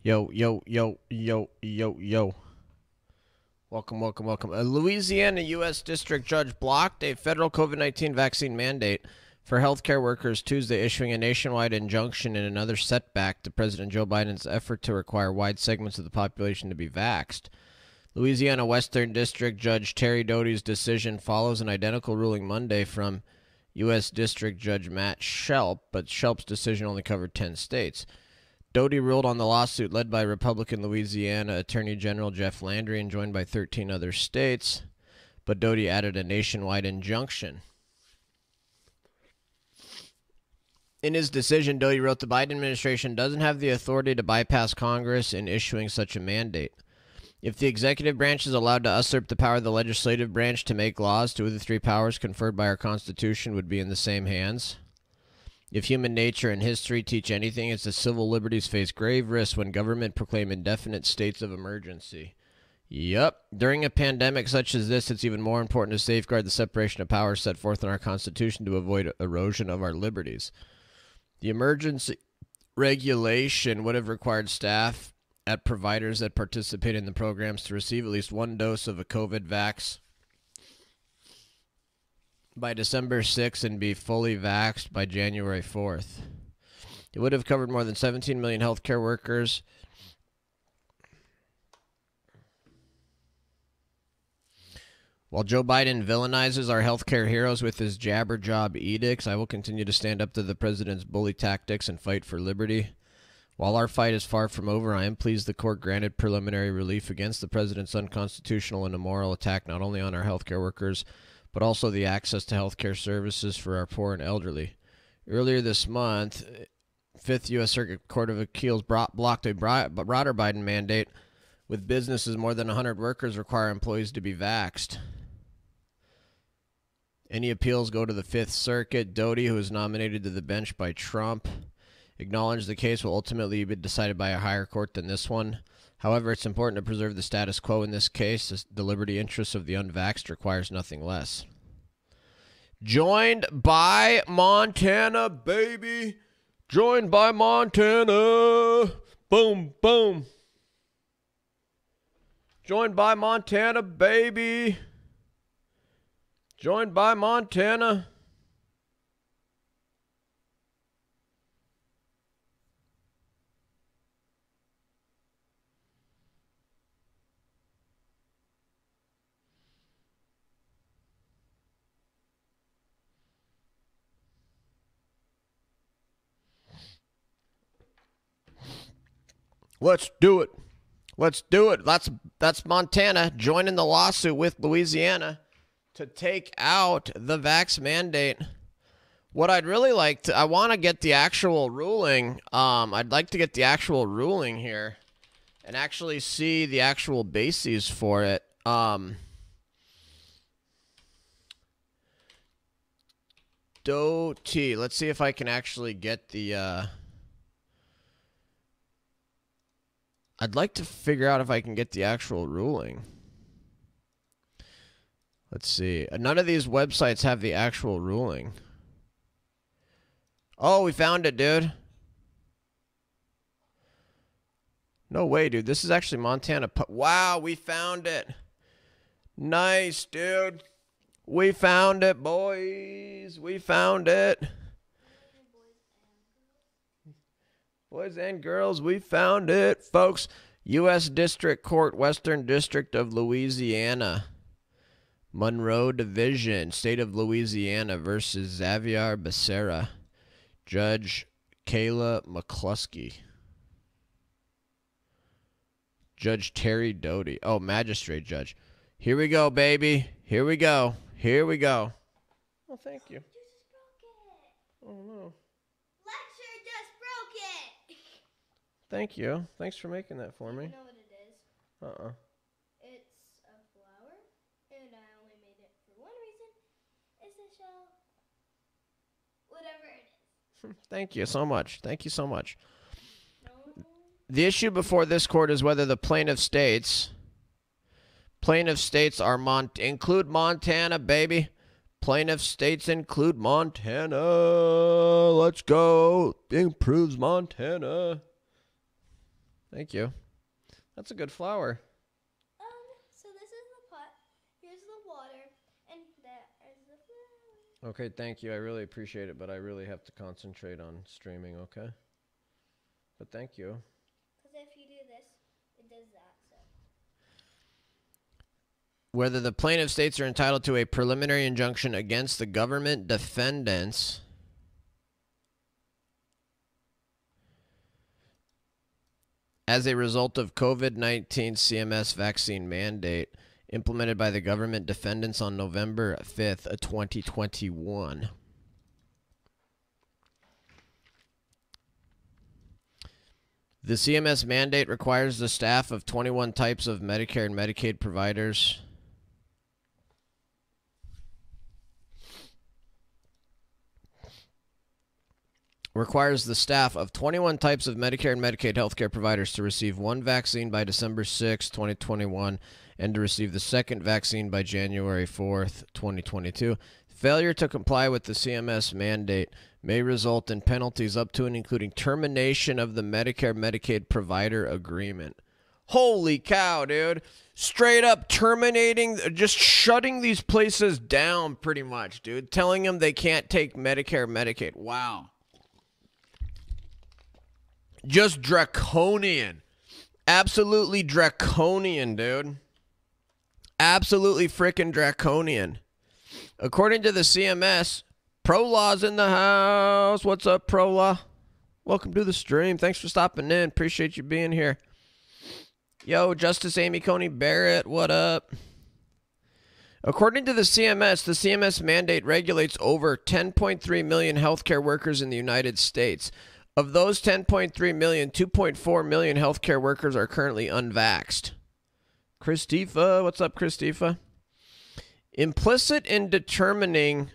Yo, yo, yo, yo, yo, yo. Welcome. A Louisiana U.S. District Judge blocked a federal COVID-19 vaccine mandate for healthcare workers Tuesday, issuing a nationwide injunction in another setback to President Joe Biden's effort to require wide segments of the population to be vaxxed. Louisiana Western District Judge Terry Doty's decision follows an identical ruling Monday from U.S. District Judge Matt Shelp, but Shelp's decision only covered 10 states. Doty ruled on the lawsuit led by Republican Louisiana Attorney General Jeff Landry and joined by 13 other states, but Doty added a nationwide injunction. In his decision, Doty wrote the Biden administration doesn't have the authority to bypass Congress in issuing such a mandate. If the executive branch is allowed to usurp the power of the legislative branch to make laws, two of the three powers conferred by our Constitution would be in the same hands. If human nature and history teach anything, it's that civil liberties face grave risks when government proclaim indefinite states of emergency. Yep. During a pandemic such as this, it's even more important to safeguard the separation of powers set forth in our Constitution to avoid erosion of our liberties. The emergency regulation would have required staff at providers that participate in the programs to receive at least one dose of a COVID vax by December 6th and be fully vaxxed by January 4th. It would have covered more than 17 million healthcare workers. While Joe Biden villainizes our healthcare heroes with his jabber job edicts, I will continue to stand up to the president's bully tactics and fight for liberty. While our fight is far from over, I am pleased the court granted preliminary relief against the president's unconstitutional and immoral attack not only on our healthcare workers, but also the access to healthcare services for our poor and elderly. Earlier this month, 5th U.S. Circuit Court of Appeals blocked a broader Biden mandate with businesses more than 100 workers require employees to be vaxxed. Any appeals go to the 5th Circuit. Doty, who was nominated to the bench by Trump, acknowledged the case will ultimately be decided by a higher court than this one. However, it's important to preserve the status quo in this case. The liberty interests of the unvaxxed requires nothing less. Joined by Montana, baby. Joined by Montana. Boom, boom. Joined by Montana, baby. Joined by Montana. Let's do it. Let's do it. That's Montana joining the lawsuit with Louisiana to take out the vax mandate. What I'd really like to, I want to get the actual ruling. I'd like to get the actual ruling here and actually see the actual bases for it. Doty. Let's see if I can actually get the, I'd like to figure out if I can get the actual ruling. Let's see. None of these websites have the actual ruling. Oh, we found it, dude. No way, dude. This is actually Montana. Wow, we found it. Nice, dude. We found it, boys. We found it. Boys and girls, we found it, folks. U.S. District Court, Western District of Louisiana. Monroe Division, State of Louisiana versus Xavier Becerra. Judge Kayla McCluskey. Judge Terry Doty. Oh, magistrate judge. Here we go, baby. Here we go. Here we go. Oh, thank you. Oh, no. Lecture just broke it. Thank you. Thanks for making that for me. You know what it is? Uh-uh. It's a flower, and I only made it for one reason. It's a shell. Whatever it is. Thank you so much. Thank you so much. No. The issue before this court is whether the plaintiff states are include Montana, baby. Plaintiff states include Montana. Let's go. Improves Montana. Thank you. That's a good flower. So this is the pot. Here's the water, and that is the flower. Okay, thank you. I really appreciate it, but I really have to concentrate on streaming, okay? But thank you. Because if you do this, it does that, so. Whether the plaintiff states are entitled to a preliminary injunction against the government defendants as a result of COVID-19 CMS vaccine mandate implemented by the government defendants on November 5th, 2021. The CMS mandate requires the staff of 21 types of Medicare and Medicaid providers requires the staff of 21 types of Medicare and Medicaid healthcare providers to receive one vaccine by December 6, 2021, and to receive the second vaccine by January 4th, 2022. Failure to comply with the CMS mandate may result in penalties up to and including termination of the Medicare-Medicaid provider agreement. Holy cow, dude. Straight up terminating, just shutting these places down pretty much, dude. Telling them they can't take Medicare, Medicaid. Wow. Just draconian. Absolutely draconian, dude. Absolutely freaking draconian. According to the CMS, Pro-Law's in the house. What's up, Pro-Law? Welcome to the stream. Thanks for stopping in. Appreciate you being here. Yo, Justice Amy Coney Barrett, what up? According to the CMS mandate regulates over 10.3 million healthcare workers in the United States. Of those 10.3 million, 2.4 million healthcare workers are currently unvaxxed. Christifa, what's up, Christifa? Implicit in determining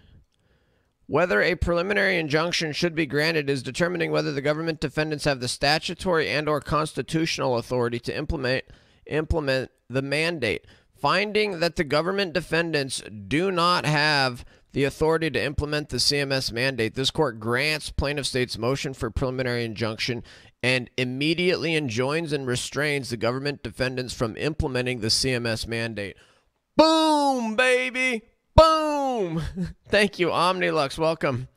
whether a preliminary injunction should be granted is determining whether the government defendants have the statutory and or constitutional authority to implement the mandate. Finding that the government defendants do not have the authority to implement the CMS mandate, this court grants plaintiff state's motion for preliminary injunction and immediately enjoins and restrains the government defendants from implementing the CMS mandate. Boom, baby. Boom. Thank you, Omnilux. Welcome.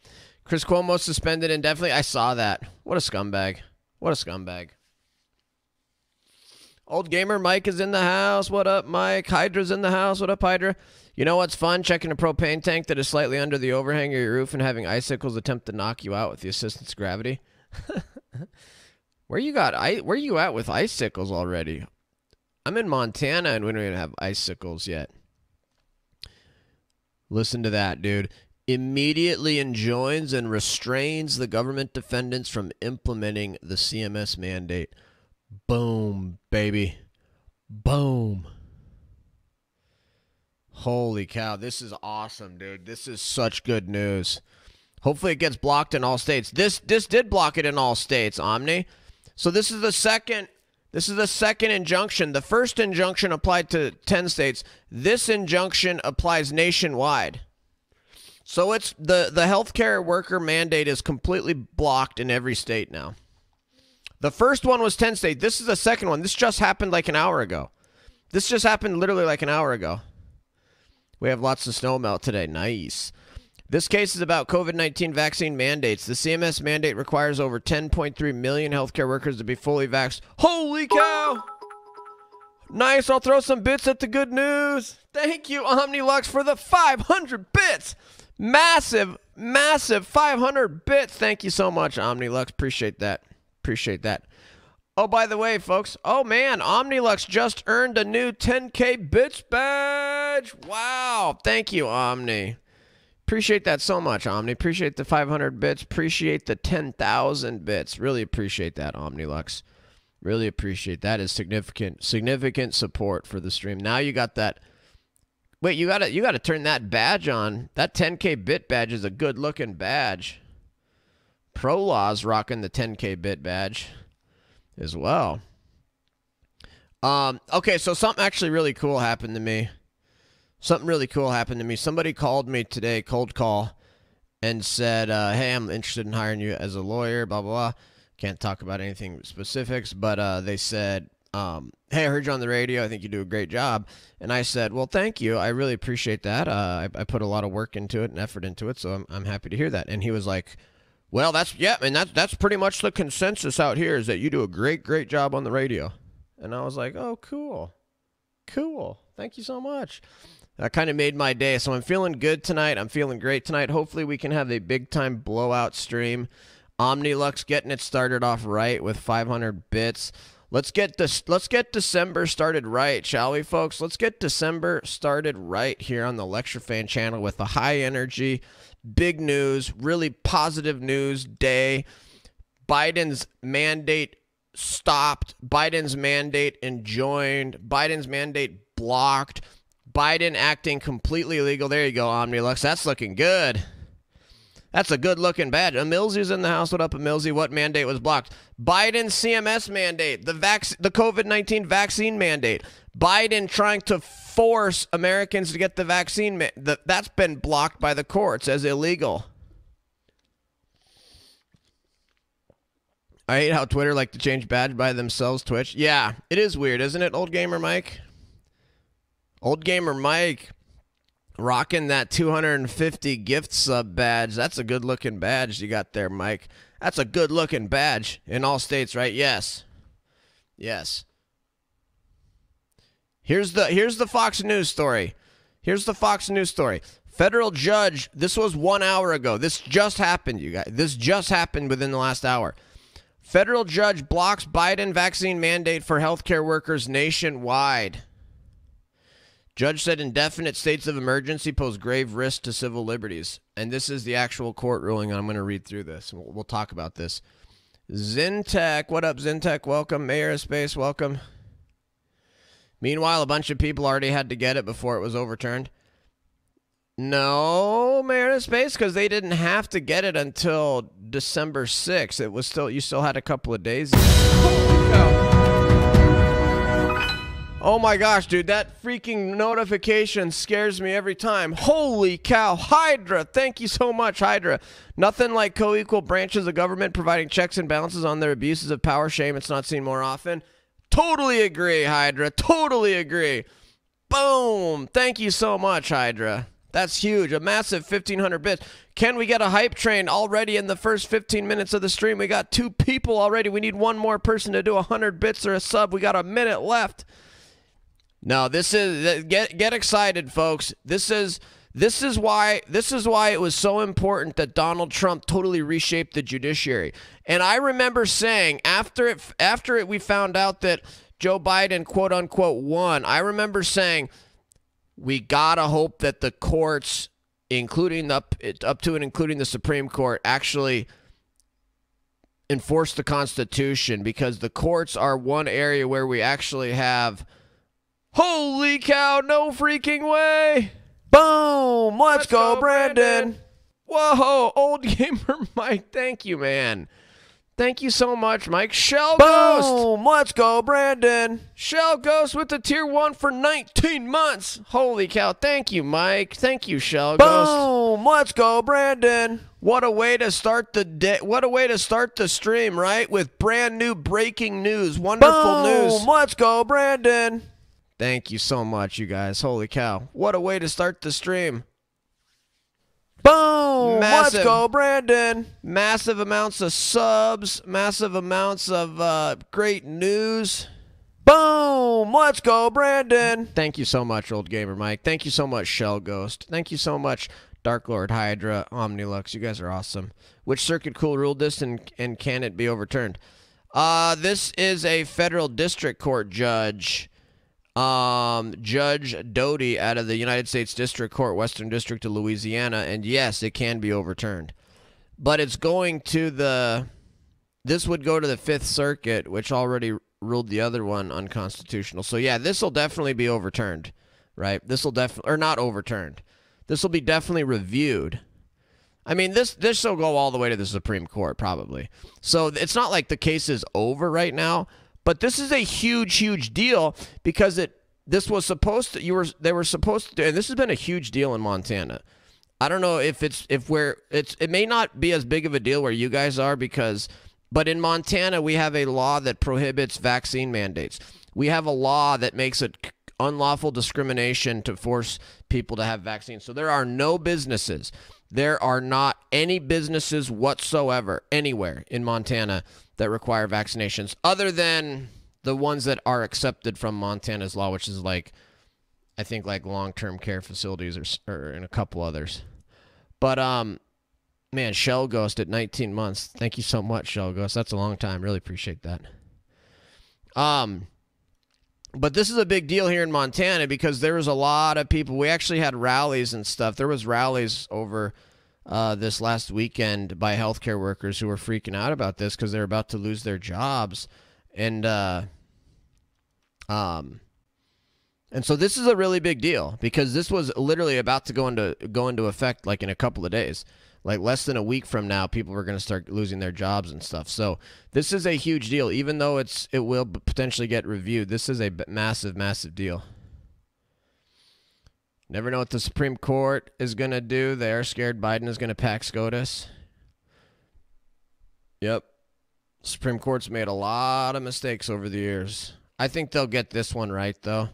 Chris Cuomo suspended indefinitely. I saw that. What a scumbag. What a scumbag. Old Gamer Mike is in the house. What up, Mike? Hydra's in the house. What up, Hydra? You know what's fun? Checking a propane tank that is slightly under the overhang of your roof and having icicles attempt to knock you out with the assistance of gravity. Where you at with icicles already? I'm in Montana and we don't even have icicles yet. Listen to that, dude. Immediately enjoins and restrains the government defendants from implementing the CMS mandate. Boom, baby. Boom. Holy cow, this is awesome, dude. This is such good news. Hopefully it gets blocked in all states. This did block it in all states, Omni. So this is the second injunction. The first injunction applied to 10 states. This injunction applies nationwide. So it's the healthcare worker mandate is completely blocked in every state now. The first one was 10 states. This is the second one. This just happened like an hour ago. This just happened literally like an hour ago. We have lots of snow melt today. Nice. This case is about COVID-19 vaccine mandates. The CMS mandate requires over 10.3 million healthcare workers to be fully vaxxed. Holy cow! Nice. I'll throw some bits at the good news. Thank you, Omnilux, for the 500 bits. Massive, massive 500 bits. Thank you so much, Omnilux. Appreciate that. Appreciate that. Oh, by the way, folks. Oh, man. Omnilux just earned a new 10K bits badge. Wow. Thank you, Omni. Appreciate that so much, Omni. Appreciate the 500 bits. Appreciate the 10,000 bits. Really appreciate that, Omnilux. Really appreciate that. Is significant support for the stream. Now you got that. Wait, you gotta turn that badge on. That 10K bit badge is a good looking badge. Pro-Law's rocking the 10K bit badge as well. Okay, so something actually really cool happened to me. Somebody called me today, cold call, and said, hey, I'm interested in hiring you as a lawyer, blah, blah, blah. Can't talk about anything specifics, but they said, hey, I heard you on the radio. I think you do a great job. And I said, well, thank you. I really appreciate that. I put a lot of work into it and effort into it, so I'm happy to hear that. And he was like, well, that's pretty much the consensus out here is that you do a great job on the radio. And I was like, oh, cool. Thank you so much. That kind of made my day. So I'm feeling good tonight. I'm feeling great tonight. Hopefully we can have a big-time blowout stream. Omnilux getting it started off right with 500 bits. Let's get December started right, shall we, folks? Let's get December started right here on the Lecture Fan channel with a high energy, big news, really positive news day. Biden's mandate stopped. Biden's mandate enjoined. Biden's mandate blocked. Biden acting completely illegal. There you go, Omnilux. That's looking good. That's a good-looking badge. Emilzy's in the house. What up, Emilzy? What mandate was blocked? Biden's CMS mandate, the COVID-19 vaccine mandate. Biden trying to force Americans to get the vaccine. That's been blocked by the courts as illegal. I hate how Twitter like to change badge by themselves, Twitch. Yeah, it is weird, isn't it, Old Gamer Mike? Old Gamer Mike. Rocking that 250 gift sub badge. That's a good looking badge you got there, Mike. That's a good looking badge in all states, right? Yes. Yes. Here's the Fox News story. Here's the Fox News story. Federal judge, this was 1 hour ago. This just happened, you guys. This just happened within the last hour. Federal judge blocks Biden vaccine mandate for healthcare workers nationwide. Judge said indefinite states of emergency pose grave risk to civil liberties. And this is the actual court ruling. I'm going to read through this. We'll talk about this. Zintech. What up, Zintech? Welcome. Mayor of Space. Welcome. Meanwhile, a bunch of people already had to get it before it was overturned. No, Mayor of Space, because they didn't have to get it until December 6th. It was still, you still had a couple of days. Holy cow. Oh my gosh, dude, that freaking notification scares me every time. Holy cow. Hydra, thank you so much, Hydra. Nothing like co-equal branches of government providing checks and balances on their abuses of power. Shame it's not seen more often. Totally agree, Hydra. Totally agree. Boom. Thank you so much, Hydra. That's huge. A massive 1,500 bits. Can we get a hype train already in the first 15 minutes of the stream? We got 2 people already. We need 1 more person to do 100 bits or a sub. We got a minute left. No, this is get excited, folks. This is why it was so important that Donald Trump totally reshaped the judiciary. And I remember saying after we found out that Joe Biden quote unquote won, I remember saying we gotta hope that the courts, including up to and including the Supreme Court, actually enforce the Constitution, because the courts are one area where we actually have. Holy cow, no freaking way. Boom. Let's go, Brandon. Whoa, Old Gamer Mike. Thank you, man. Thank you so much, Mike. Shell Ghost. Boom. Let's go, Brandon. Shell Ghost with the tier 1 for 19 months. Holy cow. Thank you, Mike. Thank you, Shell Ghost. Boom. Let's go, Brandon. What a way to start the day. What a way to start the stream, right? With brand new breaking news. Wonderful news. Let's go, Brandon. Thank you so much, you guys. Holy cow. What a way to start the stream. Boom! Massive. Let's go, Brandon. Massive amounts of subs. Massive amounts of great news. Boom! Let's go, Brandon. Thank you so much, Old Gamer Mike. Thank you so much, Shell Ghost. Thank you so much, Dark Lord Hydra, Omnilux. You guys are awesome. Which circuit cool ruled this, and can it be overturned? This is a federal district court judge. Judge Doty out of the United States District Court, Western District of Louisiana, and yes, it can be overturned. But it's going to this would go to the 5th Circuit, which already ruled the other one unconstitutional. So yeah, this will definitely be overturned, right? This will definitely, or not overturned. This will be definitely reviewed. I mean, this will go all the way to the Supreme Court, probably. So it's not like the case is over right now. But this is a huge, huge deal, because this was supposed to, they were supposed to, and this has been a huge deal in Montana. I don't know if it may not be as big of a deal where you guys are, because But in Montana, we have a law that prohibits vaccine mandates. We have a law that makes it unlawful discrimination to force people to have vaccines. So there are no businesses. There are not any businesses whatsoever anywhere in Montana that require vaccinations other than the ones that are accepted from Montana's law, which is like, I think like long-term care facilities or and a couple others. But, man, Shell Ghost at 19 months. Thank you so much, Shell Ghost. That's a long time. Really appreciate that. But this is a big deal here in Montana because there was a lot of people. We actually had rallies and stuff. There was rallies over this last weekend by healthcare workers who were freaking out about this because they're about to lose their jobs. And so this is a really big deal because this was literally about to go into effect like in a couple of days. Like less than a week from now, people are going to start losing their jobs and stuff. So this is a huge deal. Even though it will potentially get reviewed, this is a massive, massive deal. Never know what the Supreme Court is going to do. They are scared Biden is going to pack SCOTUS. Yep. Supreme Court's made a lot of mistakes over the years. I think they'll get this one right, though.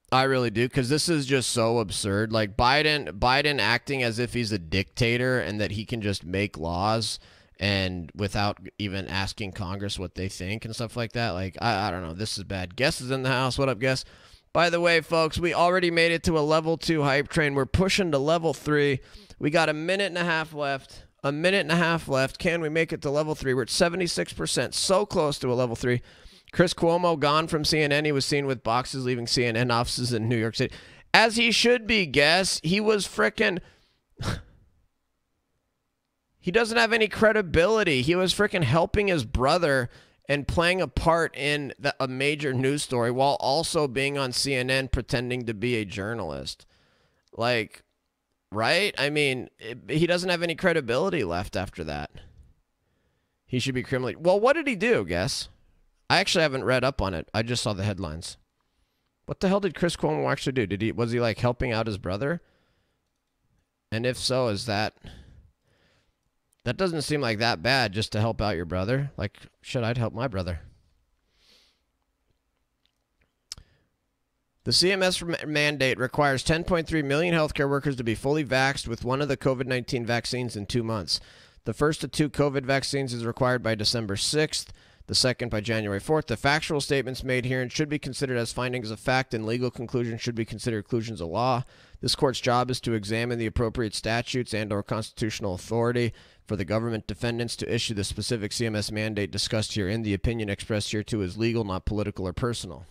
I really do, because this is just so absurd. Like Biden acting as if he's a dictator and that he can just make laws and without even asking Congress what they think and stuff like that. Like, I don't know. This is bad. Guess is in the house. What up, Guess? By the way, folks, we already made it to a level 2 hype train. We're pushing to level 3. We got a minute and a half left. A minute and a half left. Can we make it to level 3? We're at 76%. So close to a level 3. Chris Cuomo gone from CNN. He was seen with boxes leaving CNN offices in New York City. As he should be, Guess. He was frickin'... He doesn't have any credibility. He was frickin' helping his brother and playing a part in a major news story while also being on CNN pretending to be a journalist. Like, right? I mean, he doesn't have any credibility left after that. He should be criminally... Well, what did he do, Guess? I actually haven't read up on it. I just saw the headlines. What the hell did Chris Cuomo actually do? Was he like helping out his brother? And if so, is that doesn't seem like that bad just to help out your brother. Like, I'd help my brother. The CMS mandate requires 10.3 million healthcare workers to be fully vaxxed with one of the COVID-19 vaccines in 2 months. The first of 2 COVID vaccines is required by December 6th. The second by January 4th. The factual statements made herein should be considered as findings of fact, and legal conclusions should be considered conclusions of law. This court's job is to examine the appropriate statutes and or constitutional authority for the government defendants to issue the specific CMS mandate discussed herein. The opinion expressed hereto is legal, not political or personal.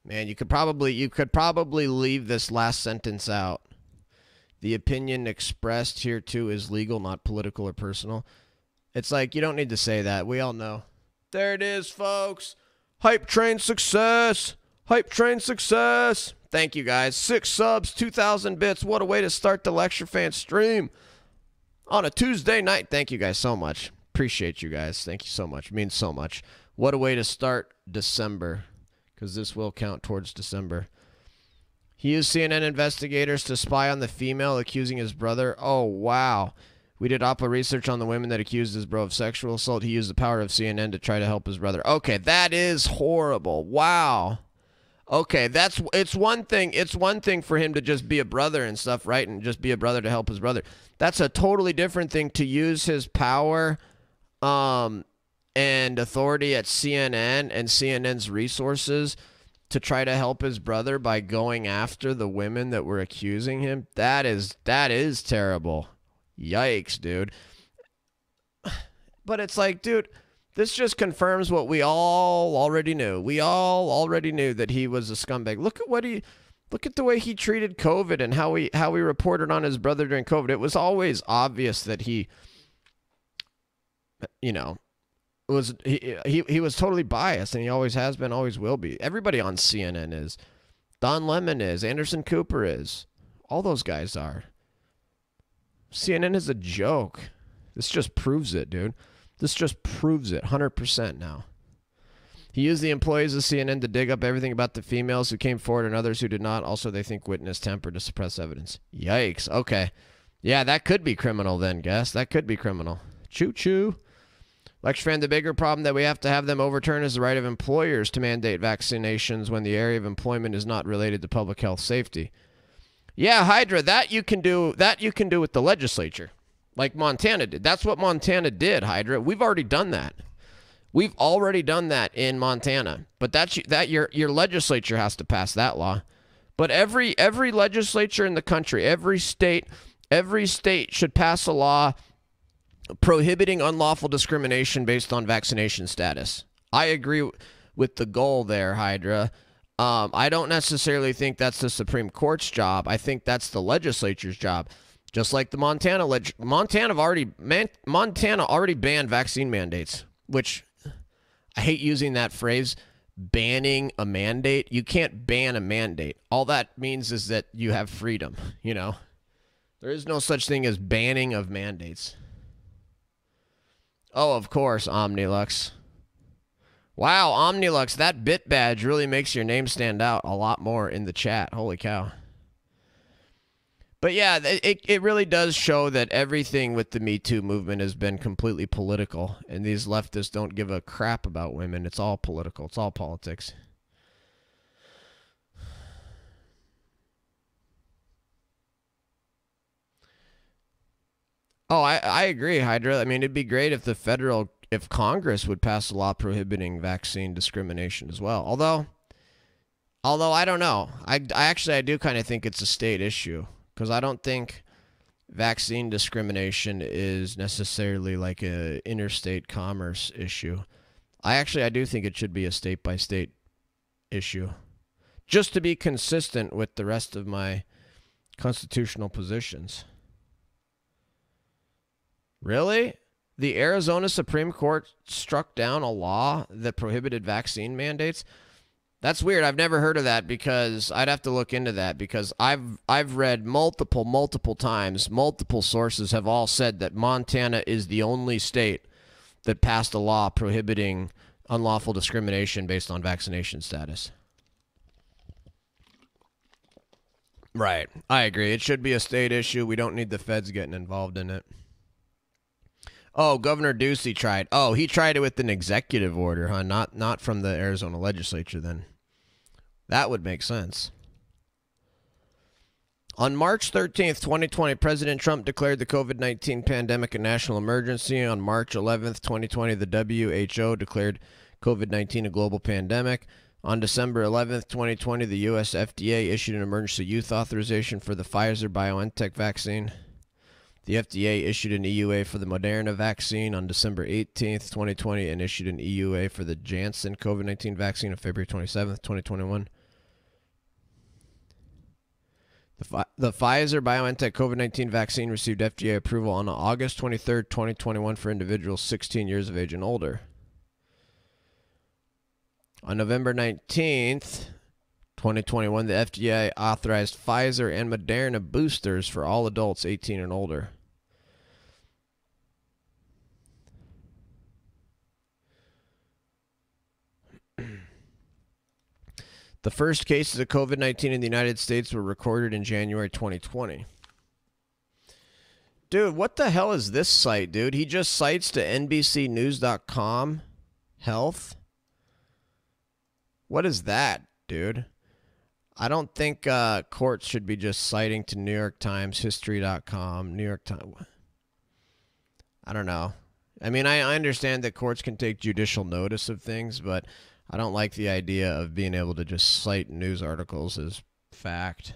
Man, you could probably leave this last sentence out. The opinion expressed hereto is legal, not political or personal. It's like, you don't need to say that. We all know. There it is, folks. Hype train success. Hype train success. Thank you, guys. 6 subs, 2,000 bits. What a way to start the Lecture Fan stream on a Tuesday night. Thank you guys so much. Appreciate you guys. Thank you so much. It means so much. What a way to start December, because this will count towards December. He used CNN investigators to spy on the female accusing his brother. Oh, wow. We did Oppa research on the women that accused his bro of sexual assault. He used the power of CNN to try to help his brother. Okay, that is horrible. Wow. Okay, it's one thing for him to just be a brother and stuff, right? And just be a brother to help his brother. That's a totally different thing to use his power and authority at CNN and CNN's resources to try to help his brother by going after the women that were accusing him. That is terrible. Yikes, dude. But it's like, dude, this just confirms what we all already knew. We all already knew that he was a scumbag. Look at the way he treated COVID and how he reported on his brother during COVID. It was always obvious that he, he was totally biased, and he always has been, always will be. Everybody on CNN is. Don Lemon is. Anderson Cooper is. All those guys are. CNN is a joke. This just proves it, dude. This just proves it 100% now. He used the employees of CNN to dig up everything about the females who came forward and others who did not. Also, they think witness temper to suppress evidence. Yikes. Okay. Yeah, that could be criminal then, guess. That could be criminal. Choo-choo. Lecture fan, the bigger problem that we have to have them overturn is the right of employers to mandate vaccinations when the area of employment is not related to public health safety. Yeah, Hydra, that you can do with the legislature, like Montana did. That's what Montana did, Hydra. We've already done that. We've already done that in Montana. But your legislature has to pass that law. But every legislature in the country, every state should pass a law prohibiting unlawful discrimination based on vaccination status. I agree with the goal there, Hydra. I don't necessarily think that's the Supreme Court's job. I think that's the legislature's job. Just like the Montana already banned vaccine mandates, which I hate using that phrase, banning a mandate. You can't ban a mandate. All that means is that you have freedom, you know. There is no such thing as banning of mandates. Oh, of course, Omnilux. Wow, Omnilux, that bit badge really makes your name stand out a lot more in the chat. Holy cow. But yeah, it really does show that everything with the Me Too movement has been completely political, and these leftists don't give a crap about women. It's all political. It's all politics. Oh, I agree, Hydra. I mean, it'd be great if Congress would pass a law prohibiting vaccine discrimination as well. Although I don't know. I do kind of think it's a state issue, because I don't think vaccine discrimination is necessarily like a interstate commerce issue. I do think it should be a state by state issue, just to be consistent with the rest of my constitutional positions. Really? The Arizona Supreme Court struck down a law that prohibited vaccine mandates? That's weird. I've never heard of that, because I'd have to look into that, because I've read multiple times, multiple sources have all said that Montana is the only state that passed a law prohibiting unlawful discrimination based on vaccination status. Right. I agree. It should be a state issue. We don't need the feds getting involved in it. Oh, Governor Ducey tried. Oh, he tried it with an executive order, huh? Not from the Arizona legislature then. That would make sense. On March 13th, 2020, President Trump declared the COVID-19 pandemic a national emergency. On March 11th, 2020, the WHO declared COVID-19 a global pandemic. On December 11th, 2020, the U.S. FDA issued an emergency use authorization for the Pfizer-BioNTech vaccine. The FDA issued an EUA for the Moderna vaccine on December 18th, 2020, and issued an EUA for the Janssen COVID-19 vaccine on February 27th, 2021. The Pfizer-BioNTech COVID-19 vaccine received FDA approval on August 23rd, 2021 for individuals 16 years of age and older. On November 19th, 2021, the FDA authorized Pfizer and Moderna boosters for all adults 18 and older. The first cases of COVID-19 in the United States were recorded in January 2020. Dude, what the hell is this site, dude? He just cites to NBCnews.com health. What is that, dude? I don't think courts should be just citing to New York Times, History.com, New York Times. I don't know. I mean, I understand that courts can take judicial notice of things, but I don't like the idea of being able to just cite news articles as fact.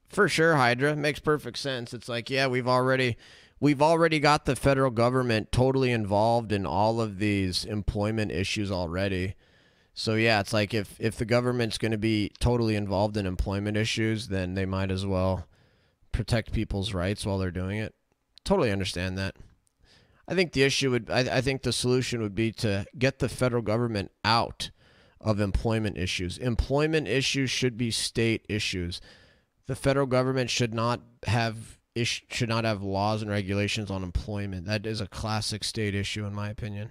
For sure, Hydra. Makes perfect sense. It's like, yeah, we've already got the federal government totally involved in all of these employment issues already. So yeah, it's like if the government's going to be totally involved in employment issues, then they might as well protect people's rights while they're doing it. Totally understand that. I think I think the solution would be to get the federal government out of employment issues. Employment issues should be state issues. The federal government should not have should not have laws and regulations on employment. That is a classic state issue, in my opinion.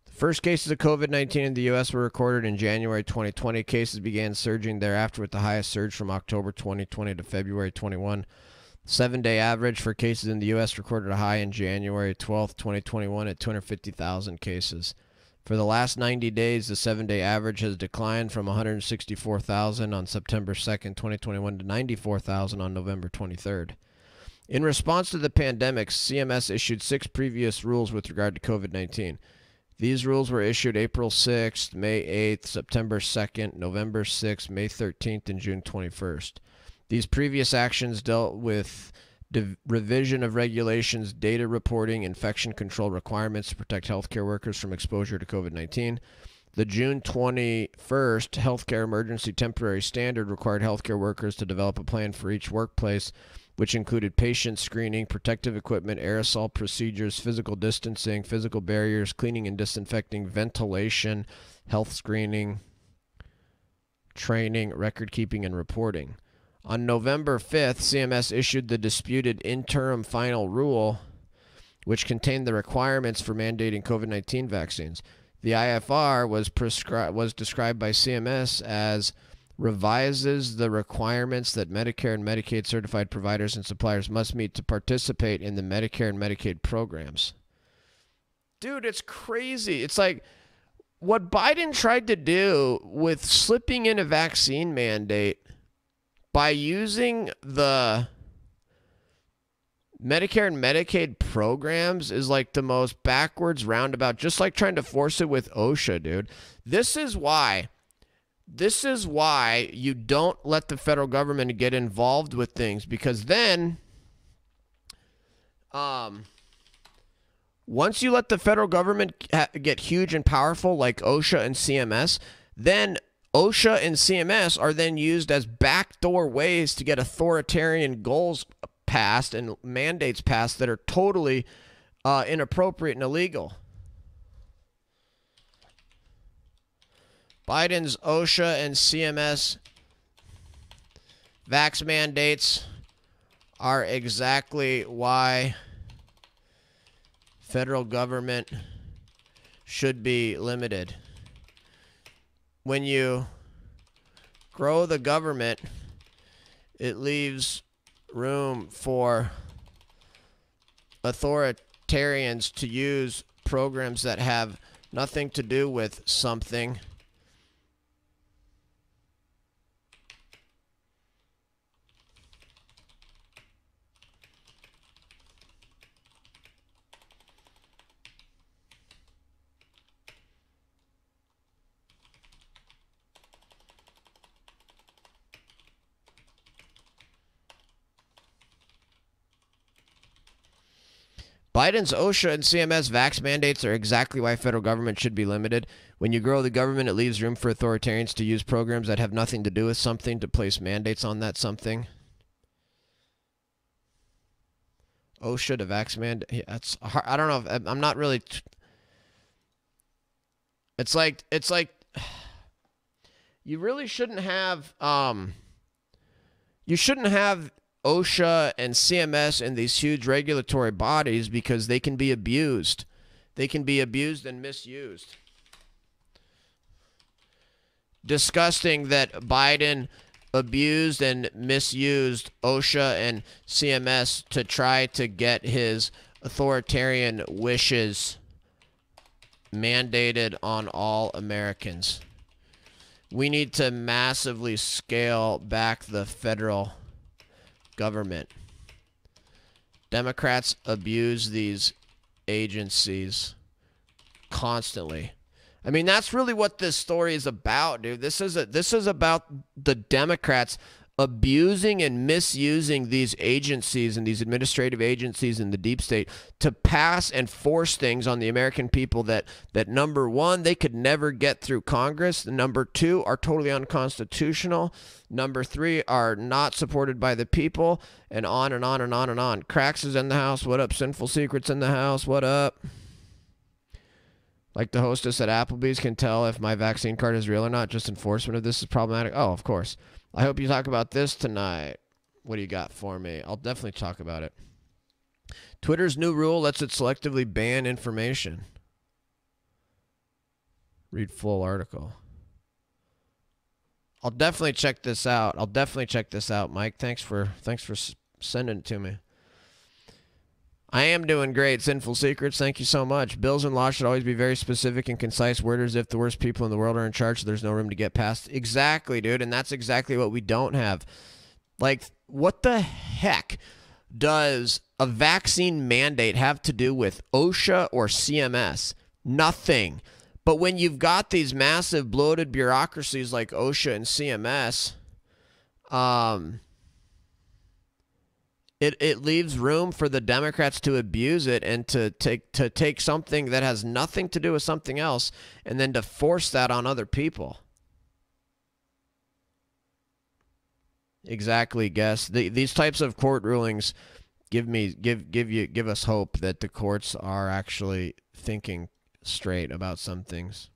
First cases of COVID-19 in the U.S. were recorded in January 2020. Cases began surging thereafter, with the highest surge from October 2020 to February 21. 7-day average for cases in the U.S. recorded a high in January 12, 2021 at 250,000 cases. For the last 90 days, the 7-day average has declined from 164,000 on September 2nd, 2021 to 94,000 on November 23rd. In response to the pandemic, CMS issued 6 previous rules with regard to COVID-19. These rules were issued April 6th, May 8th, September 2nd, November 6th, May 13th, and June 21st. These previous actions dealt with revision of regulations, data reporting, infection control requirements to protect healthcare workers from exposure to COVID-19. The June 21st Healthcare Emergency Temporary Standard required healthcare workers to develop a plan for each workplace, which included patient screening, protective equipment, aerosol procedures, physical distancing, physical barriers, cleaning and disinfecting, ventilation, health screening, training, record keeping, and reporting. On November 5th, CMS issued the disputed interim final rule, which contained the requirements for mandating COVID-19 vaccines. The IFR was described by CMS as revises the requirements that Medicare and Medicaid certified providers and suppliers must meet to participate in the Medicare and Medicaid programs. Dude, it's crazy. It's like what Biden tried to do with slipping in a vaccine mandate by using the Medicare and Medicaid programs is like the most backwards roundabout, just like trying to force it with OSHA, dude. This is why you don't let the federal government get involved with things, because then once you let the federal government get huge and powerful like OSHA and CMS, then OSHA and CMS are then used as backdoor ways to get authoritarian goals passed and mandates passed that are totally inappropriate and illegal. Biden's OSHA and CMS vax mandates are exactly why federal government should be limited. When you grow the government, it leaves room for authoritarians to use programs that have nothing to do with something. Biden's OSHA and CMS vax mandates are exactly why federal government should be limited. When you grow the government, it leaves room for authoritarians to use programs that have nothing to do with something to place mandates on that something. OSHA to vax mandate. Yeah, that's hard. I don't know. I'm not really. It's like you really shouldn't have. You shouldn't have OSHA and CMS and these huge regulatory bodies, because they can be abused. They can be abused and misused. Disgusting that Biden abused and misused OSHA and CMS to try to get his authoritarian wishes mandated on all Americans. We need to massively scale back the federal government. Democrats abuse these agencies constantly. I mean, that's really what this story is about, dude. This is about the Democrats abusing and misusing these agencies and these administrative agencies in the deep state to pass and force things on the American people that number one, they could never get through Congress. Number two, are totally unconstitutional. Number three, are not supported by the people, and on and on and on and on. Cracks is in the house. What up? Sinful Secrets in the house. What up? Like the hostess at Applebee's can tell if my vaccine card is real or not. Just enforcement of this is problematic. Oh, of course. I hope you talk about this tonight. What do you got for me? I'll definitely talk about it. Twitter's new rule lets it selectively ban information. Read full article. I'll definitely check this out. Mike. Thanks for sending it to me. I am doing great. Sinful Secrets, thank you so much. Bills and laws should always be very specific and concise. Worders, if the worst people in the world are in charge, so there's no room to get past. Exactly, dude, and that's exactly what we don't have. Like, what the heck does a vaccine mandate have to do with OSHA or CMS? Nothing. But when you've got these massive bloated bureaucracies like OSHA and CMS, it leaves room for the Democrats to abuse it and to take something that has nothing to do with something else and then to force that on other people. Exactly, Guess. These types of court rulings give us hope that the courts are actually thinking straight about some things.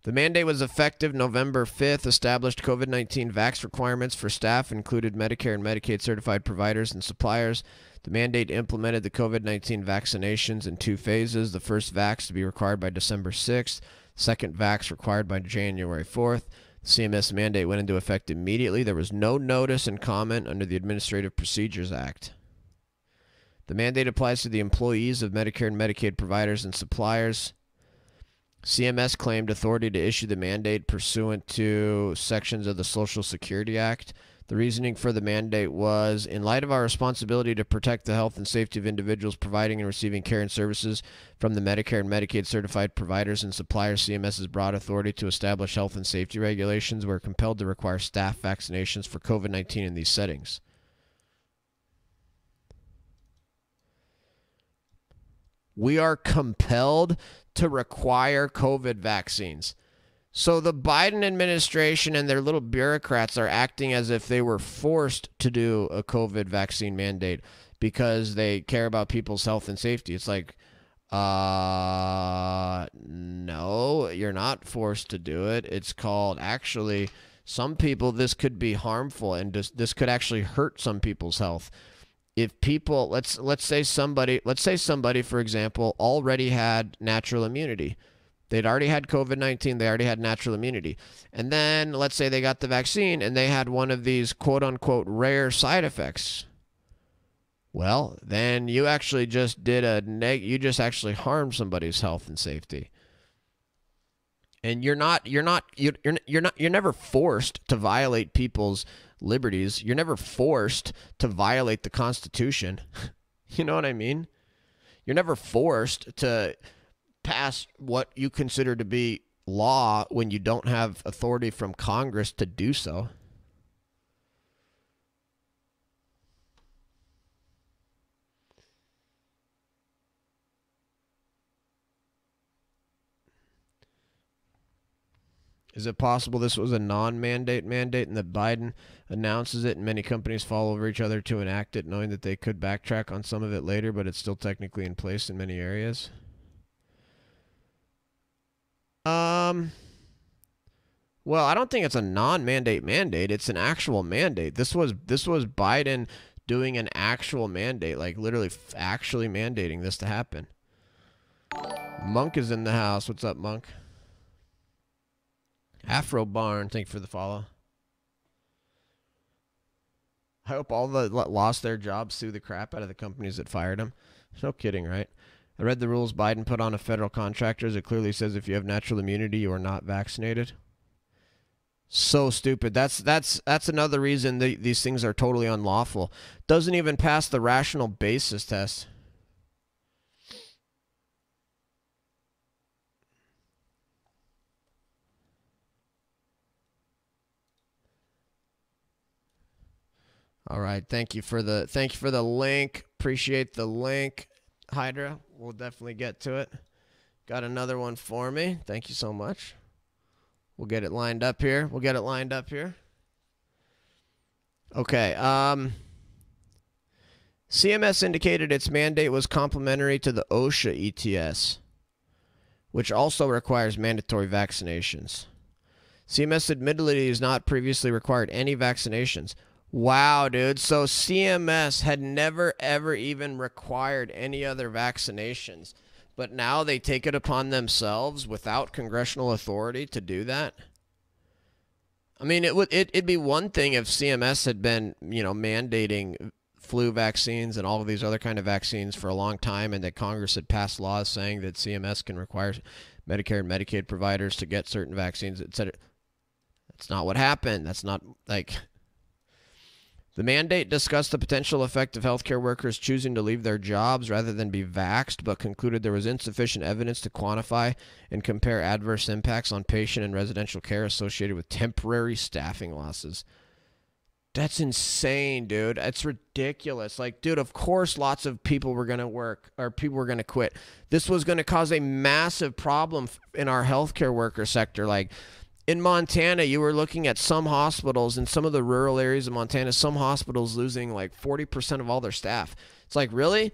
The mandate was effective November 5th, established COVID-19 vax requirements for staff, included Medicare and Medicaid certified providers and suppliers. The mandate implemented the COVID-19 vaccinations in 2 phases. The first vax to be required by December 6th, second vax required by January 4th. The CMS mandate went into effect immediately. There was no notice and comment under the Administrative Procedures Act. The mandate applies to the employees of Medicare and Medicaid providers and suppliers. CMS claimed authority to issue the mandate pursuant to sections of the Social Security Act. The reasoning for the mandate was, in light of our responsibility to protect the health and safety of individuals providing and receiving care and services from the Medicare and Medicaid certified providers and suppliers, CMS's broad authority to establish health and safety regulations were compelled to require staff vaccinations for COVID-19 in these settings. We are compelled to require COVID vaccines. So the Biden administration and their little bureaucrats are acting as if they were forced to do a COVID vaccine mandate because they care about people's health and safety. It's like, no, you're not forced to do it. It's called, actually, some people, this could be harmful and this could actually hurt some people's health. If people, let's say somebody, for example, already had natural immunity. They'd already had COVID-19. They already had natural immunity. And then let's say they got the vaccine and they had one of these quote unquote rare side effects. Well, then you actually just you just actually harmed somebody's health and safety. And you're never forced to violate people's liberties. You're never forced to violate the Constitution. You know what I mean? You're never forced to pass what you consider to be law when you don't have authority from Congress to do so. Is it possible this was a non-mandate mandate and that Biden announces it and many companies fall over each other to enact it, knowing that they could backtrack on some of it later, but it's still technically in place in many areas? Well, I don't think it's a non-mandate mandate. It's an actual mandate. This was Biden doing an actual mandate, like literally actually mandating this to happen. Monk is in the house. What's up, Monk? Afro Barn, thank you for the follow. I hope all that lost their jobs sue the crap out of the companies that fired them. No kidding, right? I read the rules Biden put on a federal contractors. It clearly says if you have natural immunity, you are not vaccinated. So stupid. That's another reason these things are totally unlawful. Doesn't even pass the rational basis test. All right, thank you for the link. Appreciate the link, Hydra. We'll definitely get to it. Got another one for me. Thank you so much. We'll get it lined up here. Okay. CMS indicated its mandate was complementary to the OSHA ETS. which also requires mandatory vaccinations. CMS admittedly has not previously required any vaccinations. Wow, dude. So CMS had never, ever even required any other vaccinations. But now they take it upon themselves without congressional authority to do that? I mean, it'd be one thing if CMS had been, mandating flu vaccines and all of these other kind of vaccines for a long time, and that Congress had passed laws saying that CMS can require Medicare and Medicaid providers to get certain vaccines, etc. That's not what happened. That's not like... The mandate discussed the potential effect of healthcare workers choosing to leave their jobs rather than be vaxxed, but concluded there was insufficient evidence to quantify and compare adverse impacts on patient and residential care associated with temporary staffing losses. That's insane, dude. It's ridiculous. Like, dude, of course lots of people were going to work, or people were going to quit. This was going to cause a massive problem in our healthcare worker sector. Like, in Montana, you were looking at some hospitals in some of the rural areas of Montana, some hospitals losing like 40% of all their staff. It's like, really?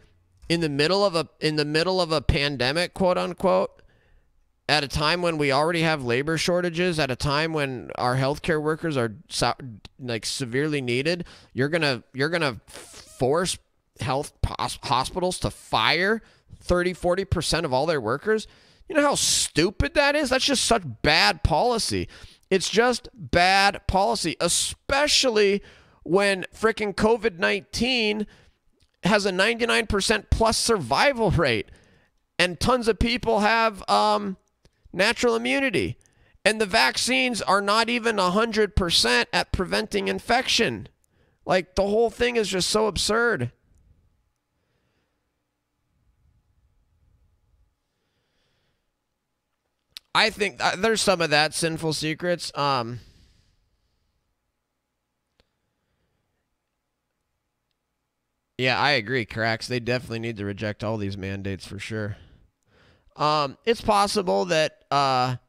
In the middle of a pandemic, quote unquote, at a time when we already have labor shortages, at a time when our healthcare workers are like severely needed, you're going to force hospitals to fire 30-40% of all their workers? You know how stupid that is? That's just such bad policy. It's just bad policy, especially when freaking COVID-19 has a 99% plus survival rate and tons of people have natural immunity. And the vaccines are not even 100% at preventing infection. Like, the whole thing is just so absurd. I think there's some of that, Sinful Secrets. Yeah, I agree, Cracks. They definitely need to reject all these mandates for sure. It's possible that that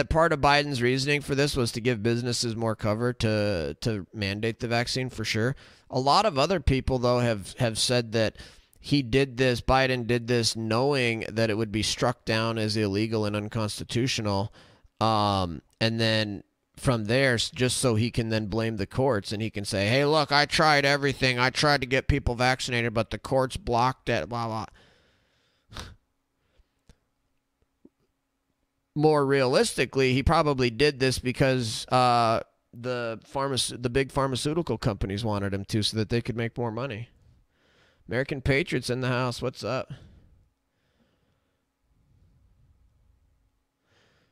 part of Biden's reasoning for this was to give businesses more cover to mandate the vaccine for sure. A lot of other people, though, have said that Biden did this knowing that it would be struck down as illegal and unconstitutional. And then from there, just so he can then blame the courts and he can say, hey, look, I tried everything. I tried to get people vaccinated, but the courts blocked it, blah, blah. More realistically, he probably did this because the big pharmaceutical companies wanted him to so that they could make more money. American Patriots in the house. What's up?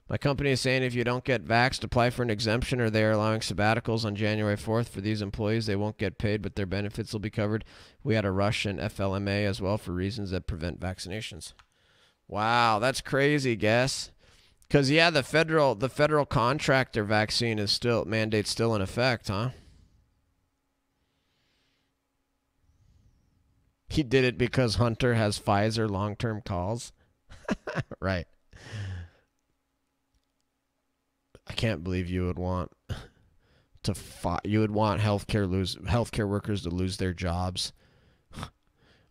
My company is saying if you don't get vaxxed, apply for an exemption, or they are allowing sabbaticals on January 4th for these employees. They won't get paid, but their benefits will be covered. We had a rush in FLMA as well for reasons that prevent vaccinations. Wow, that's crazy, guess. Because, yeah, the federal contractor vaccine mandate's still in effect, huh? He did it because Hunter has Pfizer long-term calls. Right. I can't believe you would want healthcare workers to lose their jobs.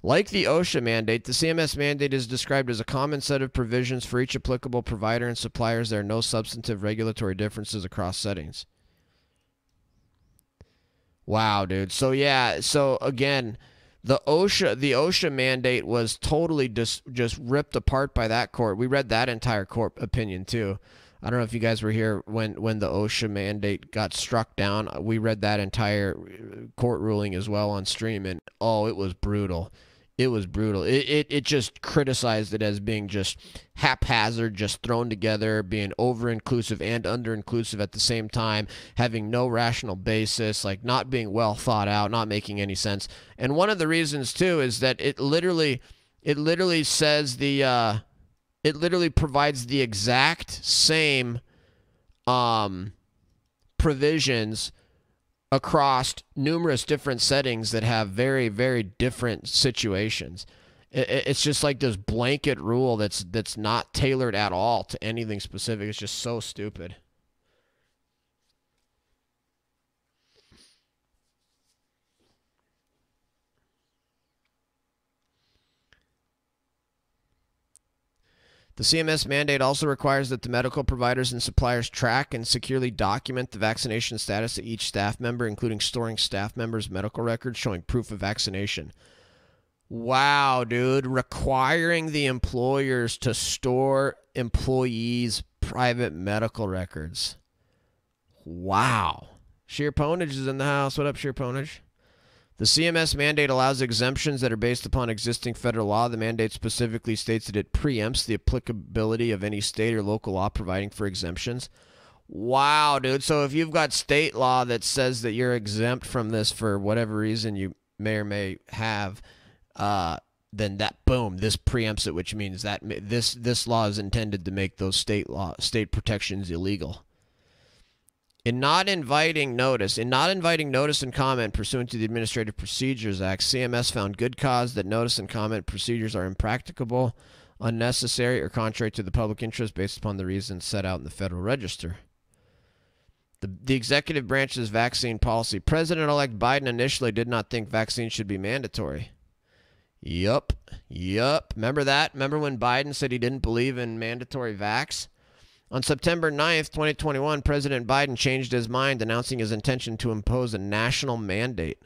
Like the OSHA mandate, the CMS mandate is described as a common set of provisions for each applicable provider and suppliers. There are no substantive regulatory differences across settings. Wow, dude. So yeah, again, the OSHA mandate was totally just ripped apart by that court. We read that entire court opinion too. I don't know if you guys were here when the OSHA mandate got struck down. We read that entire court ruling as well on stream, and it was brutal. It was brutal. It just criticized it as being just haphazard, just thrown together, being over-inclusive and under-inclusive at the same time, having no rational basis, like not being well thought out, not making any sense. And one of the reasons, too, is that it literally says it literally provides the exact same provisions across numerous different settings that have very, very different situations. It's just like this blanket rule that's not tailored at all to anything specific. It's just so stupid. The CMS mandate also requires that the medical providers and suppliers track and securely document the vaccination status of each staff member, including storing staff members' medical records showing proof of vaccination. Wow, dude. Requiring the employers to store employees' private medical records. Wow. Sheer Ponage is in the house. What up, Sheer Ponage? The CMS mandate allows exemptions that are based upon existing federal law. The mandate specifically states that it preempts the applicability of any state or local law providing for exemptions. Wow, dude. So if you've got state law that says that you're exempt from this for whatever reason you may or may have, then that, boom, this preempts it, which means that this law is intended to make those state protections illegal. In not inviting notice and comment pursuant to the Administrative Procedures Act, CMS found good cause that notice and comment procedures are impracticable, unnecessary, or contrary to the public interest based upon the reasons set out in the Federal Register. The executive branch's vaccine policy. President-elect Biden initially did not think vaccines should be mandatory. Yup. Remember that? Remember when Biden said he didn't believe in mandatory vax? On September 9th, 2021, President Biden changed his mind, announcing his intention to impose a national mandate.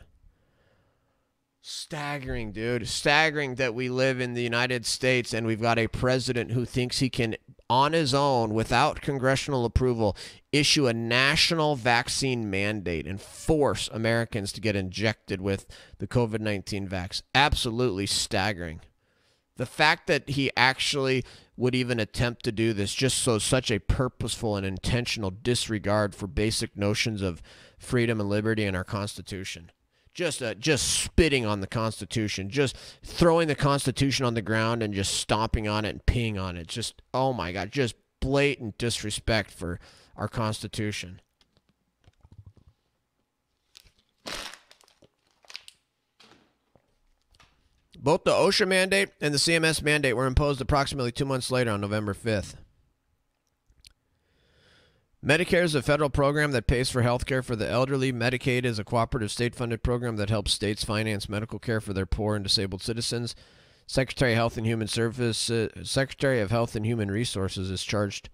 Staggering, dude. Staggering that we live in the United States and we've got a president who thinks he can, on his own, without congressional approval, issue a national vaccine mandate and force Americans to get injected with the COVID-19 vax. Absolutely staggering. The fact that he actually would even attempt to do this just shows such a purposeful and intentional disregard for basic notions of freedom and liberty in our Constitution. Just spitting on the Constitution, just throwing the Constitution on the ground and just stomping on it and peeing on it. Just, oh my God, just blatant disrespect for our Constitution. Both the OSHA mandate and the CMS mandate were imposed approximately 2 months later on November 5th. Medicare is a federal program that pays for health care for the elderly. Medicaid is a cooperative state-funded program that helps states finance medical care for their poor and disabled citizens. Secretary of Health and Human Resources is charged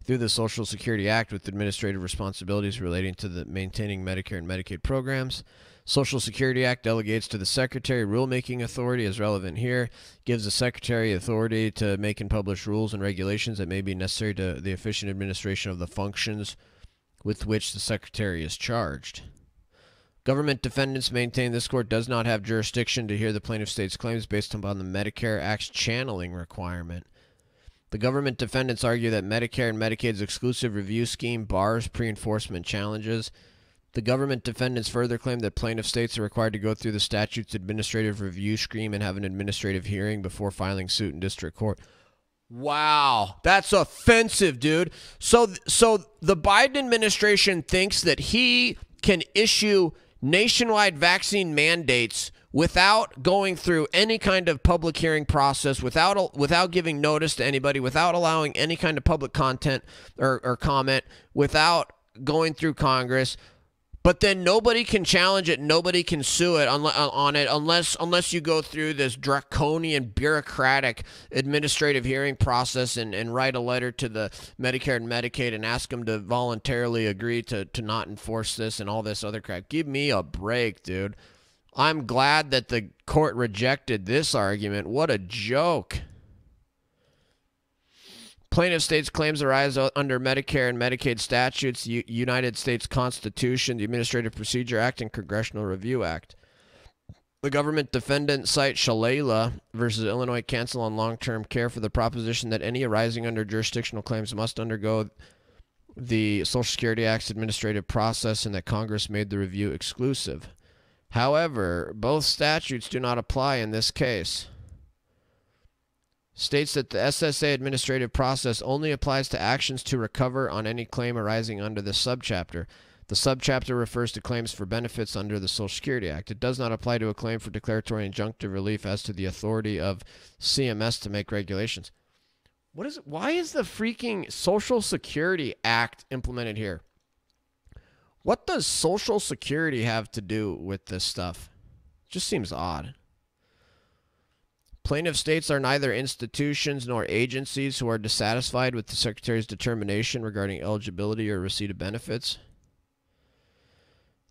through the Social Security Act with administrative responsibilities relating to the maintaining Medicare and Medicaid programs. Social Security Act delegates to the Secretary rulemaking authority, as relevant here, gives the Secretary authority to make and publish rules and regulations that may be necessary to the efficient administration of the functions with which the Secretary is charged. Government defendants maintain this court does not have jurisdiction to hear the plaintiff state's claims based upon the Medicare Act's channeling requirement. The government defendants argue that Medicare and Medicaid's exclusive review scheme bars pre-enforcement challenges. The government defendants further claim that plaintiff states are required to go through the statute's administrative review scheme and have an administrative hearing before filing suit in district court. Wow, that's offensive, dude. So the Biden administration thinks that he can issue nationwide vaccine mandates without going through any kind of public hearing process, without giving notice to anybody, without allowing any kind of public content or comment, without going through Congress. But then nobody can challenge it, nobody can sue it unless you go through this draconian bureaucratic administrative hearing process and write a letter to the Medicare and Medicaid and ask them to voluntarily agree to not enforce this and all this other crap. Give me a break, dude. I'm glad that the court rejected this argument. What a joke. Plaintiff states' claims arise under Medicare and Medicaid statutes, United States Constitution, the Administrative Procedure Act, and Congressional Review Act. The government defendant cite Shalala versus Illinois Council on Long-Term Care for the proposition that any arising under jurisdictional claims must undergo the Social Security Act's administrative process and that Congress made the review exclusive. However, both statutes do not apply in this case. States that the SSA administrative process only applies to actions to recover on any claim arising under the subchapter. The subchapter refers to claims for benefits under the Social Security Act. It does not apply to a claim for declaratory injunctive relief as to the authority of CMS to make regulations. What is it? Why is the freaking Social Security Act implemented here? What does Social Security have to do with this stuff? Just seems odd. Plaintiff states are neither institutions nor agencies who are dissatisfied with the Secretary's determination regarding eligibility or receipt of benefits.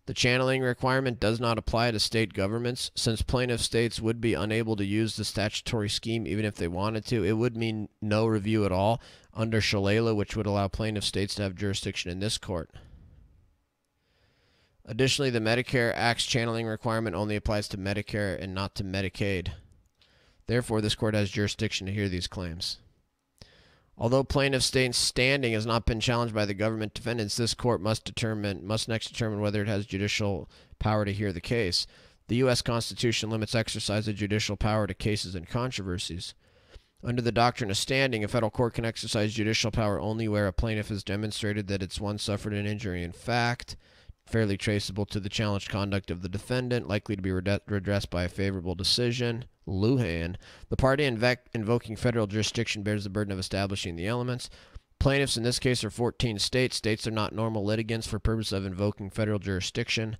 The channeling requirement does not apply to state governments. Since plaintiff states would be unable to use the statutory scheme even if they wanted to, it would mean no review at all under Shalala, which would allow plaintiff states to have jurisdiction in this court. Additionally, the Medicare Act's channeling requirement only applies to Medicare and not to Medicaid. Therefore, this court has jurisdiction to hear these claims. Although plaintiff state's standing has not been challenged by the government defendants, this court must next determine whether it has judicial power to hear the case. The U.S. Constitution limits exercise of judicial power to cases and controversies. Under the doctrine of standing, a federal court can exercise judicial power only where a plaintiff has demonstrated that it's one suffered an injury in fact, fairly traceable to the challenged conduct of the defendant, likely to be redressed by a favorable decision. Lujan. The party invoking federal jurisdiction bears the burden of establishing the elements. Plaintiffs in this case are 14 states. States are not normal litigants for purpose of invoking federal jurisdiction.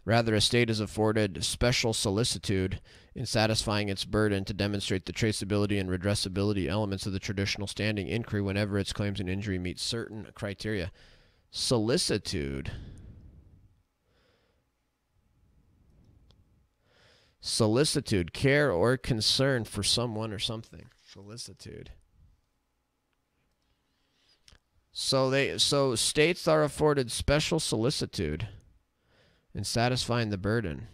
Rather, a state is afforded special solicitude in satisfying its burden to demonstrate the traceability and redressability elements of the traditional standing inquiry whenever its claims and injury meet certain criteria. Solicitude. Solicitude, care or concern for someone or something. Solicitude. So states are afforded special solicitude in satisfying the burden.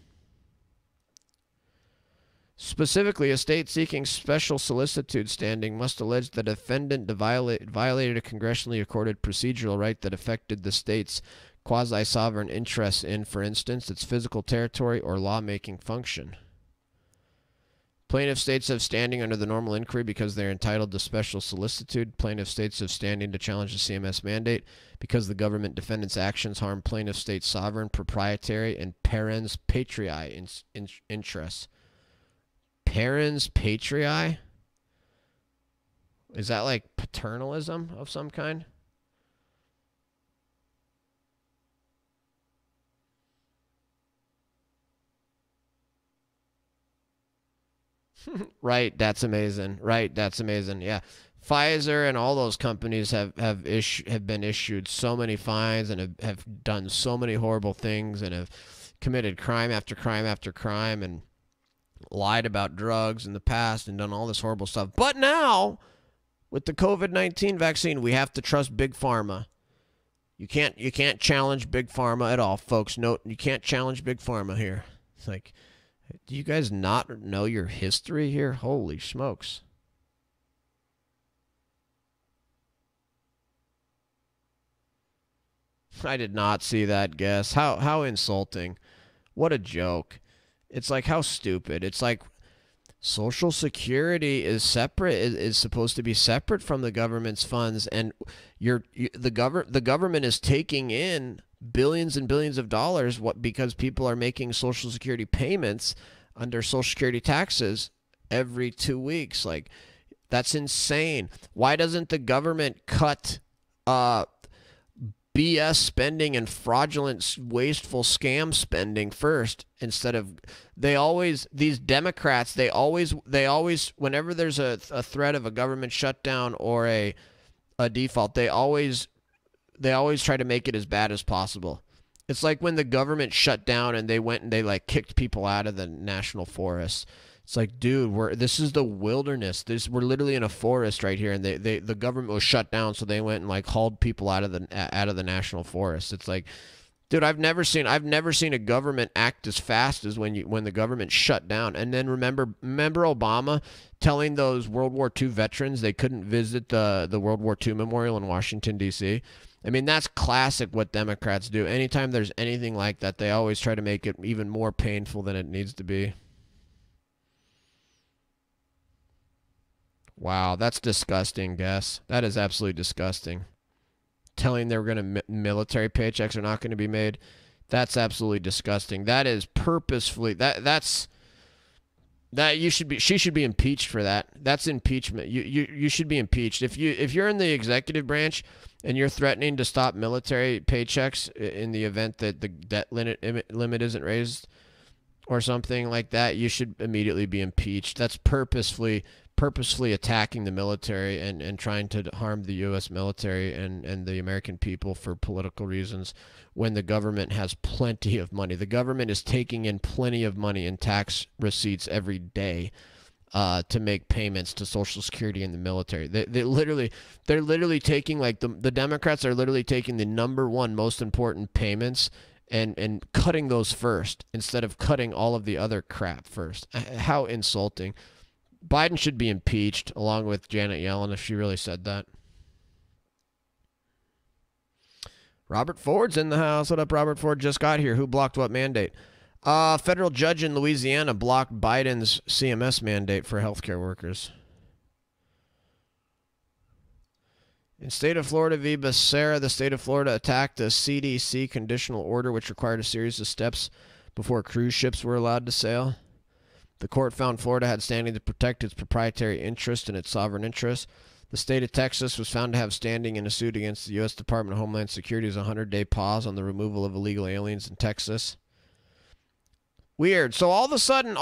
Specifically, a state seeking special solicitude standing must allege that a defendant violated a congressionally accorded procedural right that affected the state's quasi-sovereign interests in, for instance, its physical territory or lawmaking function. Plaintiff states have standing under the normal inquiry because they are entitled to special solicitude. Plaintiff states have standing to challenge the CMS mandate because the government defendant's actions harm plaintiff state's sovereign, proprietary, and parens patriae interests. Parens patriae? Is that like paternalism of some kind? Right, that's amazing. Right, that's amazing. Yeah, Pfizer and all those companies have been issued so many fines and have done so many horrible things and have committed crime after crime after crime and lied about drugs in the past and done all this horrible stuff. But now, with the COVID-19 vaccine, we have to trust Big Pharma. You can't challenge Big Pharma at all, folks. Note, you can't challenge Big Pharma here. It's like, do you guys not know your history here? Holy smokes. I did not see that guess. How insulting. What a joke. It's like, how stupid. It's like Social Security is separate, is supposed to be separate from the government's funds, and the government is taking in billions and billions of dollars because people are making Social Security payments under Social Security taxes every 2 weeks. Like, that's insane. Why doesn't the government cut BS spending and fraudulent, wasteful scam spending first instead of these Democrats, they always whenever there's a threat of a government shutdown or a default, they always try to make it as bad as possible. It's like when the government shut down and they went and they like kicked people out of the national forests. It's like, dude, this is the wilderness. We're literally in a forest right here, and the government was shut down, so they went and like hauled people out of the national forest. It's like, dude, I've never seen a government act as fast as when the government shut down. And then remember Obama telling those World War II veterans they couldn't visit the World War II memorial in Washington, D.C. I mean, that's classic what Democrats do. Anytime there's anything like that, they always try to make it even more painful than it needs to be. Wow, that's disgusting, Guess. That is absolutely disgusting. Telling they're going to military paychecks are not going to be made. That's absolutely disgusting. That is purposefully she should be impeached for that. That's impeachment. You should be impeached. If you're in the executive branch and you're threatening to stop military paychecks in the event that the debt limit isn't raised, or something like that, you should immediately be impeached. That's purposefully attacking the military and trying to harm the U.S. military and the American people for political reasons when the government has plenty of money. The government is taking in plenty of money in tax receipts every day to make payments to Social Security and the military. They're literally taking, like, the Democrats are literally taking the number one most important payments and cutting those first instead of cutting all of the other crap first. How insulting. Biden should be impeached along with Janet Yellen if she really said that. Robert Ford's in the house. What up, Robert Ford? Just got here. Who blocked what mandate? Federal judge in Louisiana blocked Biden's CMS mandate for healthcare workers. In state of Florida v. Becerra, the state of Florida attacked a CDC conditional order which required a series of steps before cruise ships were allowed to sail. The court found Florida had standing to protect its proprietary interest and its sovereign interest. The state of Texas was found to have standing in a suit against the U.S. Department of Homeland Security's 100-day pause on the removal of illegal aliens in Texas. Weird. So all of a sudden,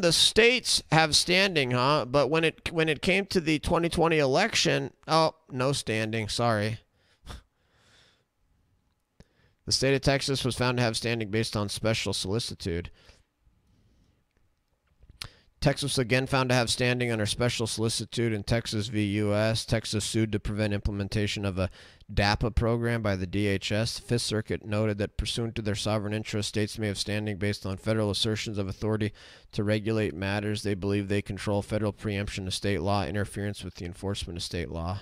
the states have standing, huh? But when it came to the 2020 election, oh, no standing. Sorry. The state of Texas was found to have standing based on special solicitude. Texas again found to have standing under special solicitude in Texas v. U.S. Texas sued to prevent implementation of a DAPA program by the DHS. The Fifth Circuit noted that pursuant to their sovereign interest, states may have standing based on federal assertions of authority to regulate matters they believe they control, federal preemption of state law, interference with the enforcement of state law.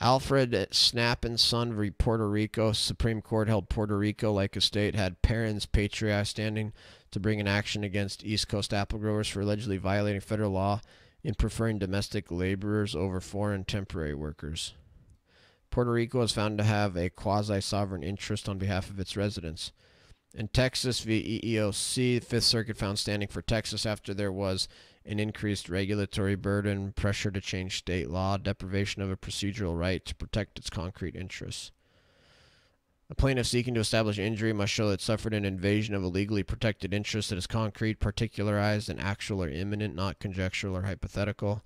Alfred Snappin's son v. Puerto Rico. Supreme Court held Puerto Rico, like a state, had parens patriae standing to bring an action against East Coast apple growers for allegedly violating federal law in preferring domestic laborers over foreign temporary workers. Puerto Rico is found to have a quasi-sovereign interest on behalf of its residents. In Texas v. EEOC, the Fifth Circuit found standing for Texas after there was an increased regulatory burden, pressure to change state law, deprivation of a procedural right to protect its concrete interests. A plaintiff seeking to establish injury must show that it suffered an invasion of a legally protected interest that is concrete, particularized, and actual or imminent, not conjectural or hypothetical.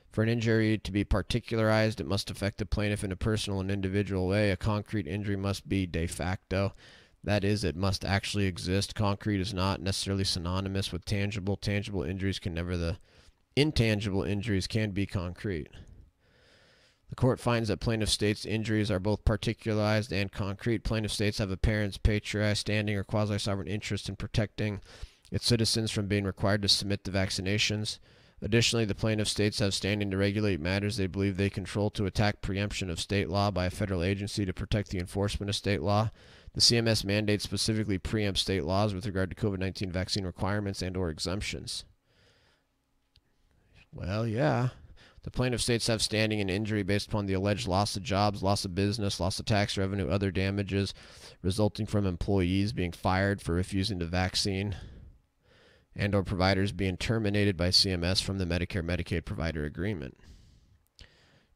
For an injury to be particularized, it must affect the plaintiff in a personal and individual way. A concrete injury must be de facto. That is, it must actually exist. Concrete is not necessarily synonymous with tangible. Tangible injuries can never. The intangible injuries can be concrete. The court finds that plaintiff states' injuries are both particularized and concrete. Plaintiff states have a parens patriae standing or quasi-sovereign interest in protecting its citizens from being required to submit to vaccinations. Additionally, the plaintiff states have standing to regulate matters they believe they control, to attack preemption of state law by a federal agency to protect the enforcement of state law. The CMS mandate specifically preempts state laws with regard to COVID-19 vaccine requirements and or exemptions. Well, yeah. The plaintiff states have standing and injury based upon the alleged loss of jobs, loss of business, loss of tax revenue, other damages resulting from employees being fired for refusing the vaccine, and or providers being terminated by CMS from the Medicare-Medicaid provider agreement.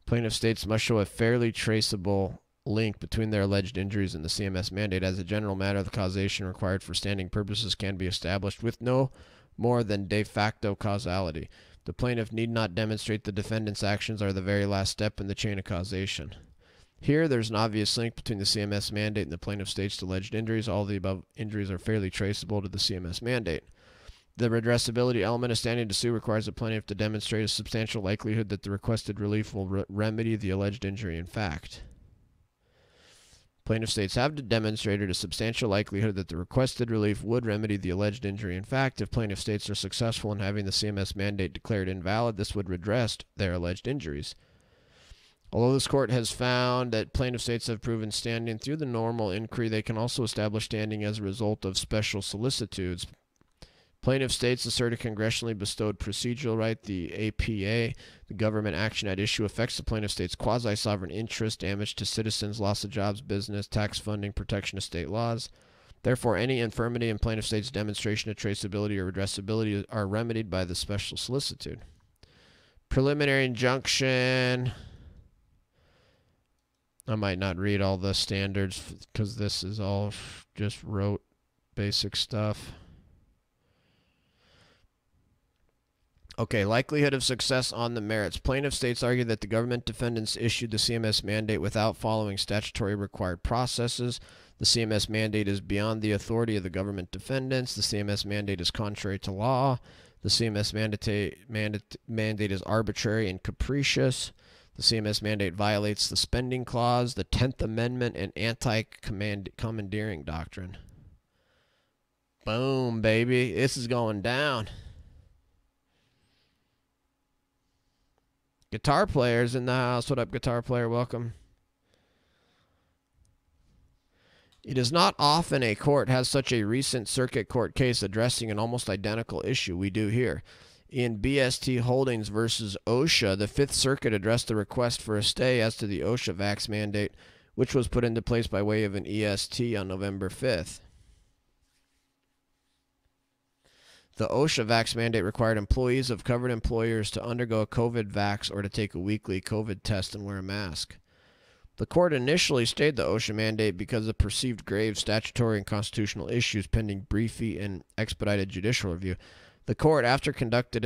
Plaintiff states must show a fairly traceable link between their alleged injuries and the CMS mandate. As a general matter, the causation required for standing purposes can be established with no more than de facto causality. The plaintiff need not demonstrate the defendant's actions are the very last step in the chain of causation. Here, there's an obvious link between the CMS mandate and the plaintiff states' alleged injuries. All the above injuries are fairly traceable to the CMS mandate. The redressability element of standing to sue requires the plaintiff to demonstrate a substantial likelihood that the requested relief will remedy the alleged injury in fact. Plaintiff states have demonstrated a substantial likelihood that the requested relief would remedy the alleged injury in fact. If plaintiff states are successful in having the CMS mandate declared invalid, this would redress their alleged injuries. Although this court has found that plaintiff states have proven standing through the normal inquiry, they can also establish standing as a result of special solicitudes. Plaintiff states assert a congressionally bestowed procedural right. The APA, the government action at issue, affects the plaintiff state's quasi-sovereign interest, damage to citizens, loss of jobs, business, tax funding, protection of state laws. Therefore, any infirmity in plaintiff state's demonstration of traceability or redressability are remedied by the special solicitude. Preliminary injunction. I might not read all the standards because this is all just rote basic stuff. Okay, likelihood of success on the merits. Plaintiff states argue that the government defendants issued the CMS mandate without following statutory required processes. The CMS mandate is beyond the authority of the government defendants. The CMS mandate is contrary to law. The CMS mandate is arbitrary and capricious. The CMS mandate violates the spending clause, the 10th Amendment, and anti-commandeering doctrine. Boom, baby. This is going down. Guitar players in the house. What up, guitar player? Welcome. It is not often a court has such a recent circuit court case addressing an almost identical issue we do here. In BST Holdings versus OSHA, the Fifth Circuit addressed the request for a stay as to the OSHA Vax mandate, which was put into place by way of an EST on November 5th. The OSHA Vax mandate required employees of covered employers to undergo a COVID vax or to take a weekly COVID test and wear a mask. The court initially stayed the OSHA mandate because of perceived grave statutory and constitutional issues pending briefing and expedited judicial review. The court, after conducted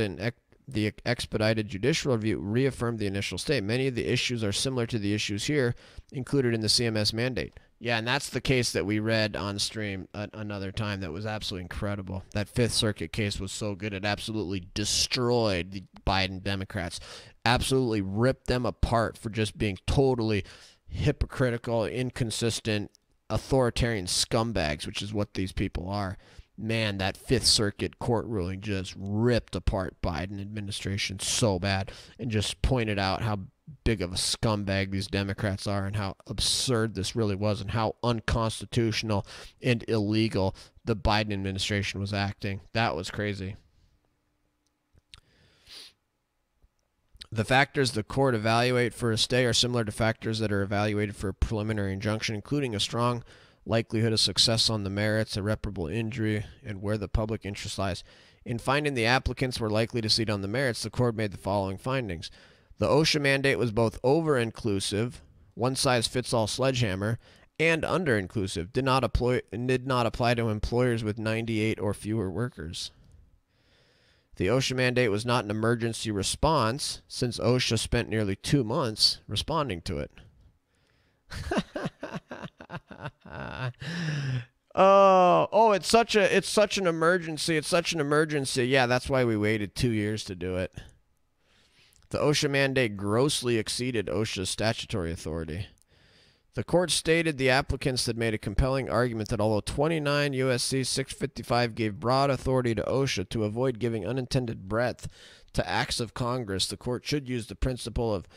the expedited judicial review, reaffirmed the initial stay. Many of the issues are similar to the issues here included in the CMS mandate. Yeah, and that's the case that we read on stream another time that was absolutely incredible. That Fifth Circuit case was so good. It absolutely destroyed the Biden Democrats. Absolutely ripped them apart for just being totally hypocritical, inconsistent, authoritarian scumbags, which is what these people are. Man, that Fifth Circuit court ruling just ripped apart Biden administration so bad and just pointed out how big of a scumbag these Democrats are and how absurd this really was and how unconstitutional and illegal the Biden administration was acting. That was crazy. The factors the court evaluate for a stay are similar to factors that are evaluated for a preliminary injunction, including a strong likelihood of success on the merits, irreparable injury, and where the public interest lies. In finding the applicants were likely to succeed on the merits, the court made the following findings. The OSHA mandate was both over-inclusive, one-size-fits-all sledgehammer, and under-inclusive, did not apply to employers with 98 or fewer workers. The OSHA mandate was not an emergency response, since OSHA spent nearly 2 months responding to it. It's such an emergency. It's such an emergency. Yeah, that's why we waited 2 years to do it. The OSHA mandate grossly exceeded OSHA's statutory authority. The court stated the applicants had made a compelling argument that although 29 U.S.C. 655 gave broad authority to OSHA to avoid giving unintended breadth to acts of Congress, the court should use the principle of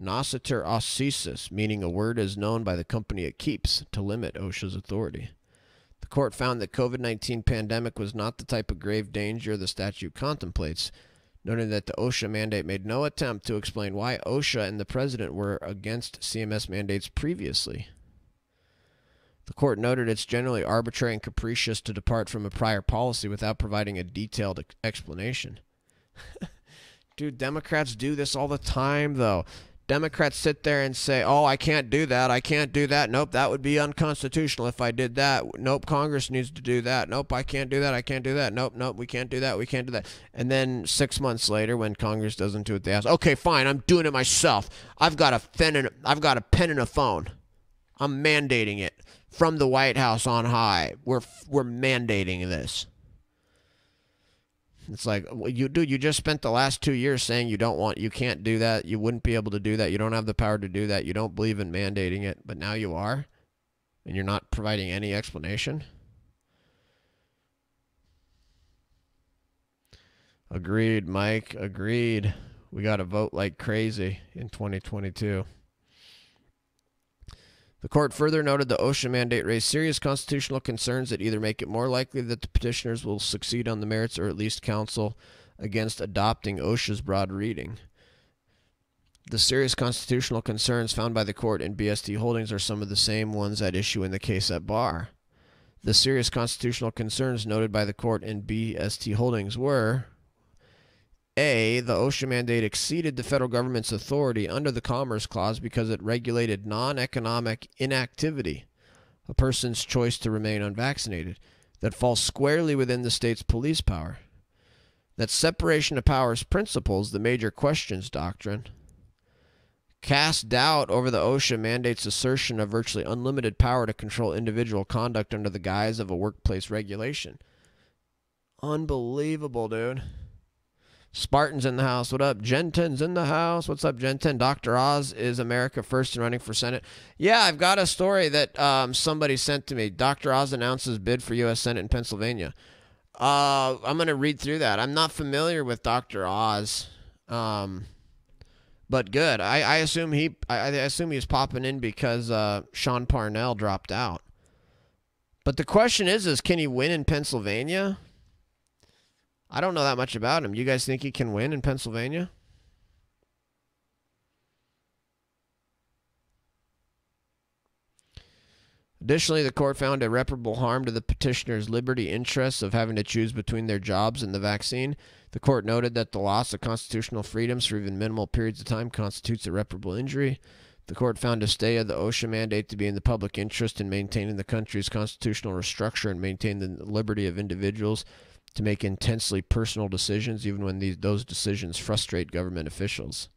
Noscitur ausicis, meaning a word is known by the company it keeps, to limit OSHA's authority. The court found that COVID-19 pandemic was not the type of grave danger the statute contemplates, noting that the OSHA mandate made no attempt to explain why OSHA and the president were against CMS mandates previously. The court noted it's generally arbitrary and capricious to depart from a prior policy without providing a detailed explanation. Dude, Democrats do this all the time, though. Democrats sit there and say, oh, I can't do that. I can't do that. Nope, that would be unconstitutional if I did that. Nope, Congress needs to do that. Nope, I can't do that. I can't do that. Nope, we can't do that. We can't do that. And then 6 months later, when Congress doesn't do it, they ask, okay, fine, I'm doing it myself. I've got a pen and a phone. I'm mandating it from the White House on high. We're mandating this. It's like, you just spent the last 2 years saying you can't do that, you wouldn't be able to do that, you don't have the power to do that, you don't believe in mandating it, but now you are, and you're not providing any explanation? Agreed, Mike, agreed. We got to vote like crazy in 2022. The court further noted the OSHA mandate raised serious constitutional concerns that either make it more likely that the petitioners will succeed on the merits or at least counsel against adopting OSHA's broad reading. The serious constitutional concerns found by the court in BST Holdings are some of the same ones at issue in the case at bar. The serious constitutional concerns noted by the court in BST Holdings were: A, the OSHA mandate exceeded the federal government's authority under the Commerce Clause because it regulated non-economic inactivity, a person's choice to remain unvaccinated, that falls squarely within the state's police power. that separation of powers principles, the major questions doctrine, cast doubt over the OSHA mandate's assertion of virtually unlimited power to control individual conduct under the guise of a workplace regulation. Unbelievable, dude. Spartan's in the house. What up? Genten's in the house. What's up, Genten? Dr. Oz is America first in running for Senate. Yeah, I've got a story that somebody sent to me. Dr. Oz announces bid for U.S. Senate in Pennsylvania. I'm going to read through that. I'm not familiar with Dr. Oz, but good. I assume he's popping in because Sean Parnell dropped out. But the question is can he win in Pennsylvania? I don't know that much about him. You guys think he can win in Pennsylvania? Additionally, the court found irreparable harm to the petitioner's liberty interests of having to choose between their jobs and the vaccine. The court noted that the loss of constitutional freedoms for even minimal periods of time constitutes irreparable injury. The court found a stay of the OSHA mandate to be in the public interest in maintaining the country's constitutional structure and maintain the liberty of individuals to make intensely personal decisions, even when those decisions frustrate government officials.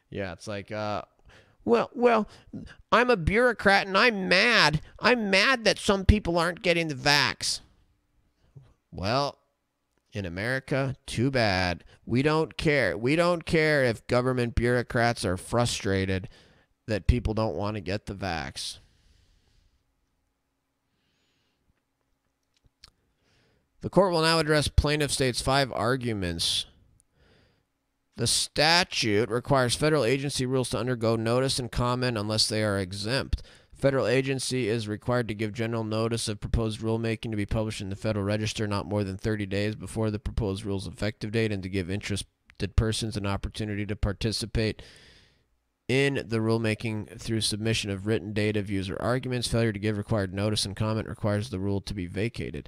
Yeah, it's like, well, I'm a bureaucrat and I'm mad. I'm mad that some people aren't getting the vax. Well, in America, too bad. We don't care. We don't care if government bureaucrats are frustrated that people don't want to get the vax. The court will now address plaintiff state's 5 arguments. The statute requires federal agency rules to undergo notice and comment unless they are exempt. Federal agency is required to give general notice of proposed rulemaking to be published in the Federal Register not more than 30 days before the proposed rule's effective date and to give interested persons an opportunity to participate in the rulemaking through submission of written data, views, or arguments. Failure to give required notice and comment requires the rule to be vacated.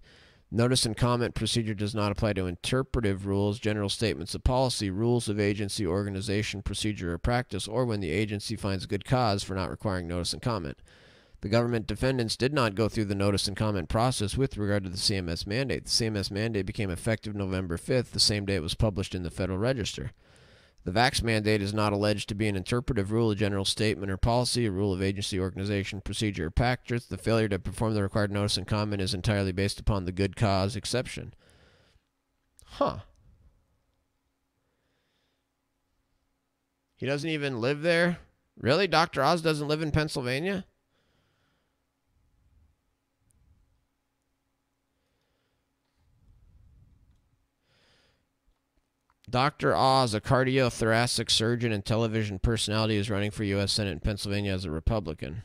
Notice and comment procedure does not apply to interpretive rules, general statements of policy, rules of agency, organization, procedure, or practice, or when the agency finds good cause for not requiring notice and comment. The government defendants did not go through the notice and comment process with regard to the CMS mandate. The CMS mandate became effective November 5th, the same day it was published in the Federal Register. The Vax Mandate is not alleged to be an interpretive rule, a general statement or policy, a rule of agency, organization, procedure, or practice. The failure to perform the required notice and comment is entirely based upon the good cause exception. He doesn't even live there? Really? Dr. Oz doesn't live in Pennsylvania? Dr. Oz, a cardiothoracic surgeon and television personality, is running for U.S. Senate in Pennsylvania as a Republican.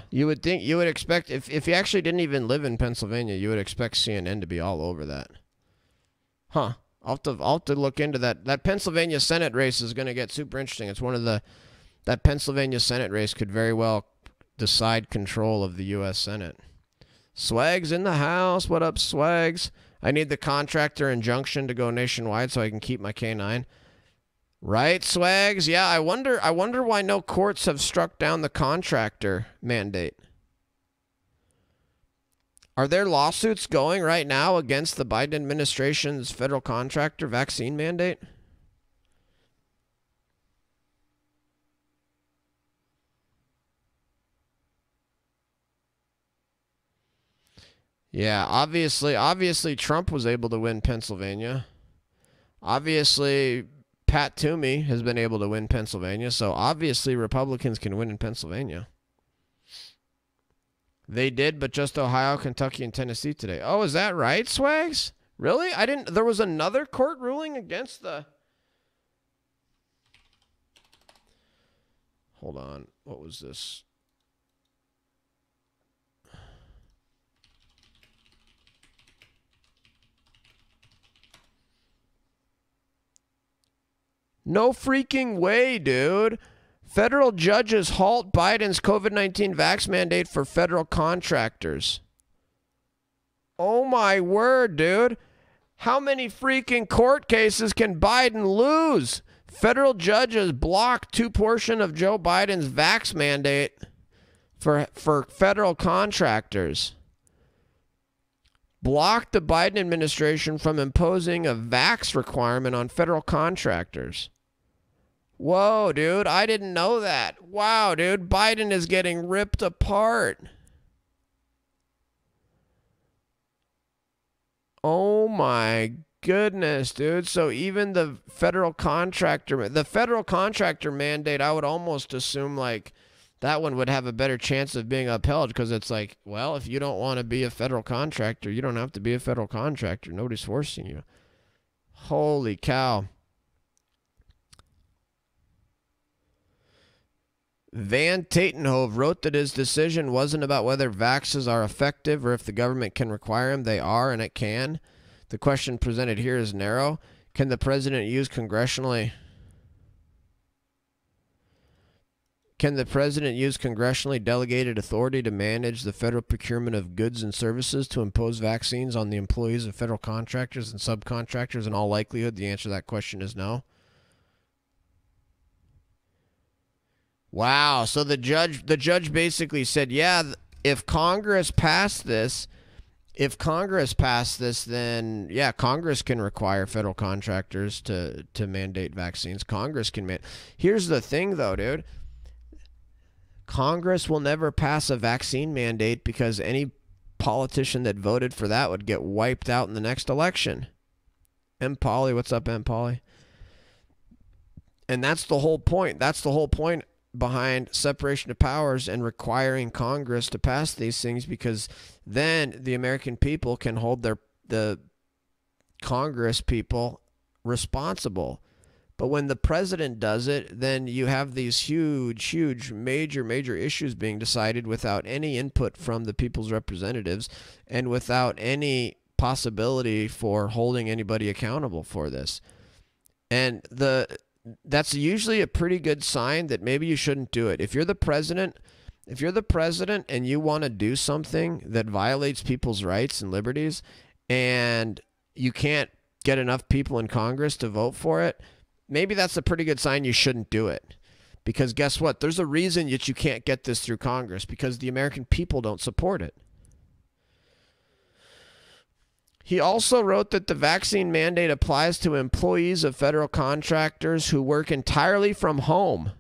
You would think, you would expect, if he actually didn't even live in Pennsylvania, you would expect CNN to be all over that. I'll have to look into that. That Pennsylvania Senate race is going to get super interesting. It's that Pennsylvania Senate race could very well decide control of the U.S. Senate. Swags in the house. What up, Swags? I need the contractor injunction to go nationwide so I can keep my K9. Right, Swags? Yeah, I wonder why no courts have struck down the contractor mandate. Are there lawsuits going right now against the Biden administration's federal contractor vaccine mandate? Yeah, obviously Trump was able to win Pennsylvania. Obviously Pat Toomey has been able to win Pennsylvania, so obviously Republicans can win in Pennsylvania. They did, but just Ohio, Kentucky, and Tennessee today. Oh, is that right, Swags? Really? There was another court ruling against the... Hold on. What was this? No freaking way, dude. Federal judges halt Biden's COVID-19 vax mandate for federal contractors. Oh my word, dude. How many freaking court cases can Biden lose? Federal judges blocked 2 portions of Joe Biden's vax mandate for federal contractors. Blocked the Biden administration from imposing a vax requirement on federal contractors. Whoa, dude, I didn't know that. Wow, dude, Biden is getting ripped apart. Oh my goodness, dude. So even the federal contractor mandate, I would almost assume like that one would have a better chance of being upheld, because it's like, well, if you don't want to be a federal contractor, you don't have to be a federal contractor. Nobody's forcing you. Holy cow. Van Tatenhove wrote that his decision wasn't about whether vaxes are effective or if the government can require them. They are, and it can. The question presented here is narrow. Can the president use congressionally delegated authority to manage the federal procurement of goods and services to impose vaccines on the employees of federal contractors and subcontractors? In all likelihood, the answer to that question is no. Wow. So the judge basically said, yeah, if Congress passed this, then yeah, Congress can require federal contractors to mandate vaccines. Congress can Here's the thing though, dude. Congress will never pass a vaccine mandate because any politician that voted for that would get wiped out in the next election. M. Polly, what's up, M. Polly? And that's the whole point. That's the whole point behind separation of powers and requiring Congress to pass these things, because then the American people can hold the Congress people responsible. But when the president does it, then you have these huge, major issues being decided without any input from the people's representatives and without any possibility for holding anybody accountable for this. And that's usually a pretty good sign that maybe you shouldn't do it. If you're the president and you want to do something that violates people's rights and liberties, and you can't get enough people in Congress to vote for it, maybe that's a pretty good sign you shouldn't do it. Because guess what? There's a reason that you can't get this through Congress, because the American people don't support it. He also wrote that the vaccine mandate applies to employees of federal contractors who work entirely from home.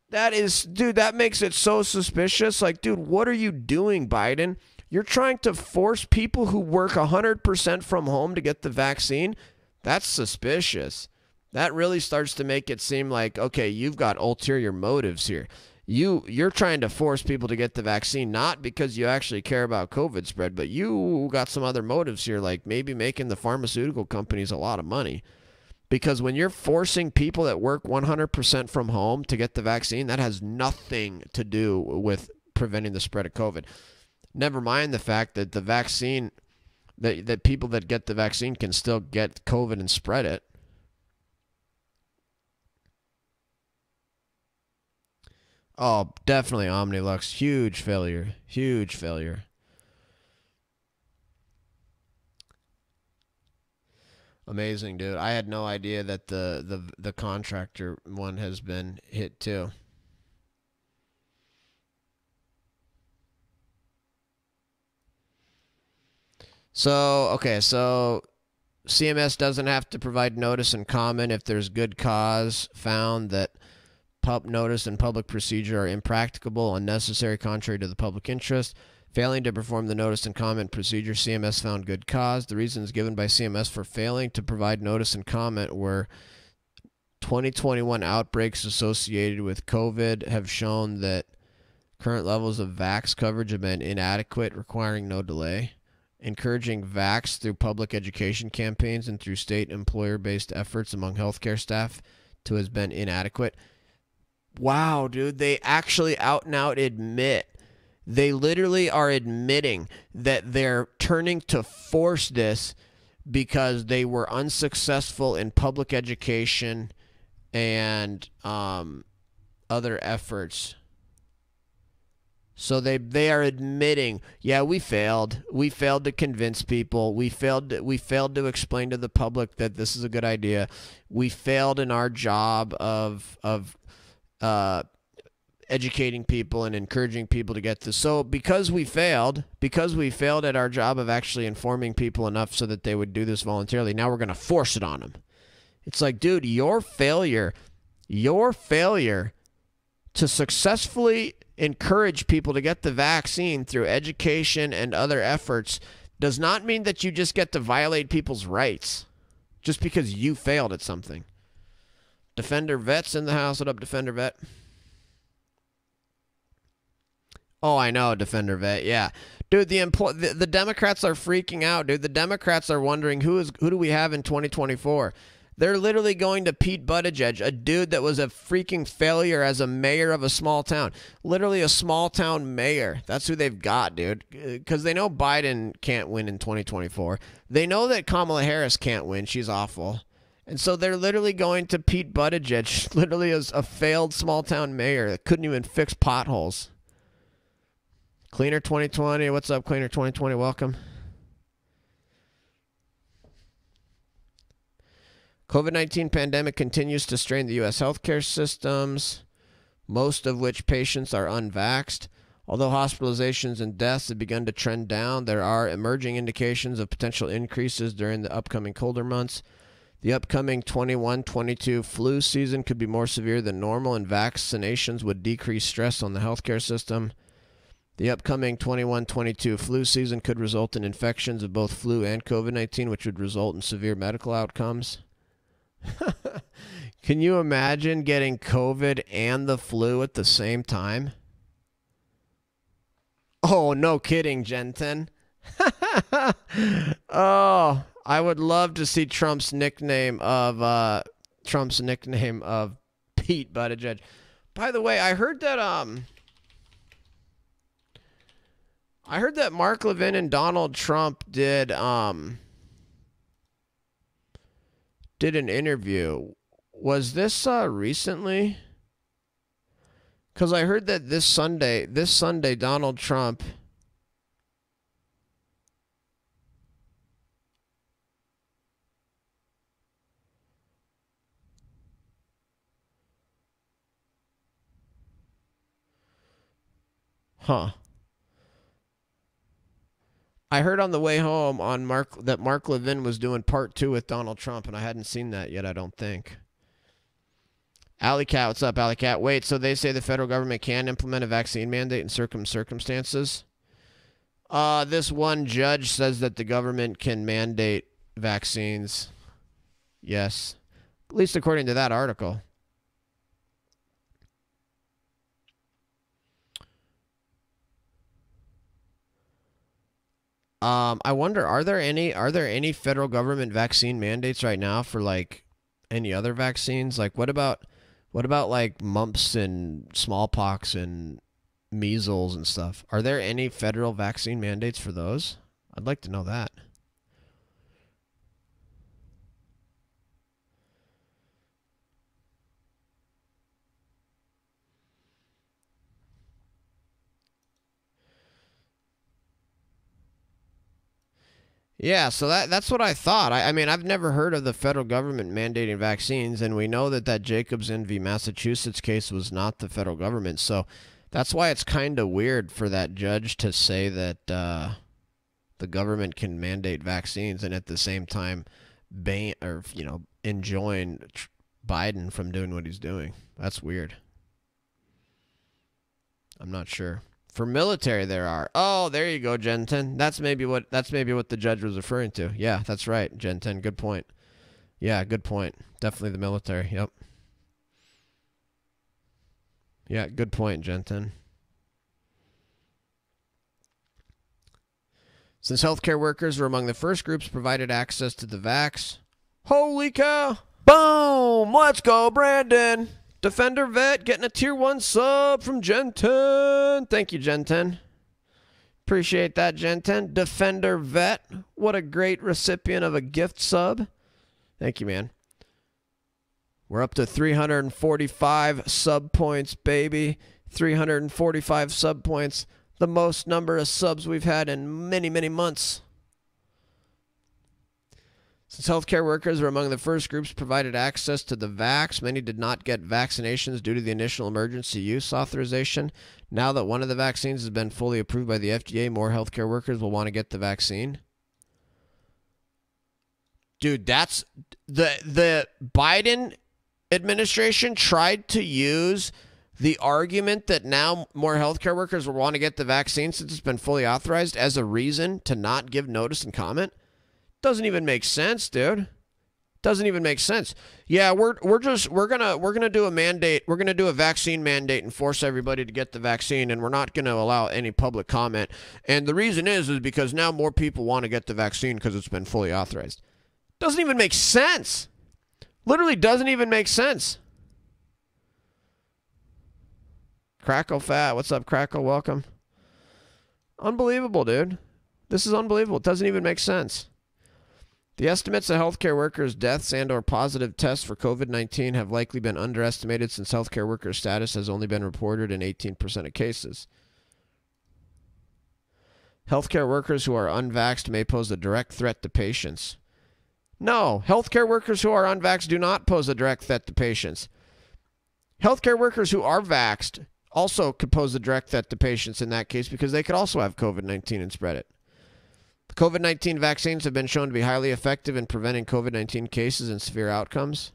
That makes it so suspicious. Like, dude, what are you doing, Biden? You're trying to force people who work 100% from home to get the vaccine? That's suspicious. That really starts to make it seem like, okay, you've got ulterior motives here. You're trying to force people to get the vaccine, not because you actually care about COVID spread, but you got some other motives here, like maybe making the pharmaceutical companies a lot of money. Because when you're forcing people that work 100% from home to get the vaccine, that has nothing to do with preventing the spread of COVID. Never mind the fact that the vaccine, that people that get the vaccine can still get COVID and spread it. Oh, definitely Omnilux. Huge failure. Huge failure. Amazing, dude. I had no idea that the contractor one has been hit too. So CMS doesn't have to provide notice and comment if there's good cause found that notice and public procedure are impracticable, unnecessary, contrary to the public interest. Failing to perform the notice and comment procedure, CMS found good cause. The reasons given by CMS for failing to provide notice and comment were 2021 outbreaks associated with COVID have shown that current levels of vax coverage have been inadequate, requiring no delay. Encouraging vax through public education campaigns and through state employer-based efforts among healthcare staff has been inadequate. Wow, dude, they actually out and out admit. They literally are admitting that they're turning to force this because they were unsuccessful in public education and other efforts. So they are admitting, yeah, we failed. We failed to convince people. We failed to explain to the public that this is a good idea. We failed in our job of educating people and encouraging people to get this. So because we failed at our job of actually informing people enough so that they would do this voluntarily, now we're going to force it on them. It's like, dude, your failure to successfully encourage people to get the vaccine through education and other efforts does not mean that you just get to violate people's rights just because you failed at something. Defender Vet's in the house. What up, Defender Vet? Oh, I know, Defender Vet. Yeah. Dude, the Democrats are freaking out, dude. The Democrats are wondering who do we have in 2024? They're literally going to Pete Buttigieg, a dude that was a freaking failure as a mayor of a small town. Literally a small town mayor. That's who they've got, dude. Because they know Biden can't win in 2024. They know that Kamala Harris can't win. She's awful. And so they're literally going to Pete Buttigieg, literally as a failed small town mayor that couldn't even fix potholes. Cleaner 2020. What's up, Cleaner 2020? Welcome. COVID-19 pandemic continues to strain the U.S. healthcare systems, most of which patients are unvaxxed. Although hospitalizations and deaths have begun to trend down, there are emerging indications of potential increases during the upcoming colder months. The upcoming 21-22 flu season could be more severe than normal, and vaccinations would decrease stress on the healthcare system. The upcoming 21-22 flu season could result in infections of both flu and COVID-19, which would result in severe medical outcomes. Can you imagine getting COVID and the flu at the same time? Oh, no kidding, Jensen. Oh, I would love to see Trump's nickname of Pete Buttigieg. By the way, I heard that Mark Levin and Donald Trump did an interview. Was this recently? Because I heard that this Sunday, Donald Trump I heard on the way home that Mark Levin was doing part 2 with Donald Trump, and I hadn't seen that yet, I don't think. Alley Cat, what's up, Alley Cat? Wait, so they say the federal government can implement a vaccine mandate in certain circumstances? This one judge says that the government can mandate vaccines. Yes. At least according to that article. I wonder, are there any federal government vaccine mandates right now for like any other vaccines? Like what about like mumps and smallpox and measles and stuff? Are there any federal vaccine mandates for those? I'd like to know that. Yeah, so that's what I thought. I mean, I've never heard of the federal government mandating vaccines, and we know that Jacobson v. Massachusetts case was not the federal government. So that's why it's kind of weird for that judge to say that the government can mandate vaccines and at the same time enjoin Biden from doing what he's doing. That's weird. I'm not sure. For military, there are. Oh, there you go, Gen 10. That's maybe what the judge was referring to. Yeah, that's right, Gen 10. Good point. Yeah, good point. Definitely the military. Yep. Yeah, good point, Gen 10. Since healthcare workers were among the first groups provided access to the vax. Holy cow! Boom! Let's go, Brandon! Defender Vet getting a tier 1 sub from Gen 10. Thank you, Gen 10. Appreciate that, Gen 10. Defender Vet. What a great recipient of a gift sub. Thank you, man. We're up to 345 sub points, baby. 345 sub points. The most number of subs we've had in many, many months. Since healthcare workers were among the first groups provided access to the vax, many did not get vaccinations due to the initial emergency use authorization. Now that one of the vaccines has been fully approved by the FDA, more healthcare workers will want to get the vaccine. Dude, that's the Biden administration tried to use the argument that now more healthcare workers will want to get the vaccine since it's been fully authorized as a reason to not give notice and comment. Doesn't even make sense, dude. Doesn't even make sense. Yeah, we're gonna do a mandate. We're gonna do a vaccine mandate and force everybody to get the vaccine, and we're not gonna allow any public comment. And the reason is because now more people want to get the vaccine because it's been fully authorized. Doesn't even make sense. Literally doesn't even make sense. Crackle Fat, what's up, Crackle? Welcome. Unbelievable, dude. This is unbelievable. It doesn't even make sense. The estimates of healthcare workers' deaths and or positive tests for COVID-19 have likely been underestimated since healthcare workers' status has only been reported in 18% of cases. Healthcare workers who are unvaxxed may pose a direct threat to patients. No, healthcare workers who are unvaxxed do not pose a direct threat to patients. Healthcare workers who are vaxxed also could pose a direct threat to patients in that case because they could also have COVID-19 and spread it. The COVID-19 vaccines have been shown to be highly effective in preventing COVID-19 cases and severe outcomes.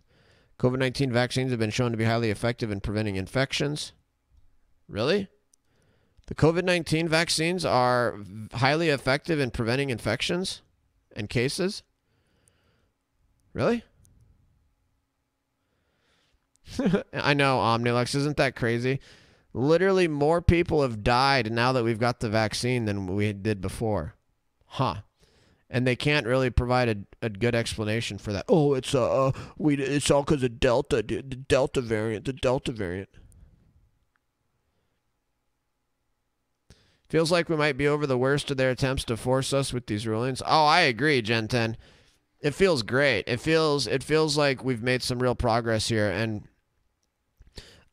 COVID-19 vaccines have been shown to be highly effective in preventing infections. Really? The COVID-19 vaccines are highly effective in preventing infections and cases? Really? I know, Omnilux, isn't that crazy? Literally more people have died now that we've got the vaccine than we did before. Huh. And they can't really provide a good explanation for that. Oh, it's all because of Delta, the Delta variant. Feels like we might be over the worst of their attempts to force us with these rulings. Oh, I agree, Gen 10. It feels great. It feels like we've made some real progress here, and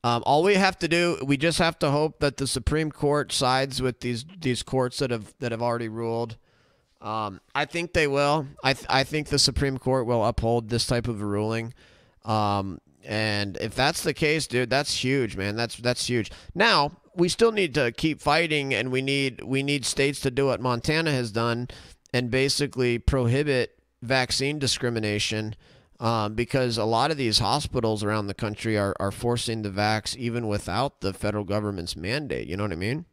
all we have to do, we just have to hope that the Supreme Court sides with these courts that have already ruled. I think they will. I think the Supreme Court will uphold this type of a ruling. And if that's the case, dude, that's huge, man. That's huge. Now, we still need to keep fighting, and we need states to do what Montana has done and basically prohibit vaccine discrimination, because a lot of these hospitals around the country are forcing the vax even without the federal government's mandate. You know what I mean?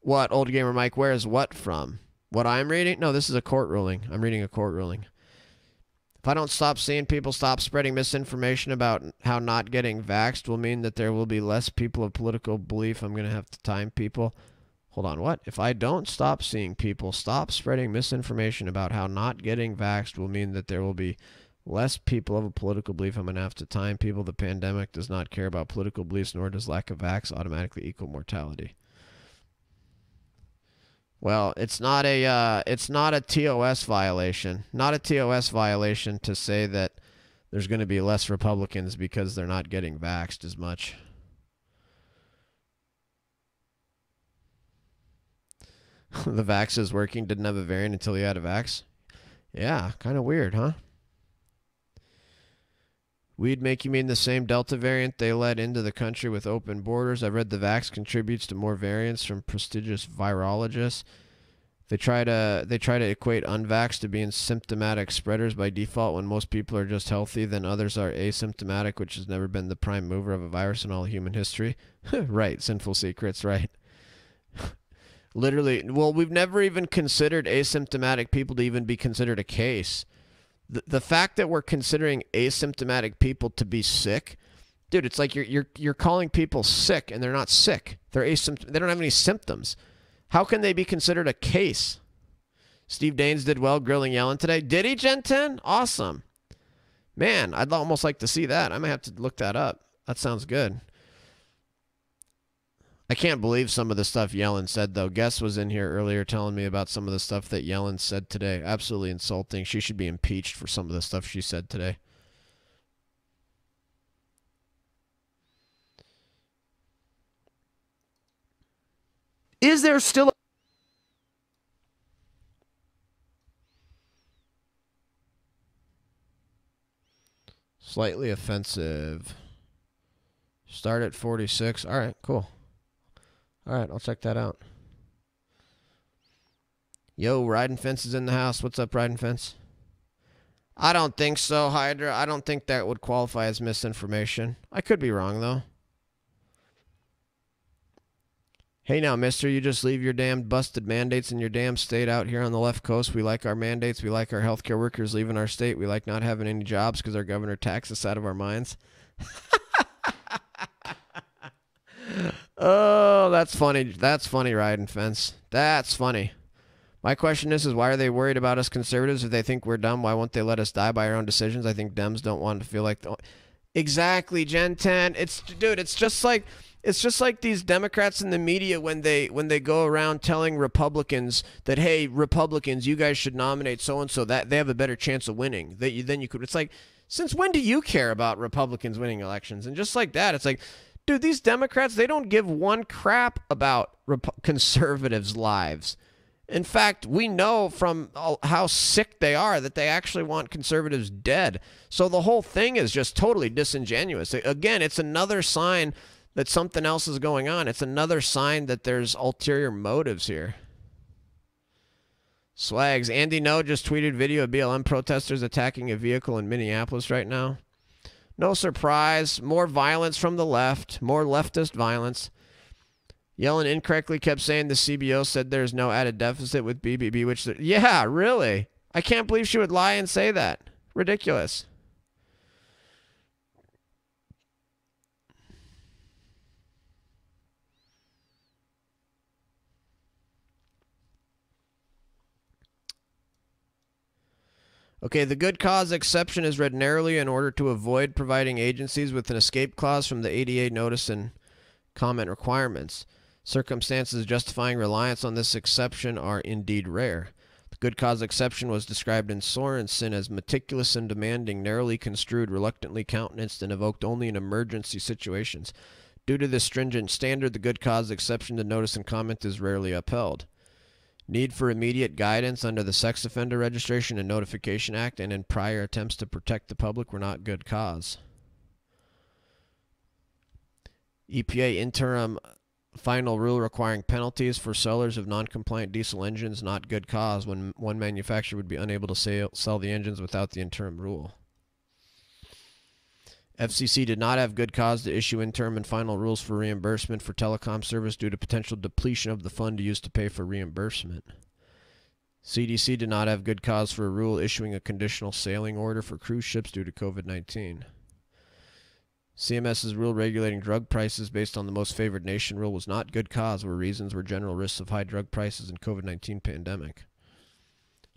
What, Old Gamer Mike? Where is what from? What I'm reading? No, this is a court ruling. I'm reading a court ruling. If I don't stop seeing people stop spreading misinformation about how not getting vaxxed will mean that there will be less people of political belief. I'm going to have to time people. Hold on, what? If I don't stop seeing people stop spreading misinformation about how not getting vaxxed will mean that there will be less people of a political belief. I'm going to have to time people. The pandemic does not care about political beliefs, nor does lack of vax automatically equal mortality. Well, it's not a TOS violation. Not a TOS violation to say that there's going to be less Republicans because they're not getting vaxxed as much. The vax is working. Didn't have a variant until he had a vax. Yeah, kind of weird, huh? We'd make you mean the same Delta variant they let into the country with open borders. I've read the vax contributes to more variants from prestigious virologists. They try to equate unvaxxed to being symptomatic spreaders by default when most people are just healthy, then others are asymptomatic, which has never been the prime mover of a virus in all human history. Right, Sinful Secrets, right. Literally, well, we've never even considered asymptomatic people to even be considered a case. The fact that we're considering asymptomatic people to be sick, dude, it's like you're calling people sick and they're not sick. They don't have any symptoms. How can they be considered a case? Steve Daines did well grilling Yellen today. Did he, Gen 10? Awesome. Man, I'd almost like to see that. I might have to look that up. That sounds good. I can't believe some of the stuff Yellen said, though. Guess was in here earlier telling me about some of the stuff that Yellen said today. Absolutely insulting. She should be impeached for some of the stuff she said today. Is there still slightly offensive? Start at 46. All right, cool. All right, I'll check that out. Yo, Riding Fence is in the house. What's up, Riding Fence? I don't think so, Hydra. I don't think that would qualify as misinformation. I could be wrong, though. Hey now, mister, you just leave your damn busted mandates in your damn state out here on the left coast. We like our mandates. We like our healthcare workers leaving our state. We like not having any jobs because our governor taxes us out of our minds. Oh, that's funny. That's funny, Riding Fence. That's funny. My question is why are they worried about us conservatives? If they think we're dumb, why won't they let us die by our own decisions? I think Dems don't want to feel like... Exactly, Gen 10. Dude, it's just like these Democrats in the media when they go around telling Republicans that, hey, Republicans, you guys should nominate so-and-so, that they have a better chance of winning. Then you could... It's like, since when do you care about Republicans winning elections? And just like that, it's like... Dude, these Democrats, they don't give one crap about conservatives' lives. In fact, we know from how sick they are that they actually want conservatives dead. So the whole thing is just totally disingenuous. Again, it's another sign that something else is going on. It's another sign that there's ulterior motives here. Swags. Andy No just tweeted video of BLM protesters attacking a vehicle in Minneapolis right now. No surprise. More violence from the left. More leftist violence. Yellen incorrectly kept saying the CBO said there's no added deficit with BBB, which... Yeah, really? I can't believe she would lie and say that. Ridiculous. Okay, the good cause exception is read narrowly in order to avoid providing agencies with an escape clause from the ADA notice and comment requirements. Circumstances justifying reliance on this exception are indeed rare. The good cause exception was described in Sorensen as meticulous and demanding, narrowly construed, reluctantly countenanced, and evoked only in emergency situations. Due to this stringent standard, the good cause exception to notice and comment is rarely upheld. Need for immediate guidance under the Sex Offender Registration and Notification Act and in prior attempts to protect the public were not good cause. EPA interim final rule requiring penalties for sellers of non-compliant diesel engines, not good cause when one manufacturer would be unable to sell the engines without the interim rule. FCC did not have good cause to issue interim and final rules for reimbursement for telecom service due to potential depletion of the fund used to pay for reimbursement. CDC did not have good cause for a rule issuing a conditional sailing order for cruise ships due to COVID-19. CMS's rule regulating drug prices based on the most favored nation rule was not good cause where reasons were general risks of high drug prices and COVID-19 pandemic.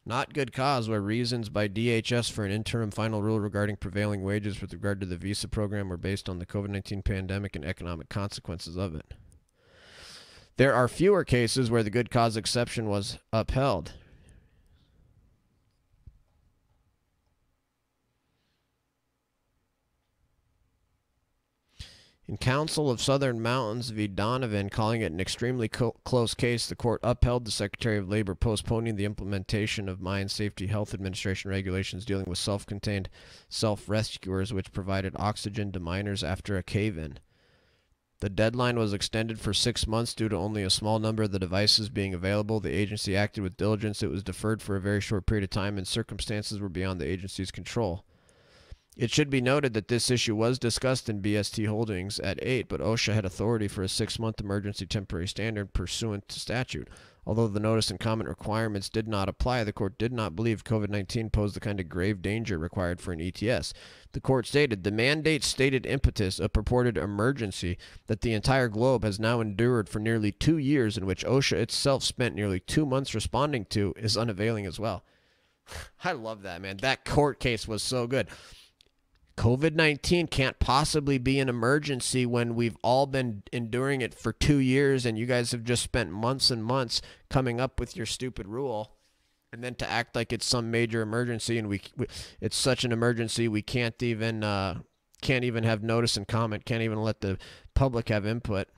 Not good cause where reasons by DHS for an interim final rule regarding prevailing wages with regard to the visa program were based on the COVID-19 pandemic and economic consequences of it. There are fewer cases where the good cause exception was upheld. In Council of Southern Mountains v. Donovan, calling it an extremely close case, the court upheld the Secretary of Labor postponing the implementation of Mine Safety Health Administration regulations dealing with self-contained self-rescuers which provided oxygen to miners after a cave-in. The deadline was extended for 6 months due to only a small number of the devices being available. The agency acted with diligence. It was deferred for a very short period of time and circumstances were beyond the agency's control. It should be noted that this issue was discussed in BST Holdings at 8, but OSHA had authority for a 6-month emergency temporary standard pursuant to statute. Although the notice and comment requirements did not apply, the court did not believe COVID-19 posed the kind of grave danger required for an ETS. The court stated, the mandate stated impetus, a purported emergency that the entire globe has now endured for nearly 2 years in which OSHA itself spent nearly 2 months responding to, is unavailing as well. I love that, man. That court case was so good. COVID-19 can't possibly be an emergency when we've all been enduring it for 2 years and you guys have just spent months and months coming up with your stupid rule. And then to act like it's some major emergency and it's such an emergency we can't even have notice and comment, can't even let the public have input.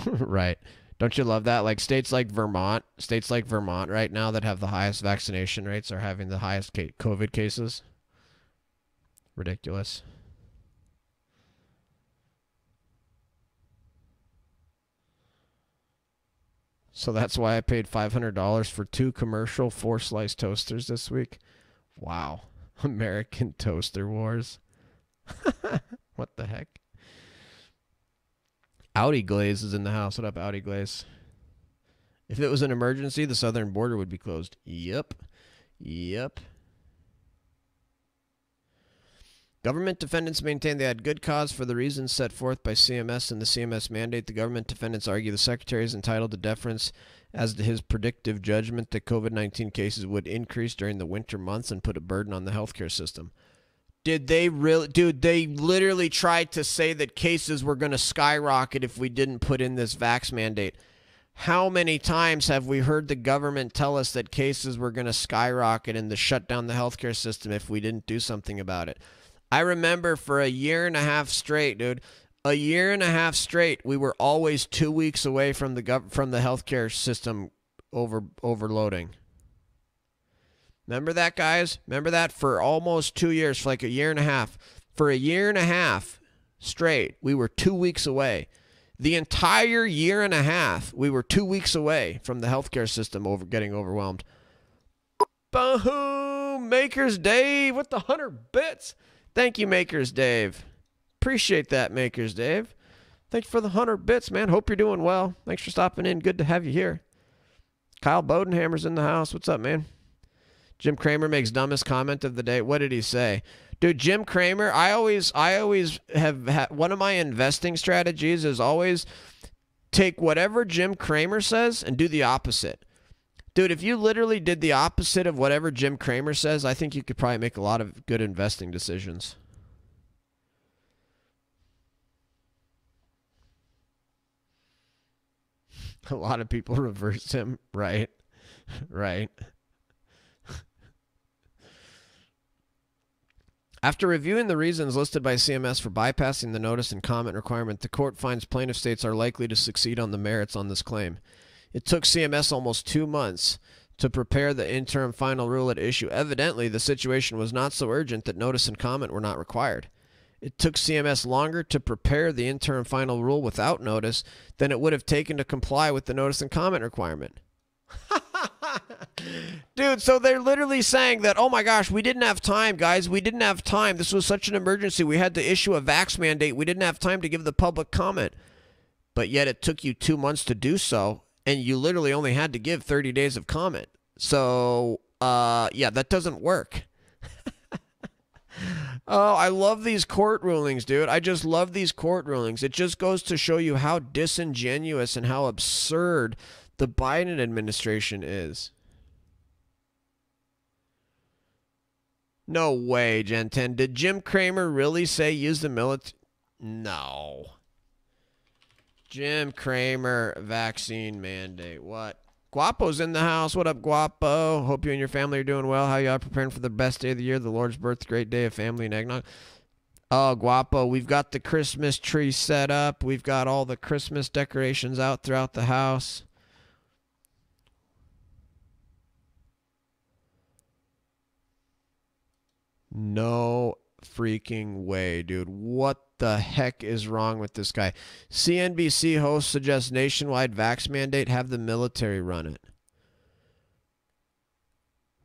Right. Don't you love that? Like states like Vermont right now that have the highest vaccination rates are having the highest COVID cases. Ridiculous. So that's why I paid $500 for 2 commercial 4-slice toasters this week. Wow. American Toaster Wars. What the heck? Audi Glaze is in the house. What up, Audi Glaze? If it was an emergency, the southern border would be closed. Yep. Government defendants maintain they had good cause for the reasons set forth by CMS in the CMS mandate. The government defendants argue the secretary is entitled to deference as to his predictive judgment that COVID-19 cases would increase during the winter months and put a burden on the healthcare system. Did they really? Dude, they literally tried to say that cases were going to skyrocket if we didn't put in this vax mandate. How many times have we heard the government tell us that cases were going to skyrocket and to shut down the healthcare system if we didn't do something about it? I remember for a year and a half straight, dude, a year and a half straight, we were always 2 weeks away from the healthcare system overloading. Remember that, guys? Remember that? For almost 2 years, for like a year and a half. For a year and a half straight, we were 2 weeks away. The entire year and a half, we were 2 weeks away from the healthcare system getting overwhelmed. Boom! Makers Dave with the 100 bits. Thank you, Makers Dave. Appreciate that, Makers Dave. Thanks for the 100 bits, man. Hope you're doing well. Thanks for stopping in. Good to have you here. Kyle Bodenhammer's in the house. What's up, man? Jim Cramer makes dumbest comment of the day. What did he say? Dude, Jim Cramer, I always have one of my investing strategies is always take whatever Jim Cramer says and do the opposite. Dude, if you literally did the opposite of whatever Jim Cramer says, I think you could probably make a lot of good investing decisions. A lot of people reverse him, right? Right. After reviewing the reasons listed by CMS for bypassing the notice and comment requirement, the court finds plaintiff states are likely to succeed on the merits on this claim. It took CMS almost 2 months to prepare the interim final rule at issue. Evidently, the situation was not so urgent that notice and comment were not required. It took CMS longer to prepare the interim final rule without notice than it would have taken to comply with the notice and comment requirement. Dude, so they're literally saying that, oh my gosh, we didn't have time, guys. We didn't have time. This was such an emergency. We had to issue a vax mandate. We didn't have time to give the public comment. But yet it took you 2 months to do so, and you literally only had to give 30 days of comment. So, yeah, that doesn't work. Oh, I love these court rulings, dude. I just love these court rulings. It just goes to show you how disingenuous and how absurd the Biden administration is. No way, Gen 10. Did Jim Cramer really say use the military? No. Jim Cramer vaccine mandate. What? Guapo's in the house. What up, Guapo? Hope you and your family are doing well. How y'all preparing for the best day of the year, the Lord's birth, great day of family and eggnog? Oh, Guapo, we've got the Christmas tree set up. We've got all the Christmas decorations out throughout the house. No freaking way, dude. What the heck is wrong with this guy? CNBC host suggests nationwide vax mandate, have the military run it.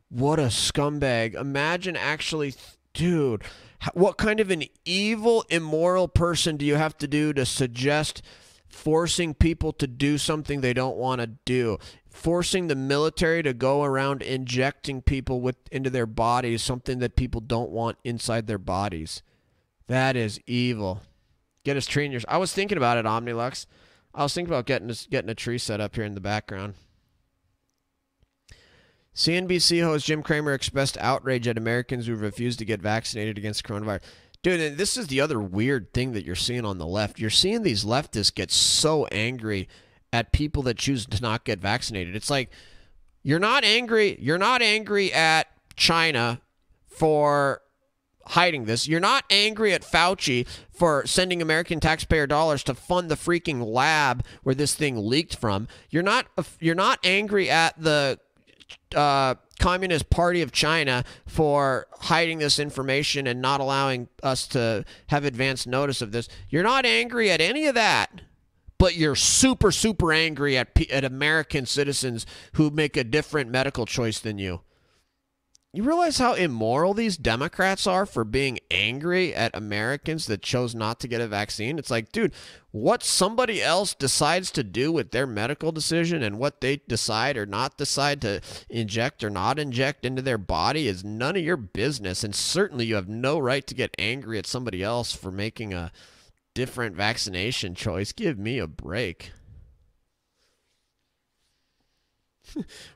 What a scumbag. Imagine actually, dude, what kind of an evil, immoral person do you have to do to suggest forcing people to do something they don't want to do? Forcing the military to go around injecting people into their bodies, something that people don't want inside their bodies. That is evil. Get his tree in your... I was thinking about it, Omnilux. I was thinking about getting a tree set up here in the background. CNBC host Jim Cramer expressed outrage at Americans who refused to get vaccinated against coronavirus. Dude, this is the other weird thing that you're seeing on the left. You're seeing these leftists get so angry at people that choose to not get vaccinated. It's like, you're not angry at China for hiding this. You're not angry at Fauci for sending American taxpayer dollars to fund the freaking lab where this thing leaked from. You're not angry at the Communist Party of China for hiding this information and not allowing us to have advance notice of this. You're not angry at any of that, but you're super, super angry at American citizens who make a different medical choice than you. You realize how immoral these Democrats are for being angry at Americans that chose not to get a vaccine? It's like, dude, what somebody else decides to do with their medical decision and what they decide or not decide to inject or not inject into their body is none of your business. And certainly you have no right to get angry at somebody else for making a different vaccination choice. Give me a break.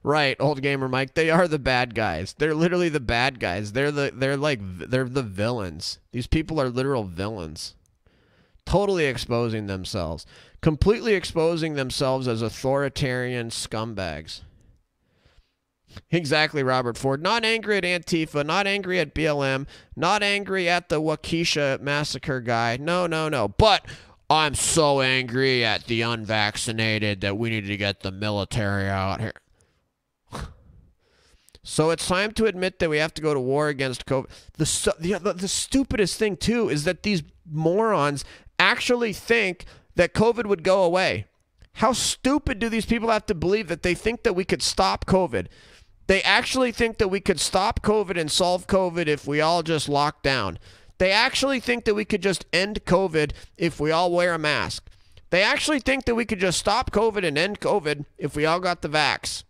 Right, old gamer Mike. They are the bad guys. They're literally the bad guys. They're the villains. These people are literal villains. Totally exposing themselves. Completely exposing themselves as authoritarian scumbags. Exactly, Robert Ford. Not angry at Antifa, not angry at BLM, not angry at the Waukesha massacre guy. No. But I'm so angry at the unvaccinated that we need to get the military out here. So it's time to admit that we have to go to war against COVID. The stupidest thing, too, is that these morons actually think that COVID would go away. How stupid do these people have to believe that they think that we could stop COVID? They actually think that we could stop COVID and solve COVID if we all just lock down. They actually think that we could just end COVID if we all wear a mask. They actually think that we could just stop COVID and end COVID if we all got the vax.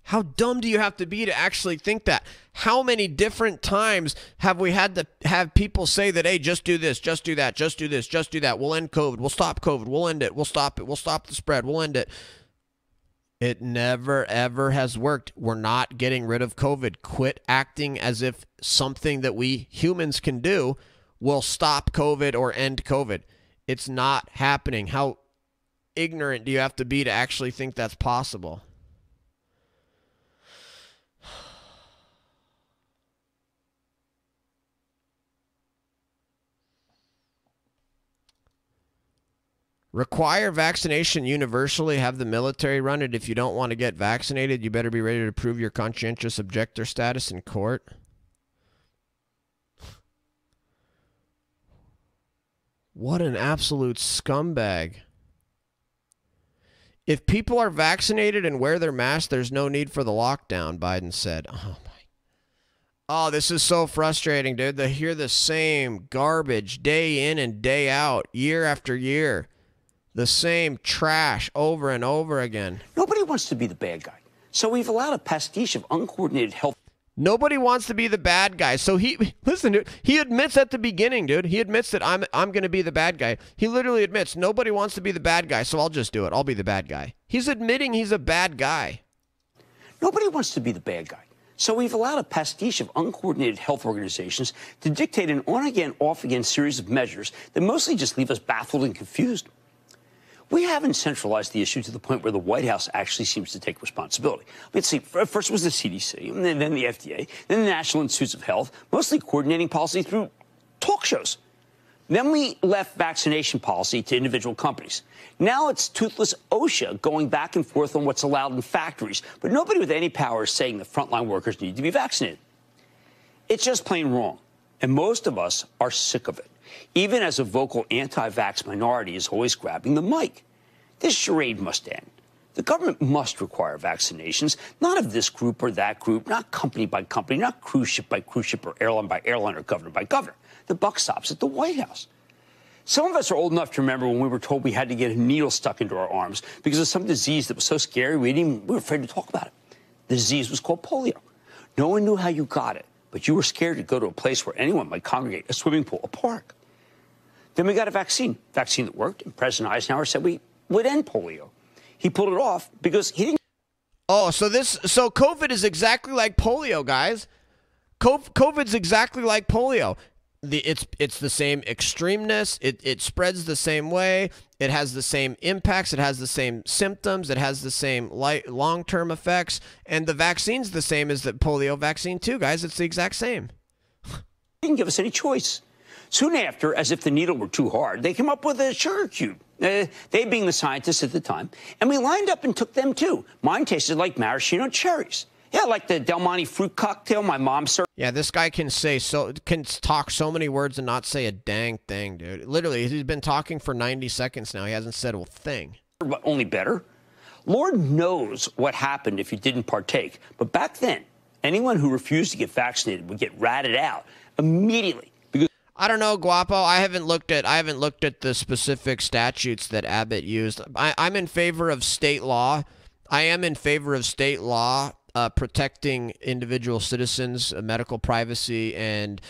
How dumb do you have to be to actually think that? How many different times have we had to have people say that, hey, just do this, just do that, just do this, just do that. We'll end COVID. We'll stop COVID. We'll end it. We'll stop it. We'll stop the spread. We'll end it. It never, ever has worked. We're not getting rid of COVID. Quit acting as if something that we humans can do will stop COVID or end COVID. It's not happening. How ignorant do you have to be to actually think that's possible? Require vaccination universally. Have the military run it. If you don't want to get vaccinated, you better be ready to prove your conscientious objector status in court. What an absolute scumbag. If people are vaccinated and wear their mask, there's no need for the lockdown, Biden said. Oh, this is so frustrating, dude. They hear the same garbage day in and day out, year after year. The same trash over and over again. Nobody wants to be the bad guy. So we've allowed a pastiche of uncoordinated health. Nobody wants to be the bad guy. So listen, dude, he admits at the beginning, dude. He admits that I'm going to be the bad guy. He literally admits nobody wants to be the bad guy, so I'll just do it. I'll be the bad guy. He's admitting he's a bad guy. Nobody wants to be the bad guy. So we've allowed a pastiche of uncoordinated health organizations to dictate an on-again, off-again series of measures that mostly just leave us baffled and confused. We haven't centralized the issue to the point where the White House actually seems to take responsibility. Let's see, first was the CDC, and then the FDA, then the National Institutes of Health, mostly coordinating policy through talk shows. Then we left vaccination policy to individual companies. Now it's toothless OSHA going back and forth on what's allowed in factories, but nobody with any power is saying that frontline workers need to be vaccinated. It's just plain wrong, and most of us are sick of it. Even as a vocal anti-vax minority is always grabbing the mic. This charade must end. The government must require vaccinations, not of this group or that group, not company by company, not cruise ship by cruise ship or airline by airline or governor by governor. The buck stops at the White House. Some of us are old enough to remember when we were told we had to get a needle stuck into our arms because of some disease that was so scary we were afraid to talk about it. The disease was called polio. No one knew how you got it, but you were scared to go to a place where anyone might congregate, a swimming pool, a park. Then we got a vaccine that worked, and President Eisenhower said we would end polio. He pulled it off because he didn't. Oh, so COVID is exactly like polio, guys. COVID's exactly like polio. It's the same extremeness. It spreads the same way. It has the same impacts. It has the same symptoms. It has the same long-term effects. And the vaccine's the same as the polio vaccine too, guys. It's the exact same. Didn't give us any choice. Soon after, as if the needle were too hard, they came up with a sugar cube. They being the scientists at the time. And we lined up and took them too. Mine tasted like maraschino cherries. Yeah, like the Del Monte fruit cocktail my mom served. Yeah, this guy can talk so many words and not say a dang thing, dude. Literally, he's been talking for 90 seconds now. He hasn't said a thing. But only better. Lord knows what happened if you didn't partake. But back then, anyone who refused to get vaccinated would get ratted out immediately. Because I don't know, Guapo. I haven't looked at the specific statutes that Abbott used. I'm in favor of state law. I am in favor of state law. Protecting individual citizens' medical privacy and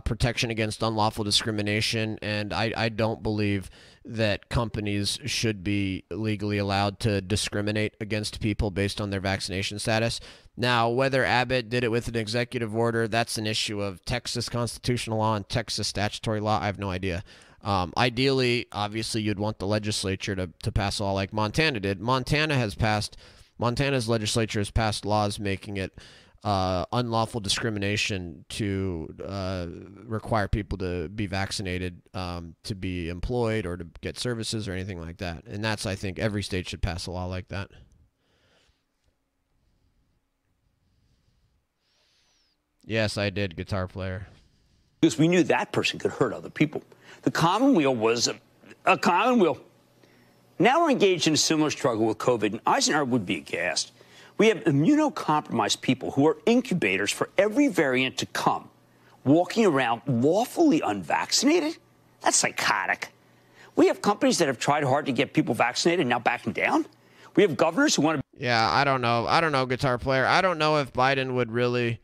protection against unlawful discrimination. And I don't believe that companies should be legally allowed to discriminate against people based on their vaccination status. Now, whether Abbott did it with an executive order, that's an issue of Texas constitutional law and Texas statutory law. I have no idea. Ideally, obviously, you'd want the legislature to pass a law like Montana did. Montana's legislature has passed laws making it unlawful discrimination to require people to be vaccinated to be employed or to get services or anything like that. And that's, I think, every state should pass a law like that. Yes, I did, guitar player. Because we knew that person could hurt other people. The commonweal was a commonweal. Now we're engaged in a similar struggle with COVID, and Eisenhower would be aghast. We have immunocompromised people who are incubators for every variant to come, walking around lawfully unvaccinated? That's psychotic. We have companies that have tried hard to get people vaccinated and now backing down. We have governors who want to... Yeah, I don't know, guitar player. I don't know if Biden would really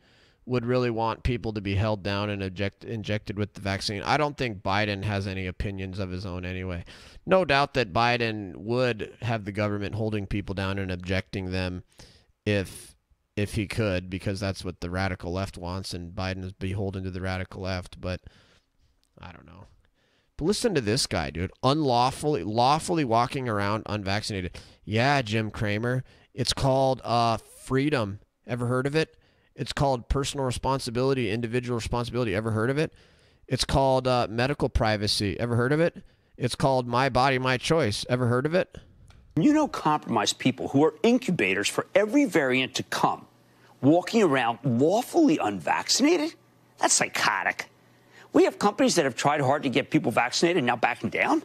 want people to be held down and injected with the vaccine. I don't think Biden has any opinions of his own anyway. No doubt that Biden would have the government holding people down and objecting them if he could, because that's what the radical left wants, and Biden is beholden to the radical left. But I don't know. But listen to this guy, dude. Lawfully walking around unvaccinated. Yeah, Jim Cramer. It's called freedom. Ever heard of it? It's called personal responsibility, individual responsibility. Ever heard of it? It's called medical privacy. Ever heard of it? It's called my body, my choice. Ever heard of it? Immunocompromised people who are incubators for every variant to come, walking around lawfully unvaccinated? That's psychotic. We have companies that have tried hard to get people vaccinated and now backing down.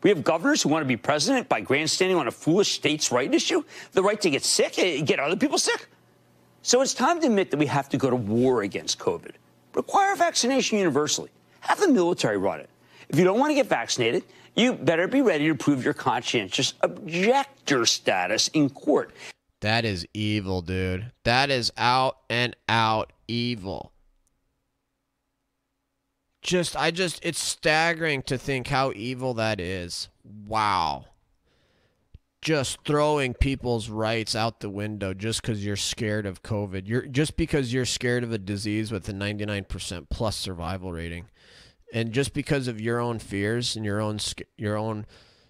We have governors who want to be president by grandstanding on a foolish states' right issue, the right to get sick, get other people sick. So it's time to admit that we have to go to war against COVID. Require vaccination universally. Have the military run it. If you don't want to get vaccinated, you better be ready to prove your conscientious objector status in court. That is evil, dude. That is out and out evil. It's staggering to think how evil that is. Wow. Just throwing people's rights out the window just because you're scared of COVID. Just because you're scared of a disease with a 99% plus survival rating. And just because of your own fears and your own,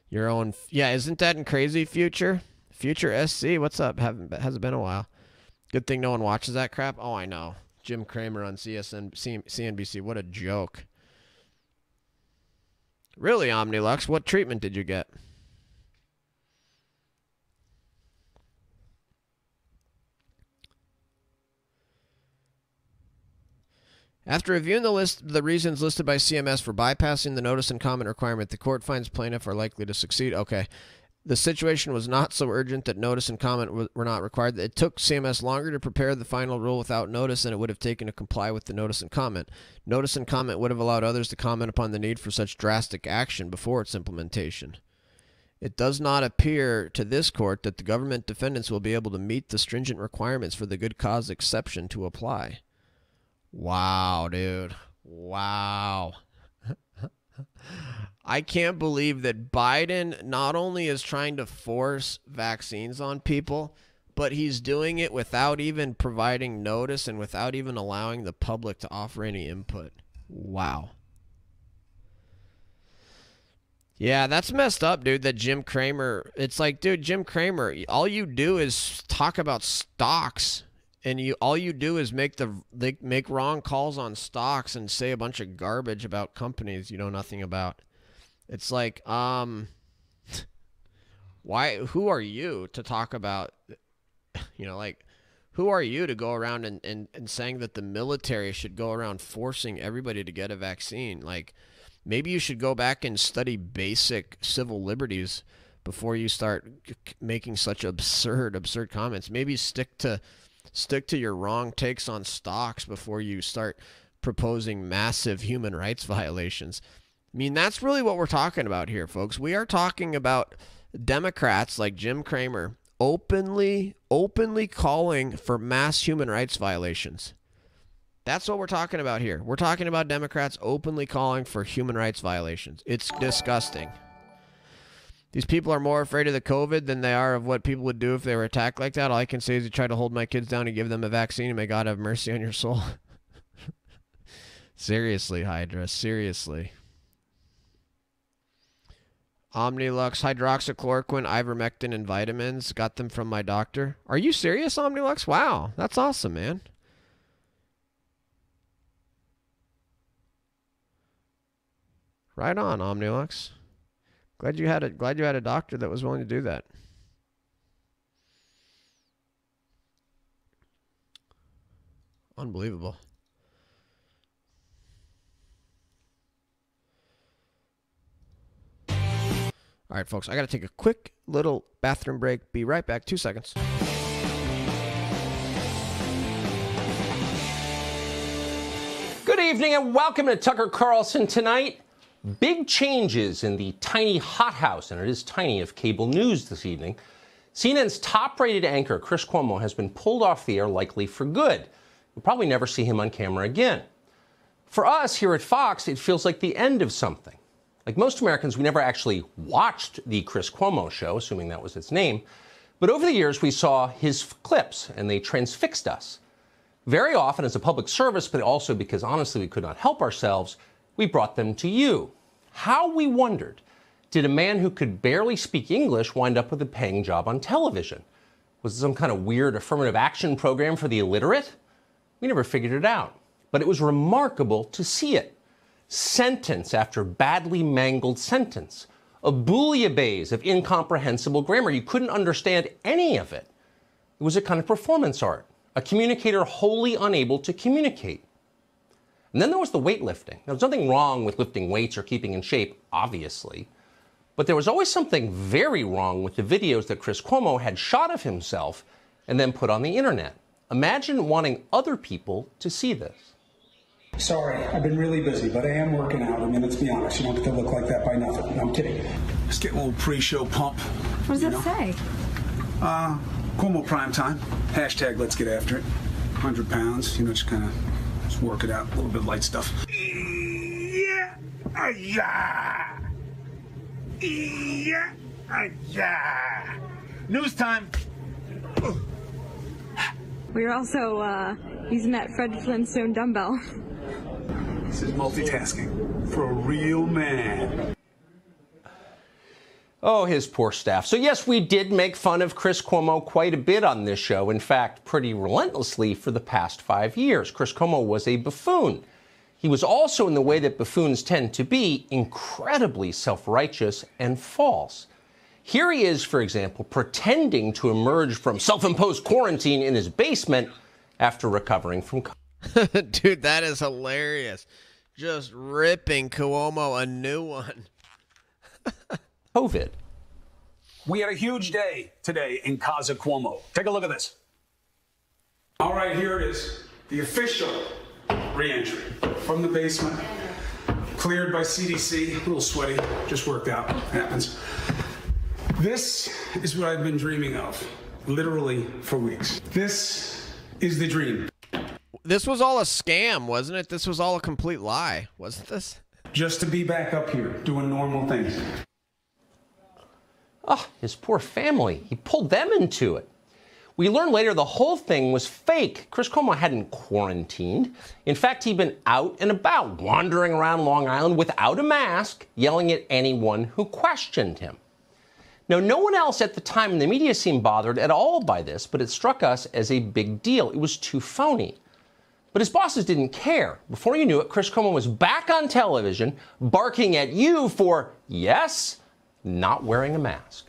yeah, isn't that crazy, Future SC? What's up? Hasn't been a while. Good thing no one watches that crap. Oh, I know. Jim Cramer on CNBC. What a joke. Really, Omnilux, what treatment did you get? After reviewing the reasons listed by CMS for bypassing the notice and comment requirement, the court finds plaintiff are likely to succeed. Okay. The situation was not so urgent that notice and comment were not required. It took CMS longer to prepare the final rule without notice than it would have taken to comply with the notice and comment. Notice and comment would have allowed others to comment upon the need for such drastic action before its implementation. It does not appear to this court that the government defendants will be able to meet the stringent requirements for the good cause exception to apply. Wow, dude. Wow. I can't believe that Biden not only is trying to force vaccines on people, but he's doing it without even providing notice and without even allowing the public to offer any input. Wow. Yeah, that's messed up, dude, that Jim Cramer, it's like, dude, Jim Cramer, all you do is talk about stocks, and all you do is make wrong calls on stocks and say a bunch of garbage about companies you know nothing about. It's like, who are you to talk about, like, who are you to go around and saying that the military should go around forcing everybody to get a vaccine? Like, maybe you should go back and study basic civil liberties before you start making such absurd comments. Maybe stick to your wrong takes on stocks before you start proposing massive human rights violations. I mean, that's really what we're talking about here, folks. We are talking about Democrats like Jim Cramer openly calling for mass human rights violations. That's what we're talking about here. We're talking about Democrats openly calling for human rights violations. It's disgusting. These people are more afraid of the COVID than they are of what people would do if they were attacked like that. All I can say is you try to hold my kids down and give them a vaccine, and may God have mercy on your soul. Seriously, Hydra. Seriously. Omnilux, hydroxychloroquine, ivermectin, and vitamins. Got them from my doctor. Are you serious, Omnilux? Wow, that's awesome, man. Right on, Omnilux. Glad you had a doctor that was willing to do that. Unbelievable. All right, folks, I got to take a quick little bathroom break. Be right back. 2 seconds. Good evening and welcome to Tucker Carlson Tonight. Big changes in the tiny hothouse, and it is tiny, of cable news this evening. CNN's top-rated anchor, Chris Cuomo, has been pulled off the air, likely for good. We'll probably never see him on camera again. For us here at Fox, it feels like the end of something. Like most Americans, we never actually watched the Chris Cuomo show, assuming that was its name. But over the years, we saw his clips, and they transfixed us. Very often as a public service, but also because, honestly, we could not help ourselves, we brought them to you. How, we wondered, did a man who could barely speak English wind up with a paying job on television? Was it some kind of weird affirmative action program for the illiterate? We never figured it out. But it was remarkable to see it. Sentence after badly mangled sentence. A bouillabaisse of incomprehensible grammar. You couldn't understand any of it. It was a kind of performance art. A communicator wholly unable to communicate. And then there was the weightlifting. There was nothing wrong with lifting weights or keeping in shape, obviously. But there was always something very wrong with the videos that Chris Cuomo had shot of himself and then put on the internet. Imagine wanting other people to see this. Sorry, I've been really busy, but I am working out. I mean, let's be honest, you don't get to look like that by nothing. No, I'm kidding. Just get a little pre-show pump. What does that say? Cuomo prime time. Hashtag let's get after it. 100 pounds, just kind of just work it out. A little bit of light stuff. Yeah. Yeah. Yeah. Yeah. News time. We were also using that Fred Flintstone dumbbell. This is multitasking for a real man. Oh, his poor staff. So yes, we did make fun of Chris Cuomo quite a bit on this show. In fact, pretty relentlessly for the past 5 years. Chris Cuomo was a buffoon. He was also, in the way that buffoons tend to be, incredibly self-righteous and false. Here he is, for example, pretending to emerge from self-imposed quarantine in his basement after recovering from COVID. Dude, that is hilarious. Just ripping Cuomo a new one. COVID. We had a huge day today in Casa Cuomo. Take a look at this. All right, here it is. The official re-entry from the basement. Cleared by CDC. A little sweaty. Just worked out. Happens. This is what I've been dreaming of, literally, for weeks. This is the dream. This was all a scam, wasn't it? This was all a complete lie, wasn't this? just to be back up here doing normal things. Ah, his poor family. He pulled them into it. We learned later the whole thing was fake. Chris Cuomo hadn't quarantined. In fact, he'd been out and about, wandering around Long Island without a mask, yelling at anyone who questioned him. Now, no one else at the time in the media seemed bothered at all by this, but it struck us as a big deal. It was too phony. But his bosses didn't care. Before you knew it, Chris Cuomo was back on television, barking at you for, yes, not wearing a mask.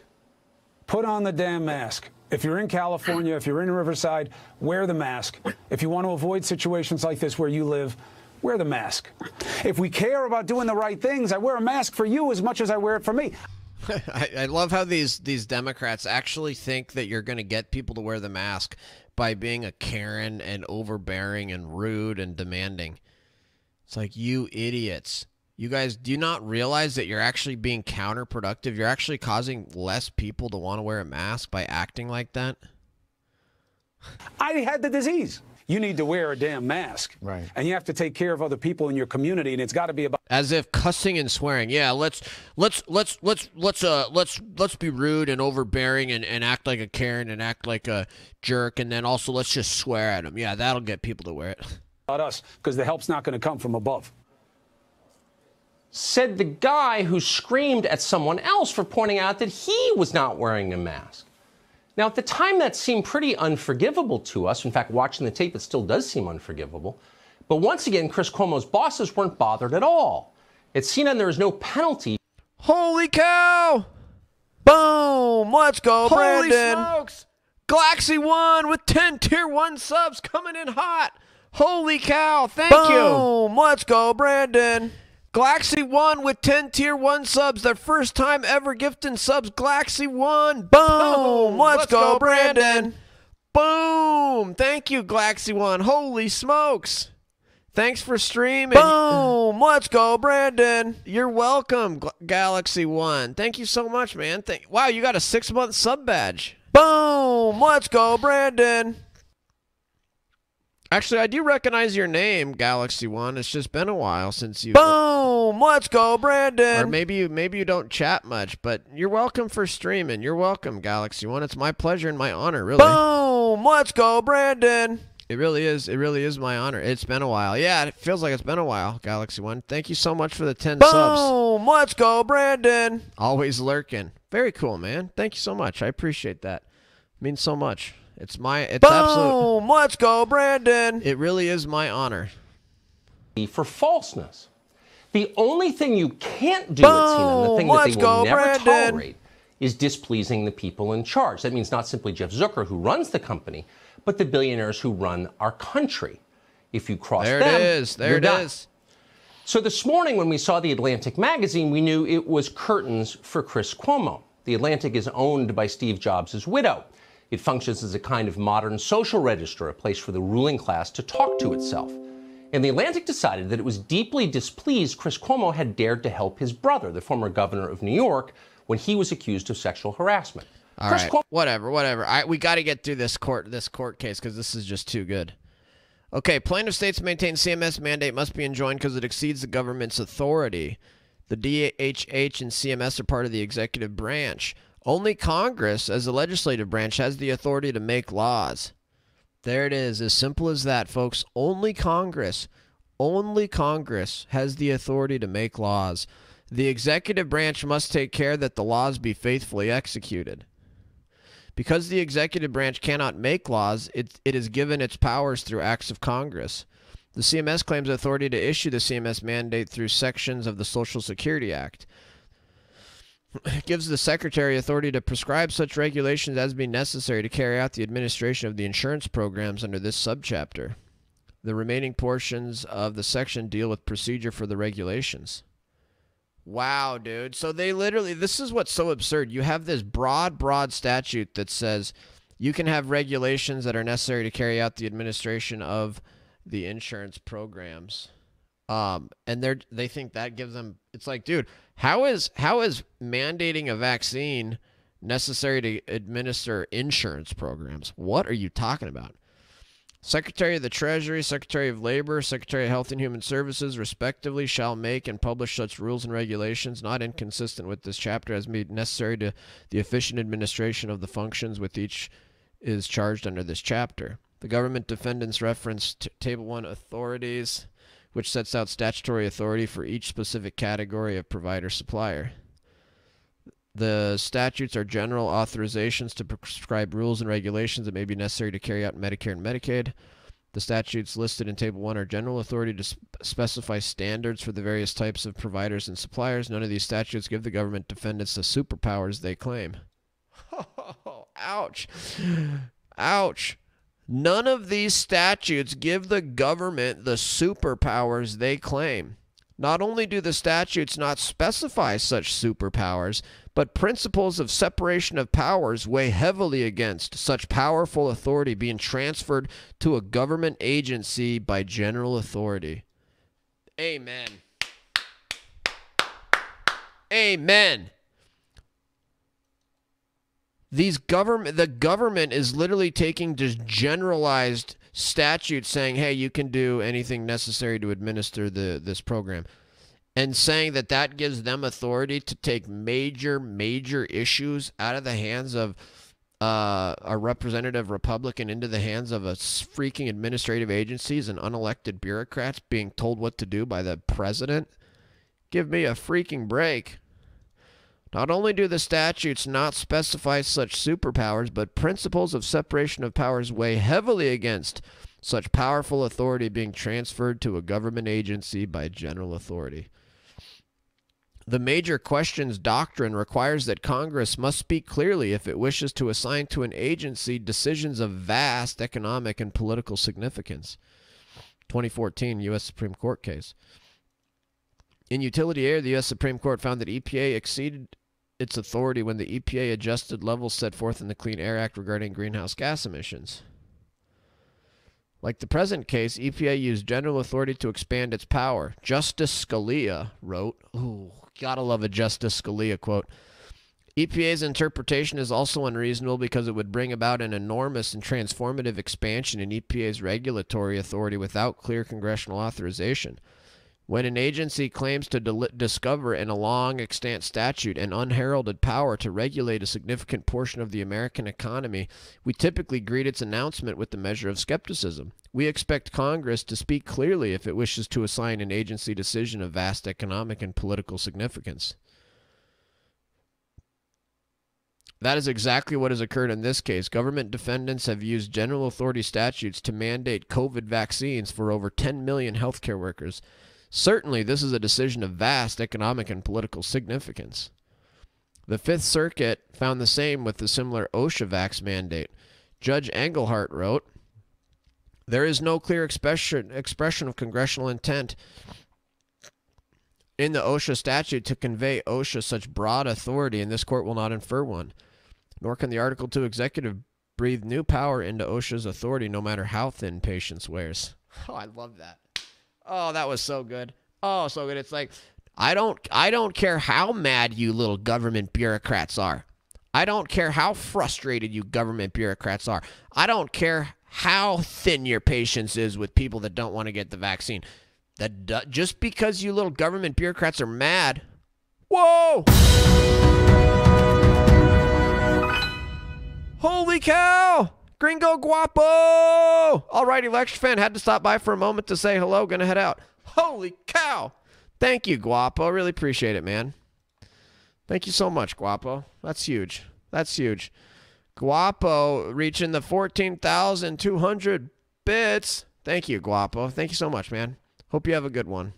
Put on the damn mask. If you're in California, if you're in Riverside, wear the mask. If you want to avoid situations like this where you live, wear the mask. If we care about doing the right things, I wear a mask for you as much as I wear it for me. I love how these Democrats actually think that you're going to get people to wear the mask by being a Karen and overbearing and rude and demanding. It's like, you idiots. You guys, do you not realize that you're actually being counterproductive? You're actually causing less people to want to wear a mask by acting like that? I had the disease. You need to wear a damn mask. Right. And you have to take care of other people in your community, and it's got to be about... As if cussing and swearing. Yeah, let's be rude and overbearing and act like a Karen and act like a jerk, and then also let's just swear at them. Yeah, that'll get people to wear it. About us, because the help's not going to come from above. Said the guy who screamed at someone else for pointing out that he was not wearing a mask. Now, at the time, that seemed pretty unforgivable to us. In fact, watching the tape, it still does seem unforgivable. But once again, Chris Cuomo's bosses weren't bothered at all. At CNN, there is no penalty. Holy cow! Boom! Let's go, Holy Brandon! smokes! Galaxy 1 with 10 Tier 1 subs coming in hot! Holy cow! Thank you! Boom! Let's go, Brandon! Galaxy 1 with 10 Tier 1 subs. Their first time ever gifting subs. Galaxy 1. Boom. Let's go, Brandon. Boom. Thank you, Galaxy 1. Holy smokes. Thanks for streaming. Boom. Let's go, Brandon. You're welcome, Galaxy 1. Thank you so much, man. Wow, you got a 6-month sub badge. Boom. Let's go, Brandon. Actually, I do recognize your name, Galaxy 1. It's just been a while since you... Boom! Let's go, Brandon! Or maybe you don't chat much, but you're welcome for streaming. You're welcome, Galaxy 1. It's my pleasure and my honor, really. Boom! Let's go, Brandon! It really is. It really is my honor. It's been a while. Yeah, it feels like it's been a while, Galaxy 1. Thank you so much for the 10 subs. Boom! Let's go, Brandon! Always lurking. Very cool, man. Thank you so much. I appreciate that. It means so much. It's absolute. Boom! Let's go, Brandon! It really is my honor. For falseness. The only thing you can't do at CNN, the thing that they will never tolerate, is displeasing the people in charge. That means not simply Jeff Zucker, who runs the company, but the billionaires who run our country. If you cross them, there it is. So this morning when we saw the Atlantic magazine, we knew it was curtains for Chris Cuomo. The Atlantic is owned by Steve Jobs' widow. It functions as a kind of modern social register, a place for the ruling class to talk to itself. And the Atlantic decided that it was deeply displeased Chris Cuomo had dared to help his brother, the former governor of New York, when he was accused of sexual harassment. All right, whatever. We got to get through this court case because this is just too good. Okay, plaintiff states maintain CMS mandate must be enjoined because it exceeds the government's authority. The DHH and CMS are part of the executive branch. Only Congress, as the legislative branch, has the authority to make laws. There it is. As simple as that, folks. Only Congress has the authority to make laws. The executive branch must take care that the laws be faithfully executed. Because the executive branch cannot make laws, it is given its powers through acts of Congress. The CMS claims authority to issue the CMS mandate through sections of the Social Security Act. It gives the Secretary authority to prescribe such regulations as be necessary to carry out the administration of the insurance programs under this subchapter. The remaining portions of the section deal with procedure for the regulations. Wow, dude. So they literally, this is what's so absurd. You have this broad statute that says you can have regulations that are necessary to carry out the administration of the insurance programs. And they think that gives them, it's like, dude, how is mandating a vaccine necessary to administer insurance programs? What are you talking about? Secretary of the Treasury, Secretary of Labor, Secretary of Health and Human Services, respectively, shall make and publish such rules and regulations not inconsistent with this chapter as may be necessary to the efficient administration of the functions with each is charged under this chapter. The government defendants reference Table 1 authorities, which sets out statutory authority for each specific category of provider-supplier. The statutes are general authorizations to prescribe rules and regulations that may be necessary to carry out Medicare and Medicaid. The statutes listed in Table 1 are general authority to specify standards for the various types of providers and suppliers. None of these statutes give the government defendants the superpowers they claim. Ouch. Ouch. None of these statutes give the government the superpowers they claim. Not only do the statutes not specify such superpowers, but principles of separation of powers weigh heavily against such powerful authority being transferred to a government agency by general authority. Amen. Amen. The government is literally taking just generalized statutes saying, hey, you can do anything necessary to administer this program, and saying that that gives them authority to take major issues out of the hands of a representative Republican into the hands of a freaking administrative agencies and unelected bureaucrats being told what to do by the president. Give me a freaking break. Not only do the statutes not specify such superpowers, but principles of separation of powers weigh heavily against such powerful authority being transferred to a government agency by general authority. The major questions doctrine requires that Congress must speak clearly if it wishes to assign to an agency decisions of vast economic and political significance. 2014 U.S. Supreme Court case. In Utility Air, the U.S. Supreme Court found that EPA exceeded its authority when the EPA adjusted levels set forth in the Clean Air Act regarding greenhouse gas emissions. Like the present case, EPA used general authority to expand its power. Justice Scalia wrote, ooh, gotta love a Justice Scalia quote, EPA's interpretation is also unreasonable because it would bring about an enormous and transformative expansion in EPA's regulatory authority without clear congressional authorization. When an agency claims to discover in a long extant statute an unheralded power to regulate a significant portion of the American economy, we typically greet its announcement with the measure of skepticism. We expect Congress to speak clearly if it wishes to assign an agency decision of vast economic and political significance. That is exactly what has occurred in this case. Government defendants have used general authority statutes to mandate COVID vaccines for over 10 million healthcare workers. Certainly, this is a decision of vast economic and political significance. The Fifth Circuit found the same with the similar OSHA Vax mandate. Judge Engelhardt wrote, there is no clear expression of congressional intent in the OSHA statute to convey OSHA such broad authority, and this court will not infer one. Nor can the Article 2 executive breathe new power into OSHA's authority, no matter how thin patience wears. Oh, I love that. Oh, that was so good. Oh, so good. It's like, I don't care how mad you little government bureaucrats are. I don't care how frustrated you government bureaucrats are. I don't care how thin your patience is with people that don't want to get the vaccine. Just because you little government bureaucrats are mad. Whoa! Holy cow! Gringo Guapo! Alrighty, Lecture Fan, had to stop by for a moment to say hello. Gonna head out. Holy cow! Thank you, Guapo. Really appreciate it, man. Thank you so much, Guapo. That's huge. That's huge. Guapo reaching the 14,200 bits. Thank you, Guapo. Thank you so much, man. Hope you have a good one.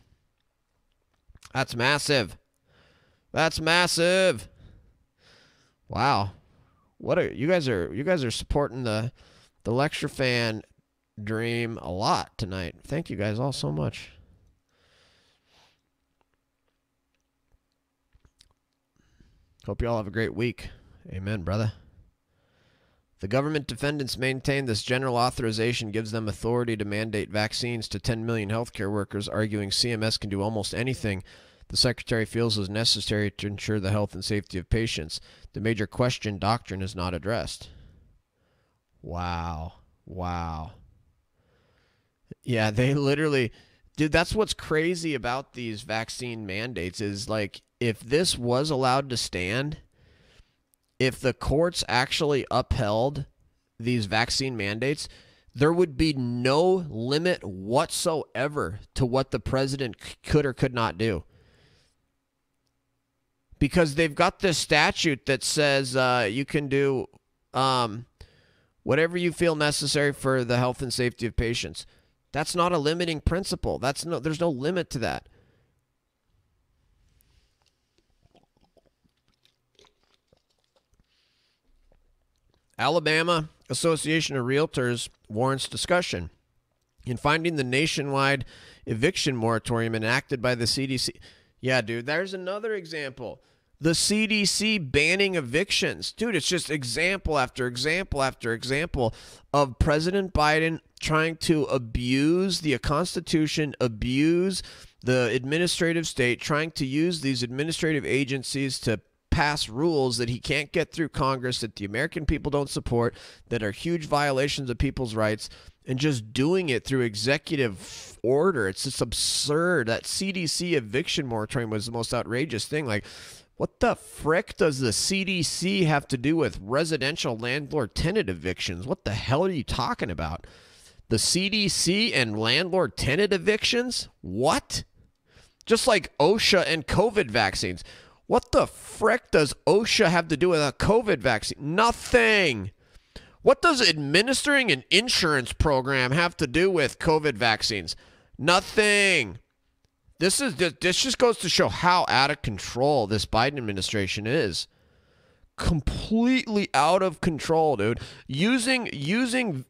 That's massive. That's massive. Wow. What are you guys are supporting the Lecture Fan dream a lot tonight. Thank you guys all so much. Hope you all have a great week. Amen, brother. The government defendants maintain this general authorization gives them authority to mandate vaccines to 10 million healthcare workers, arguing CMS can do almost anything the Secretary feels is necessary to ensure the health and safety of patients. The major question doctrine is not addressed. Wow. Wow. Yeah, they literally, dude, that's what's crazy about these vaccine mandates is like, if this was allowed to stand, if the courts actually upheld these vaccine mandates, there would be no limit whatsoever to what the president could or could not do. Because they've got this statute that says you can do whatever you feel necessary for the health and safety of patients. That's not a limiting principle. There's no limit to that. Alabama Association of Realtors warrants discussion in finding the nationwide eviction moratorium enacted by the CDC. Yeah, dude, there's another example. The CDC banning evictions. Dude, it's just example after example after example of President Biden trying to abuse the Constitution, abuse the administrative state, trying to use these administrative agencies to pass rules that he can't get through Congress, that the American people don't support, that are huge violations of people's rights, and just doing it through executive order. It's just absurd. That CDC eviction moratorium was the most outrageous thing. Like, what the frick does the CDC have to do with residential landlord-tenant evictions? What the hell are you talking about? The CDC and landlord-tenant evictions? What? Just like OSHA and COVID vaccines. What the frick does OSHA have to do with a COVID vaccine? Nothing. What does administering an insurance program have to do with COVID vaccines? Nothing. This just goes to show how out of control this Biden administration is. Completely out of control, dude. Using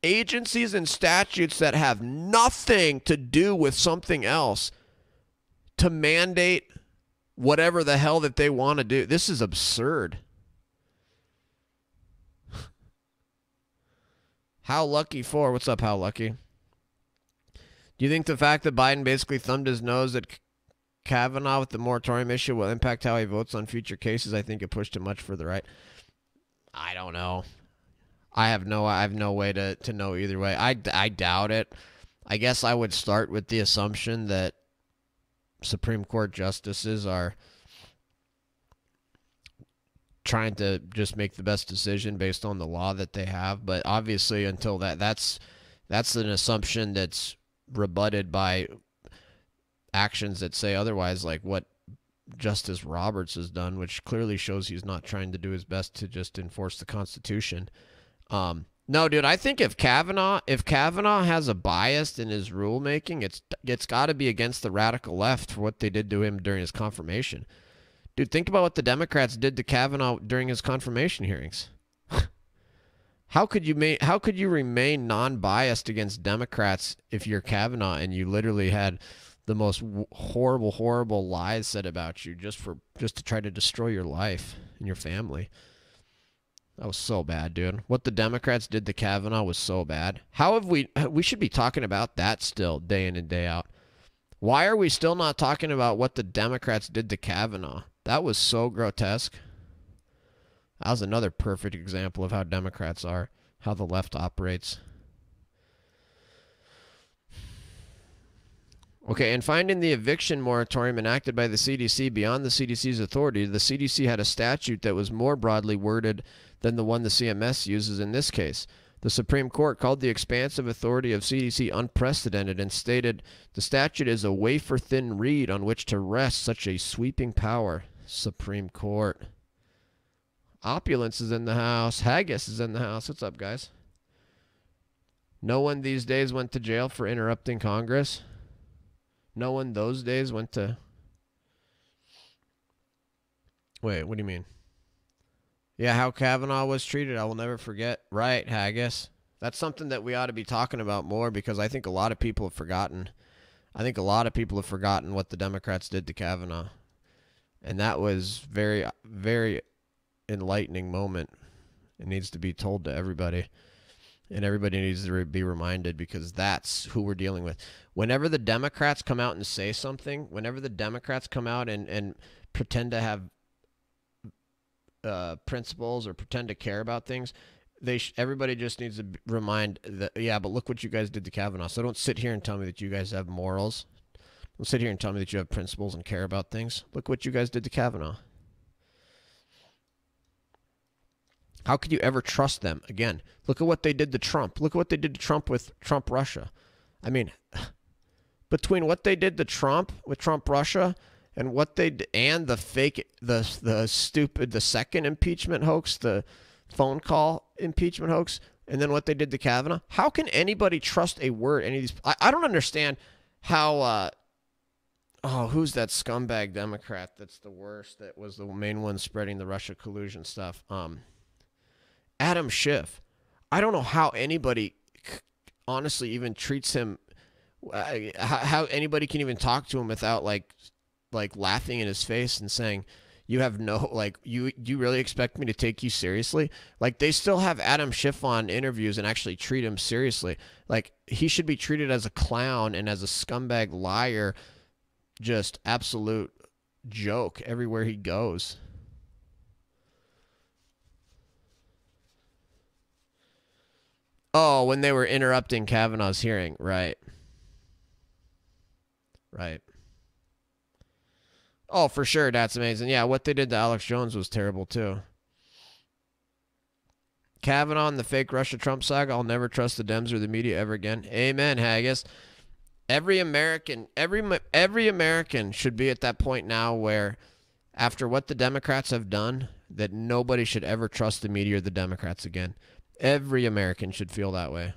agencies and statutes that have nothing to do with something else to mandate whatever the hell that they want to do. This is absurd. How Lucky for? What's up, How Lucky? Do you think the fact that Biden basically thumbed his nose at Kavanaugh with the moratorium issue will impact how he votes on future cases? I think it pushed him much further right. I don't know. I have no way to know either way. I doubt it. I guess I would start with the assumption that Supreme Court justices are trying to just make the best decision based on the law that they have. But obviously, until that's an assumption that's rebutted by actions that say otherwise, like what Justice Roberts has done, which clearly shows he's not trying to do his best to just enforce the Constitution. No, dude, I think if Kavanaugh has a bias in his rulemaking, it's got to be against the radical left for what they did to him during his confirmation. Dude, think about what the Democrats did to Kavanaugh during his confirmation hearings. How could you remain non-biased against Democrats if you're Kavanaugh and you literally had the most horrible lies said about you just to try to destroy your life and your family? That was so bad, dude. What the Democrats did to Kavanaugh was so bad. We should be talking about that still day in and day out. Why are we still not talking about what the Democrats did to Kavanaugh? That was so grotesque. That was another perfect example of how Democrats are, how the left operates. Okay, and finding the eviction moratorium enacted by the CDC beyond the CDC's authority, the CDC had a statute that was more broadly worded than the one the CMS uses in this case. The Supreme Court called the expansive authority of CDC unprecedented and stated the statute is a wafer-thin reed on which to rest such a sweeping power. Supreme Court. Opulence is in the house. Haggis is in the house. What's up, guys? No one these days went to jail for interrupting Congress. No one those days went to... Wait, what do you mean? Yeah, how Kavanaugh was treated, I will never forget. Right, Haggis. That's something that we ought to be talking about more because I think a lot of people have forgotten. I think a lot of people have forgotten what the Democrats did to Kavanaugh. And that was very, very enlightening moment. It needs to be told to everybody. And everybody needs to be reminded because that's who we're dealing with. Whenever the Democrats come out and say something, whenever the Democrats come out and pretend to have principles or pretend to care about things, everybody just needs to remind that, yeah, but look what you guys did to Kavanaugh. So don't sit here and tell me that you guys have morals. Don't sit here and tell me that you have principles and care about things. Look what you guys did to Kavanaugh. How could you ever trust them? Again, look at what they did to Trump. Look at what they did to Trump with Trump Russia. I mean, between what they did to Trump with Trump Russia and what they and the fake, the stupid, the second impeachment hoax, the phone call impeachment hoax, and then what they did to Kavanaugh, how can anybody trust a word? Any of these? I don't understand how. Who's that scumbag Democrat that's the worst? That was the main one spreading the Russia collusion stuff. Adam Schiff. I don't know how anybody honestly even treats him. How anybody can even talk to him without like laughing in his face and saying, "You have no you really expect me to take you seriously?" Like they still have Adam Schiff on interviews and actually treat him seriously. Like he should be treated as a clown and as a scumbag liar, just absolute joke everywhere he goes. Oh, when they were interrupting Kavanaugh's hearing. Right. Right. Oh, for sure. That's amazing. Yeah, what they did to Alex Jones was terrible, too. Kavanaugh and the fake Russia-Trump saga. I'll never trust the Dems or the media ever again. Amen, Haggis. Every American should be at that point now where, after what the Democrats have done, that nobody should ever trust the media or the Democrats again. Every American should feel that way.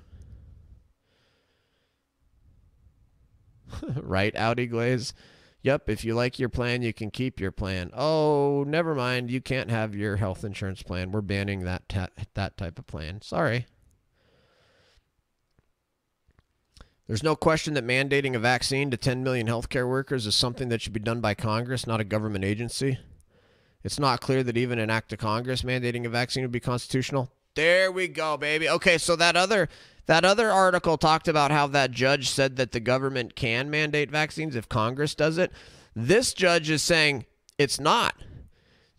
Right, Audi Glaze? Yep, if you like your plan, you can keep your plan. Oh, never mind. You can't have your health insurance plan. We're banning that type of plan. Sorry. There's no question that mandating a vaccine to 10 million healthcare workers is something that should be done by Congress, not a government agency. It's not clear that even an act of Congress mandating a vaccine would be constitutional. There we go, baby. Okay, so that other article talked about how that judge said that the government can mandate vaccines if Congress does it. This judge is saying it's not.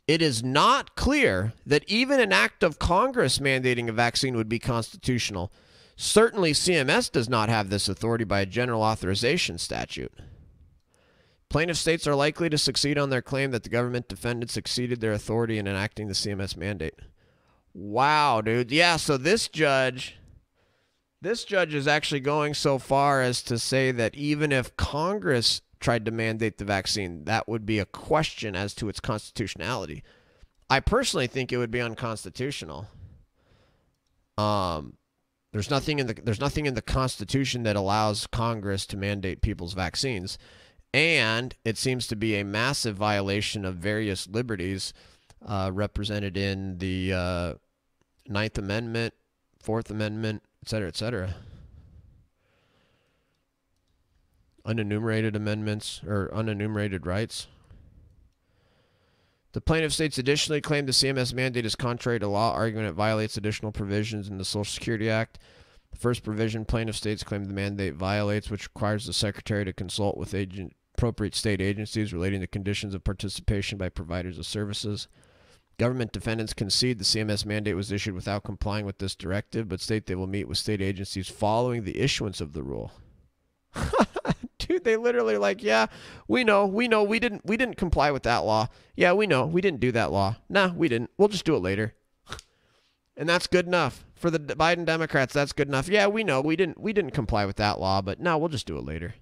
It is not clear that even an act of Congress mandating a vaccine would be constitutional. Certainly, CMS does not have this authority by a general authorization statute. Plaintiff states are likely to succeed on their claim that the government defendants exceeded their authority in enacting the CMS mandate. Wow, dude. Yeah, so this judge is actually going so far as to say that even if Congress tried to mandate the vaccine, that would be a question as to its constitutionality. I personally think it would be unconstitutional. There's nothing in the Constitution that allows Congress to mandate people's vaccines, and it seems to be a massive violation of various liberties represented in the Ninth Amendment, Fourth Amendment, etc., etc. Unenumerated amendments or unenumerated rights. The plaintiff states additionally claim the CMS mandate is contrary to law, arguing it violates additional provisions in the Social Security Act. The first provision plaintiff states claim the mandate violates, which requires the Secretary to consult with appropriate state agencies relating to conditions of participation by providers of services. Government defendants concede the CMS mandate was issued without complying with this directive, but state they will meet with state agencies following the issuance of the rule. Dude, they literally like, yeah, we know, we didn't comply with that law. Yeah, we know, we didn't do that law. Nah, we didn't. We'll just do it later. And that's good enough. For the Biden Democrats, that's good enough. Yeah, we know, we didn't comply with that law, but no, we'll just do it later.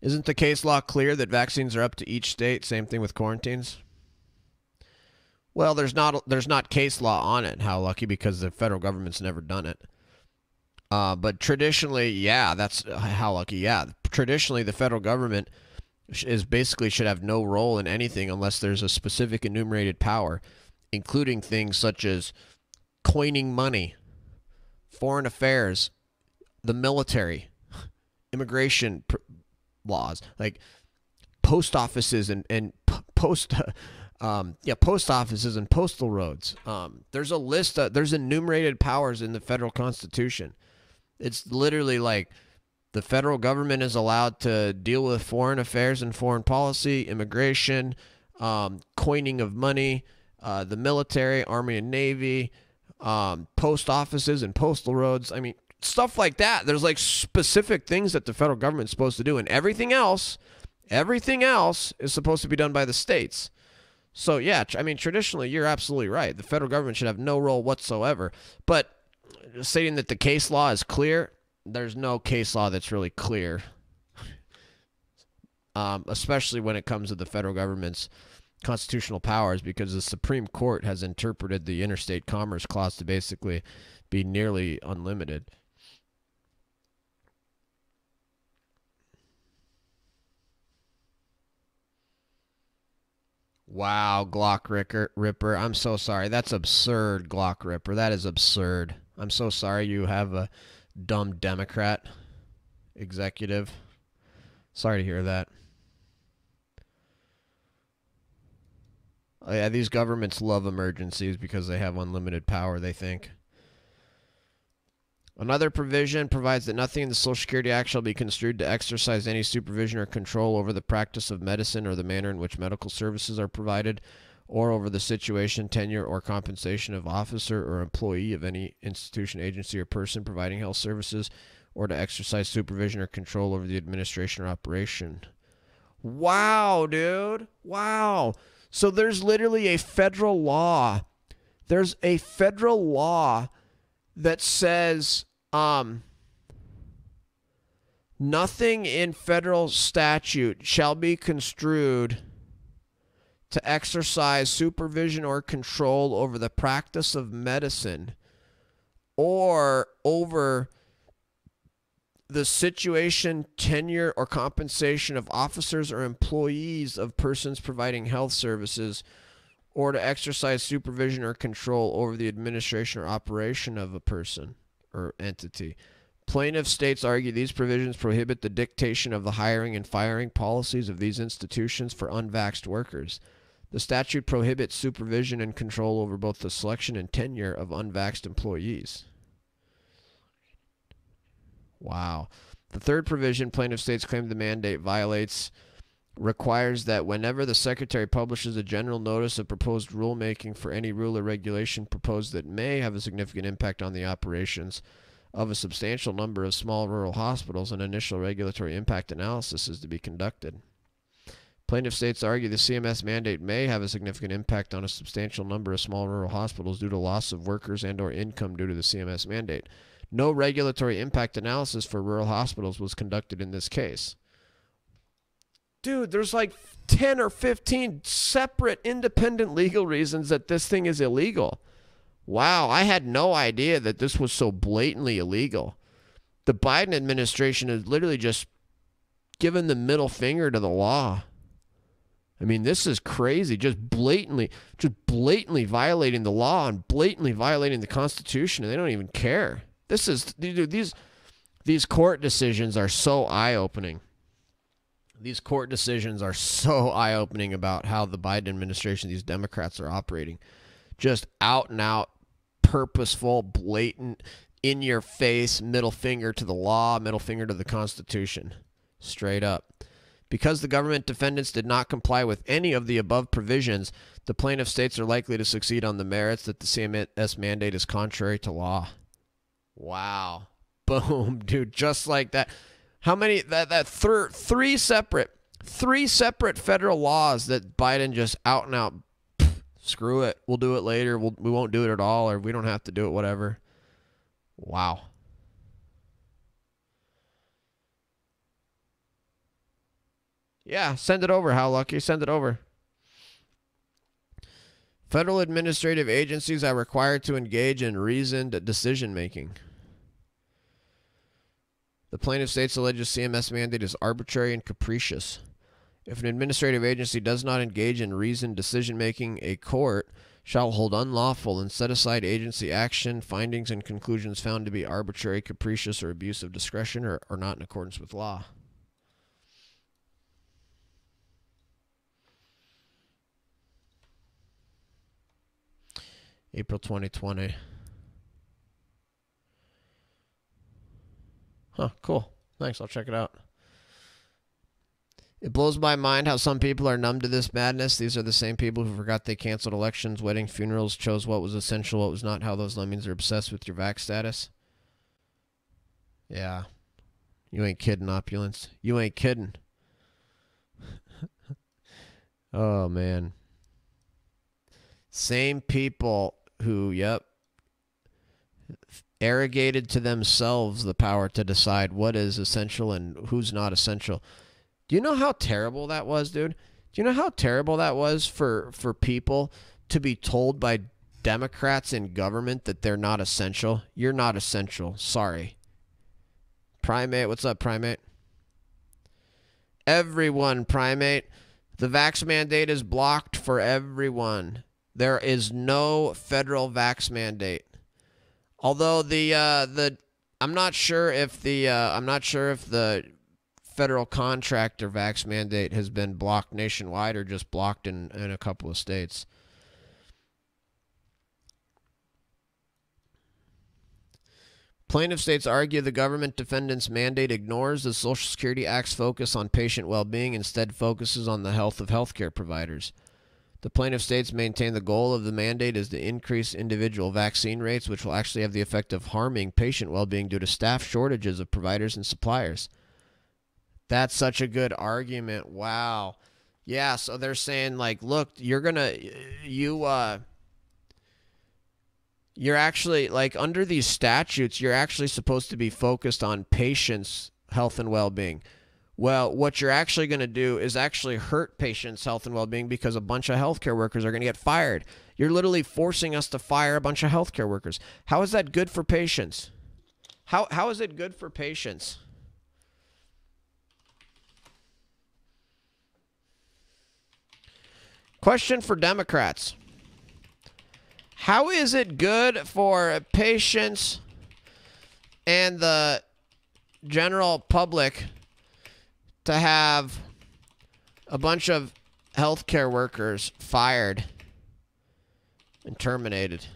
Isn't the case law clear that vaccines are up to each state? Same thing with quarantines. Well, there's not case law on it. How lucky, because the federal government's never done it. But traditionally, yeah, that's how lucky. Yeah, traditionally the federal government should have no role in anything unless there's a specific enumerated power, including things such as coining money, foreign affairs, the military, immigration laws, like post offices and post offices and postal roads. There's a list. There's enumerated powers in the federal Constitution. It's literally like The federal government is allowed to deal with foreign affairs and foreign policy, immigration, coining of money, the military, Army and Navy, post offices and postal roads. I mean, stuff like that. There's like specific things that the federal government's supposed to do, and everything else is supposed to be done by the states. So yeah, I mean, traditionally, you're absolutely right. The federal government should have no role whatsoever. But stating that the case law is clear, there's no case law that's really clear, especially when it comes to the federal government's constitutional powers, because the Supreme Court has interpreted the Interstate Commerce Clause to basically be nearly unlimited. Wow, Glock Ripper. I'm so sorry. That's absurd, Glock Ripper. That is absurd. I'm so sorry you have a dumb Democrat executive. Sorry to hear that. Oh, yeah, these governments love emergencies because they have unlimited power, they think. Another provision provides that nothing in the Social Security Act shall be construed to exercise any supervision or control over the practice of medicine or the manner in which medical services are provided, or over the situation, tenure, or compensation of officer or employee of any institution, agency, or person providing health services, or to exercise supervision or control over the administration or operation. Wow, dude. Wow. So there's literally a federal law. There's a federal law that says nothing in federal statute shall be construed to exercise supervision or control over the practice of medicine or over the situation, tenure, or compensation of officers or employees of persons providing health services, or to exercise supervision or control over the administration or operation of a person or entity. Plaintiff states argue these provisions prohibit the dictation of the hiring and firing policies of these institutions for unvaxxed workers. The statute prohibits supervision and control over both the selection and tenure of unvaxxed employees. Wow. The third provision plaintiff states claim the mandate violates requires that whenever the Secretary publishes a general notice of proposed rulemaking for any rule or regulation proposed that may have a significant impact on the operations of a substantial number of small rural hospitals, an initial regulatory impact analysis is to be conducted. Plaintiff states argue the CMS mandate may have a significant impact on a substantial number of small rural hospitals due to loss of workers and or income due to the CMS mandate. No regulatory impact analysis for rural hospitals was conducted in this case. Dude, there's like 10 or 15 separate independent legal reasons that this thing is illegal. Wow, I had no idea that this was so blatantly illegal. The Biden administration has literally just given the middle finger to the law. I mean, this is crazy. Just blatantly violating the law and blatantly violating the Constitution, and they don't even care. These court decisions are so eye-opening. These court decisions are so eye-opening about how the Biden administration, these Democrats, are operating. Just out and out, purposeful, blatant, in-your-face, middle finger to the law, middle finger to the Constitution. Straight up. Because the government defendants did not comply with any of the above provisions, the plaintiff states are likely to succeed on the merits that the CMS mandate is contrary to law. Wow. Boom, dude, just like that. How many three separate federal laws that Biden just out and out screw it. We'll do it later. We won't do it at all, or we don't have to do it, whatever. Wow. Yeah, send it over, How Lucky. Send it over. Federal administrative agencies are required to engage in reasoned decision-making. The plaintiff states alleges CMS mandate is arbitrary and capricious. If an administrative agency does not engage in reasoned decision-making, a court shall hold unlawful and set aside agency action, findings, and conclusions found to be arbitrary, capricious, or abuse of discretion or not in accordance with law. April 2020. Huh, cool. Thanks, I'll check it out. It blows my mind how some people are numb to this madness. These are the same people who forgot they canceled elections, weddings, funerals, chose what was essential, what was not, how those lemmings are obsessed with your vax status. Yeah. You ain't kidding, Opulence. You ain't kidding. Oh, man. Same people who, arrogated to themselves the power to decide what is essential and who's not essential. Do you know how terrible that was, dude? Do you know how terrible that was for people to be told by Democrats in government that they're not essential? You're not essential. Sorry. Primate, what's up, Primate? Everyone, Primate. The vax mandate is blocked for everyone. There is no federal vax mandate. Although I'm not sure if the federal contractor vax mandate has been blocked nationwide or just blocked in a couple of states. Plaintiff states argue the government defendant's mandate ignores the Social Security Act's focus on patient well-being, instead focuses on the health of healthcare providers. The plaintiff states maintain the goal of the mandate is to increase individual vaccine rates, which will actually have the effect of harming patient well-being due to staff shortages of providers and suppliers. That's such a good argument. Wow. Yeah, so they're saying, like, look, you're actually, like, under these statutes, you're actually supposed to be focused on patients' health and well-being. Well, what you're actually going to do is actually hurt patients' health and well-being because a bunch of healthcare workers are going to get fired. You're literally forcing us to fire a bunch of healthcare workers. How is that good for patients? How is it good for patients? Question for Democrats. How is it good for patients and the general public to have a bunch of healthcare workers fired and terminated?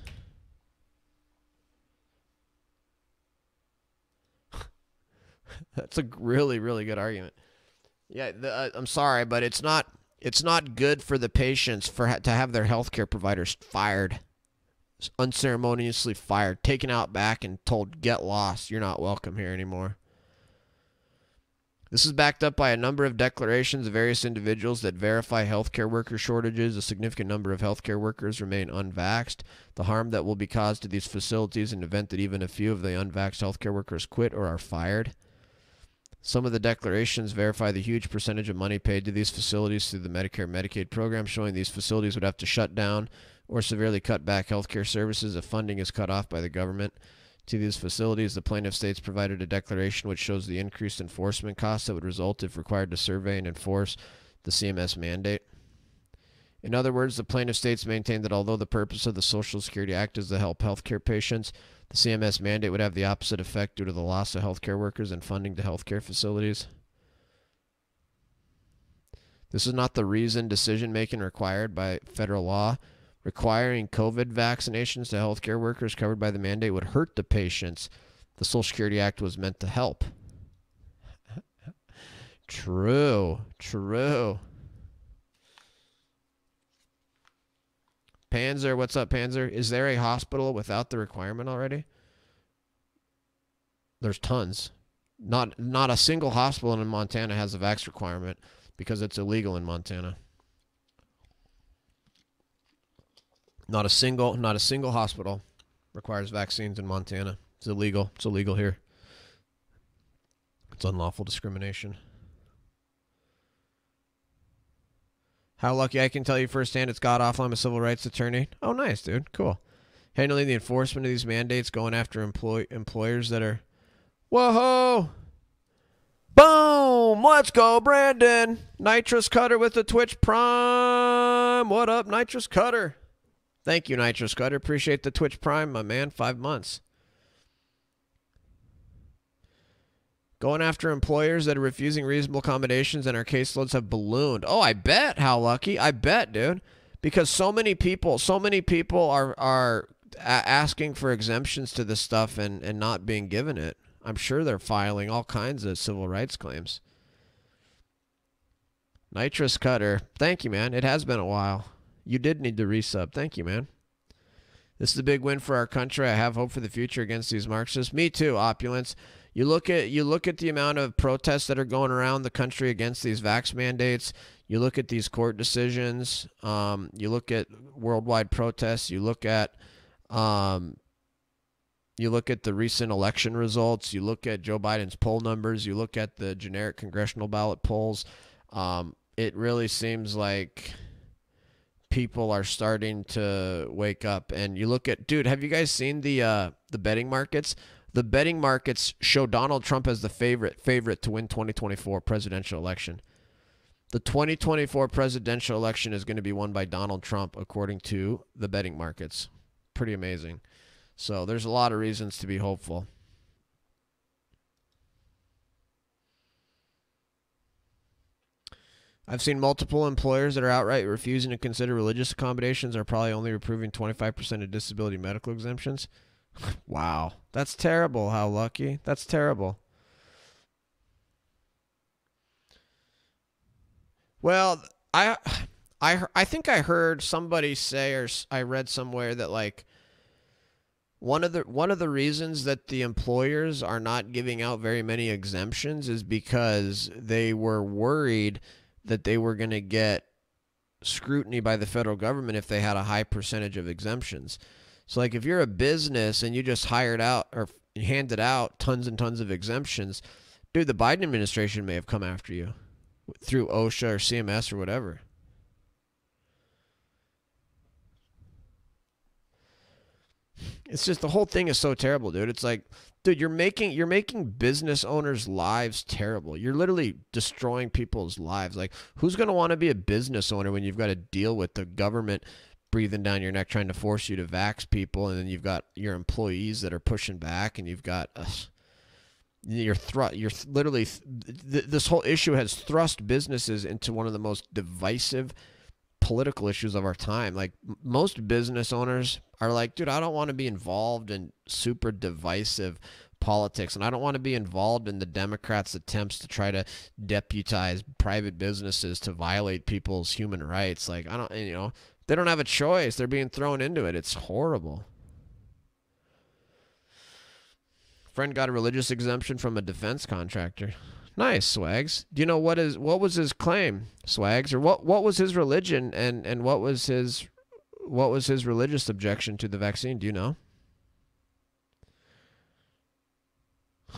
That's a really, really good argument. Yeah, I'm sorry, but it's not good for the patients to have their healthcare providers fired, unceremoniously fired, taken out back and told, get lost. You're not welcome here anymore. This is backed up by a number of declarations of various individuals that verify healthcare worker shortages. A significant number of healthcare workers remain unvaxxed. The harm that will be caused to these facilities in the event that even a few of the unvaxxed healthcare workers quit or are fired. Some of the declarations verify the huge percentage of money paid to these facilities through the Medicare and Medicaid program, showing these facilities would have to shut down or severely cut back healthcare services if funding is cut off by the government. To these facilities, the plaintiff states provided a declaration which shows the increased enforcement costs that would result if required to survey and enforce the CMS mandate. In other words, the plaintiff states maintain that although the purpose of the Social Security Act is to help healthcare patients, the CMS mandate would have the opposite effect due to the loss of healthcare workers and funding to healthcare facilities. This is not the reasoned decision-making required by federal law. Requiring COVID vaccinations to healthcare workers covered by the mandate would hurt the patients the Social Security Act was meant to help. True. Panzer, what's up, Panzer? Is there a hospital without the requirement already? There's tons. Not a single hospital in Montana has a vax requirement because it's illegal in Montana. Not a single hospital requires vaccines in Montana. It's illegal. It's illegal here. It's unlawful discrimination. How lucky, I can tell you firsthand, it's god awful. I'm a civil rights attorney. Oh, nice, dude. Cool. Handling the enforcement of these mandates, going after employers that are... Whoa! Boom! Let's go, Brandon! Nitrous Cutter with the Twitch Prime. What up, Nitrous Cutter? Thank you, Nitrous Cutter. Appreciate the Twitch Prime, my man. 5 months. Going after employers that are refusing reasonable accommodations, and our caseloads have ballooned. Oh, I bet. How lucky. I bet, dude. Because so many people are asking for exemptions to this stuff and not being given it. I'm sure they're filing all kinds of civil rights claims. Nitrous Cutter, thank you, man. It has been a while. You did need to resub. Thank you, man. This is a big win for our country. I have hope for the future against these Marxists. Me too, Opulence. You look at the amount of protests that are going around the country against these vax mandates. You look at these court decisions. You look at worldwide protests. You look at the recent election results. You look at Joe Biden's poll numbers. You look at the generic congressional ballot polls. It really seems like people are starting to wake up. And you look at, dude, have you guys seen the betting markets? The betting markets show Donald Trump as the favorite to win 2024 presidential election. The 2024 presidential election is going to be won by Donald Trump, according to the betting markets. Pretty amazing. So there's a lot of reasons to be hopeful. I've seen multiple employers that are outright refusing to consider religious accommodations are probably only approving 25% of disability medical exemptions. Wow. That's terrible, How Lucky. That's terrible. Well, I think I heard somebody say, or I read somewhere that like one of the reasons that the employers are not giving out very many exemptions is because they were worried that they were going to get scrutiny by the federal government if they had a high percentage of exemptions. So like if you're a business and you just hired out or handed out tons and tons of exemptions, dude, the Biden administration may have come after you through OSHA or CMS or whatever. It's just the whole thing is so terrible, dude. It's like, dude, you're making business owners' lives terrible. You're literally destroying people's lives. Like, who's going to want to be a business owner when you've got to deal with the government breathing down your neck trying to force you to vax people, and then you've got your employees that are pushing back, and you've got this whole issue has thrust businesses into one of the most divisive political issues of our time. Like, most business owners are like, dude, I don't want to be involved in super divisive politics, and I don't want to be involved in the Democrats' attempts to try to deputize private businesses to violate people's human rights. Like, they don't have a choice. They're being thrown into it. It's horrible. Friend got a religious exemption from a defense contractor. Nice, Swags. Do you know what was his claim, Swags, or what was his religion and what was his religious objection to the vaccine? Do you know?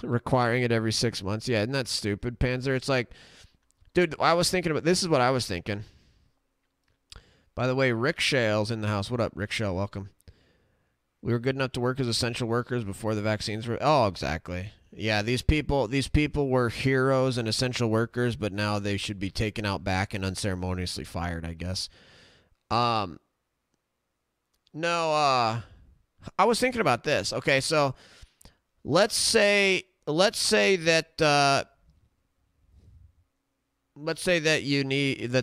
Requiring it every 6 months. Yeah, isn't that stupid, Panzer? It's like, dude, this is what I was thinking. By the way, Rick Shale's in the house. What up, Rick Shale? Welcome. We were good enough to work as essential workers before the vaccines were... Oh, exactly. Yeah, these people were heroes and essential workers, but now they should be taken out back and unceremoniously fired, I guess. I was thinking about this. Okay, so let's say that the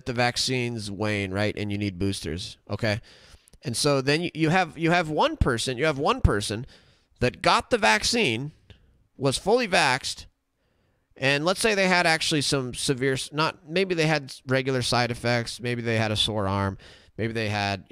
vaccines wane, right, and you need boosters, okay? And so then you have one person that got the vaccine, was fully vaxxed, and let's say they had actually some severe, maybe they had regular side effects, maybe they had a sore arm, maybe they had,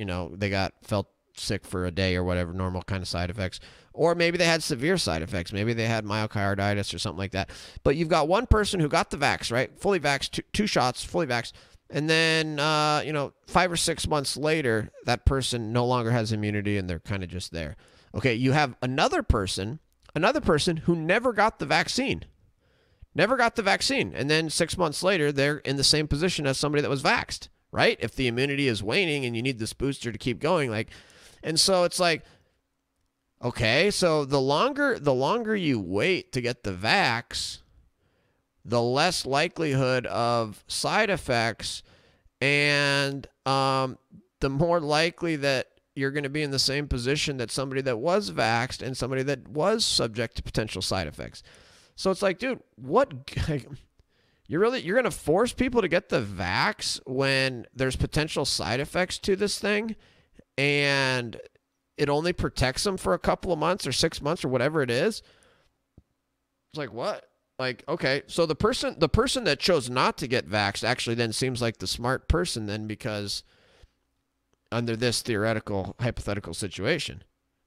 felt sick for a day or whatever, normal kind of side effects, or maybe they had severe side effects, maybe they had myocarditis or something like that. But you've got one person who got the vax, right, fully vaxxed, two shots, fully vaxxed, and then 5 or 6 months later, that person no longer has immunity and they're kind of just there. Okay, you have another person who never got the vaccine, and then 6 months later, they're in the same position as somebody that was vaxxed, right? If the immunity is waning and you need this booster to keep going, and so it's like, okay, so the longer you wait to get the vax, the less likelihood of side effects, and the more likely that you're going to be in the same position that somebody that was vaxxed and somebody that was subject to potential side effects. So it's like, dude, you're going to force people to get the vax when there's potential side effects to this thing, and it only protects them for a couple of months or 6 months or whatever it is? It's like, what? Like, okay, so the person that chose not to get vaxxed actually then seems like the smart person then, because under this theoretical, hypothetical situation.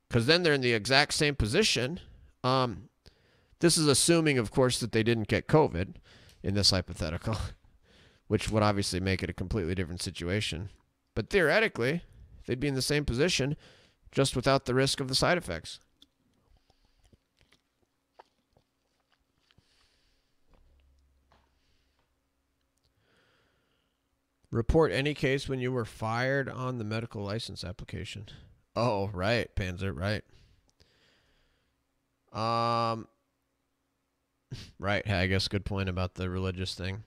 Because then they're in the exact same position. This is assuming, of course, that they didn't get COVID in this hypothetical, which would obviously make it a completely different situation. But theoretically, they'd be in the same position, just without the risk of the side effects. Report any case when you were fired on the medical license application. Oh, right, Panzer, right. Right, I guess good point about the religious thing.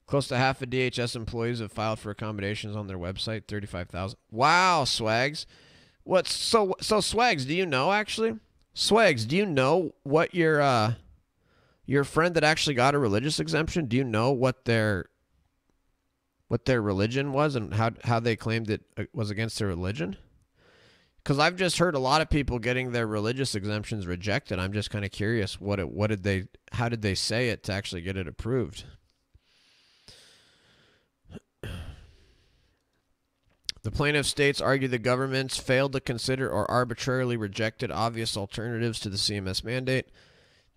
Close to half of DHS employees have filed for accommodations on their website, 35,000. Wow, Swags. So Swags, do you know actually? Swags, do you know what your friend that actually got a religious exemption, do you know what their religion was and how they claimed it was against their religion? Because I've just heard a lot of people getting their religious exemptions rejected. I'm just kind of curious how did they say it to actually get it approved? The plaintiff states argue the governments failed to consider or arbitrarily rejected obvious alternatives to the CMS mandate.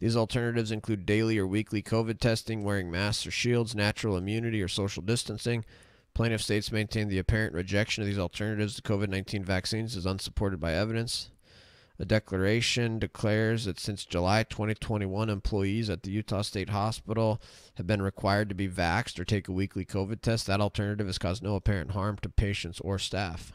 These alternatives include daily or weekly COVID testing, wearing masks or shields, natural immunity, or social distancing. Plaintiff states maintain the apparent rejection of these alternatives to COVID-19 vaccines is unsupported by evidence. The declaration declares that since July 2021, employees at the Utah State Hospital have been required to be vaxxed or take a weekly COVID test. That alternative has caused no apparent harm to patients or staff.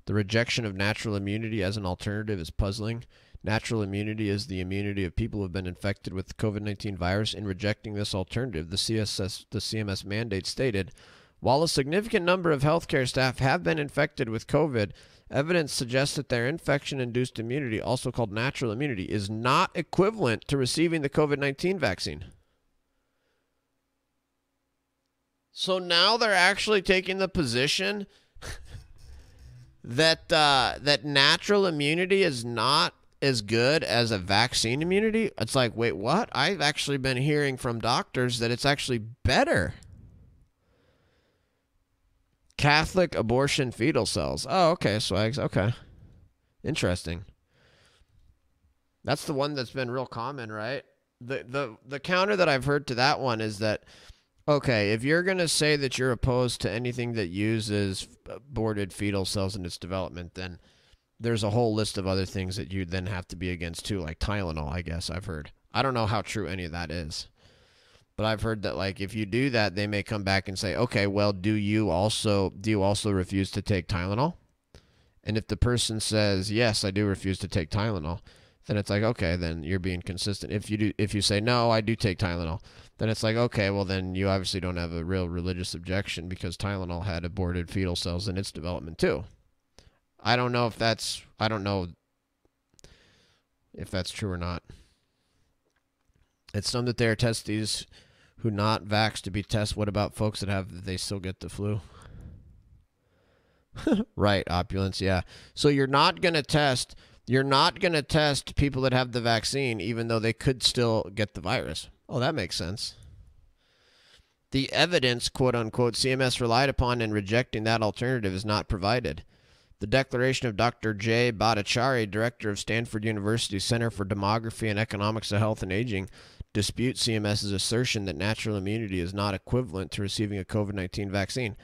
The rejection of natural immunity as an alternative is puzzling. Natural immunity is the immunity of people who have been infected with the COVID-19 virus. In rejecting this alternative, the CMS mandate stated, while a significant number of healthcare staff have been infected with COVID, evidence suggests that their infection-induced immunity, also called natural immunity, is not equivalent to receiving the COVID-19 vaccine. So now they're actually taking the position that natural immunity is not as good as a vaccine immunity. It's like, wait, what? I've actually been hearing from doctors that it's actually better. Catholic abortion fetal cells. Oh, okay, Swags. Okay. Interesting. That's the one that's been real common, right? The counter that I've heard to that one is that, okay, if you're going to say that you're opposed to anything that uses aborted fetal cells in its development, then there's a whole list of other things that you then have to be against too, like Tylenol, I guess I've heard. I don't know how true any of that is. But I've heard that, like, if you do that, they may come back and say, okay, well, do you also refuse to take Tylenol? And if the person says, yes, I do refuse to take Tylenol, then it's like, okay, then you're being consistent. If you say, no, I do take Tylenol, then it's like, okay, well, then you obviously don't have a real religious objection because Tylenol had aborted fetal cells in its development too. I don't know if that's true or not. It's some that there are testes who not vaxxed to be tested. What about folks that have, they still get the flu? Right, opulence, yeah. So you're not going to test people that have the vaccine even though they could still get the virus. Oh, that makes sense. The evidence, quote unquote, CMS relied upon in rejecting that alternative is not provided. The declaration of Dr. Jay Bhattacharya, director of Stanford University's Center for Demography and Economics of Health and Aging, disputes CMS's assertion that natural immunity is not equivalent to receiving a COVID-19 vaccine.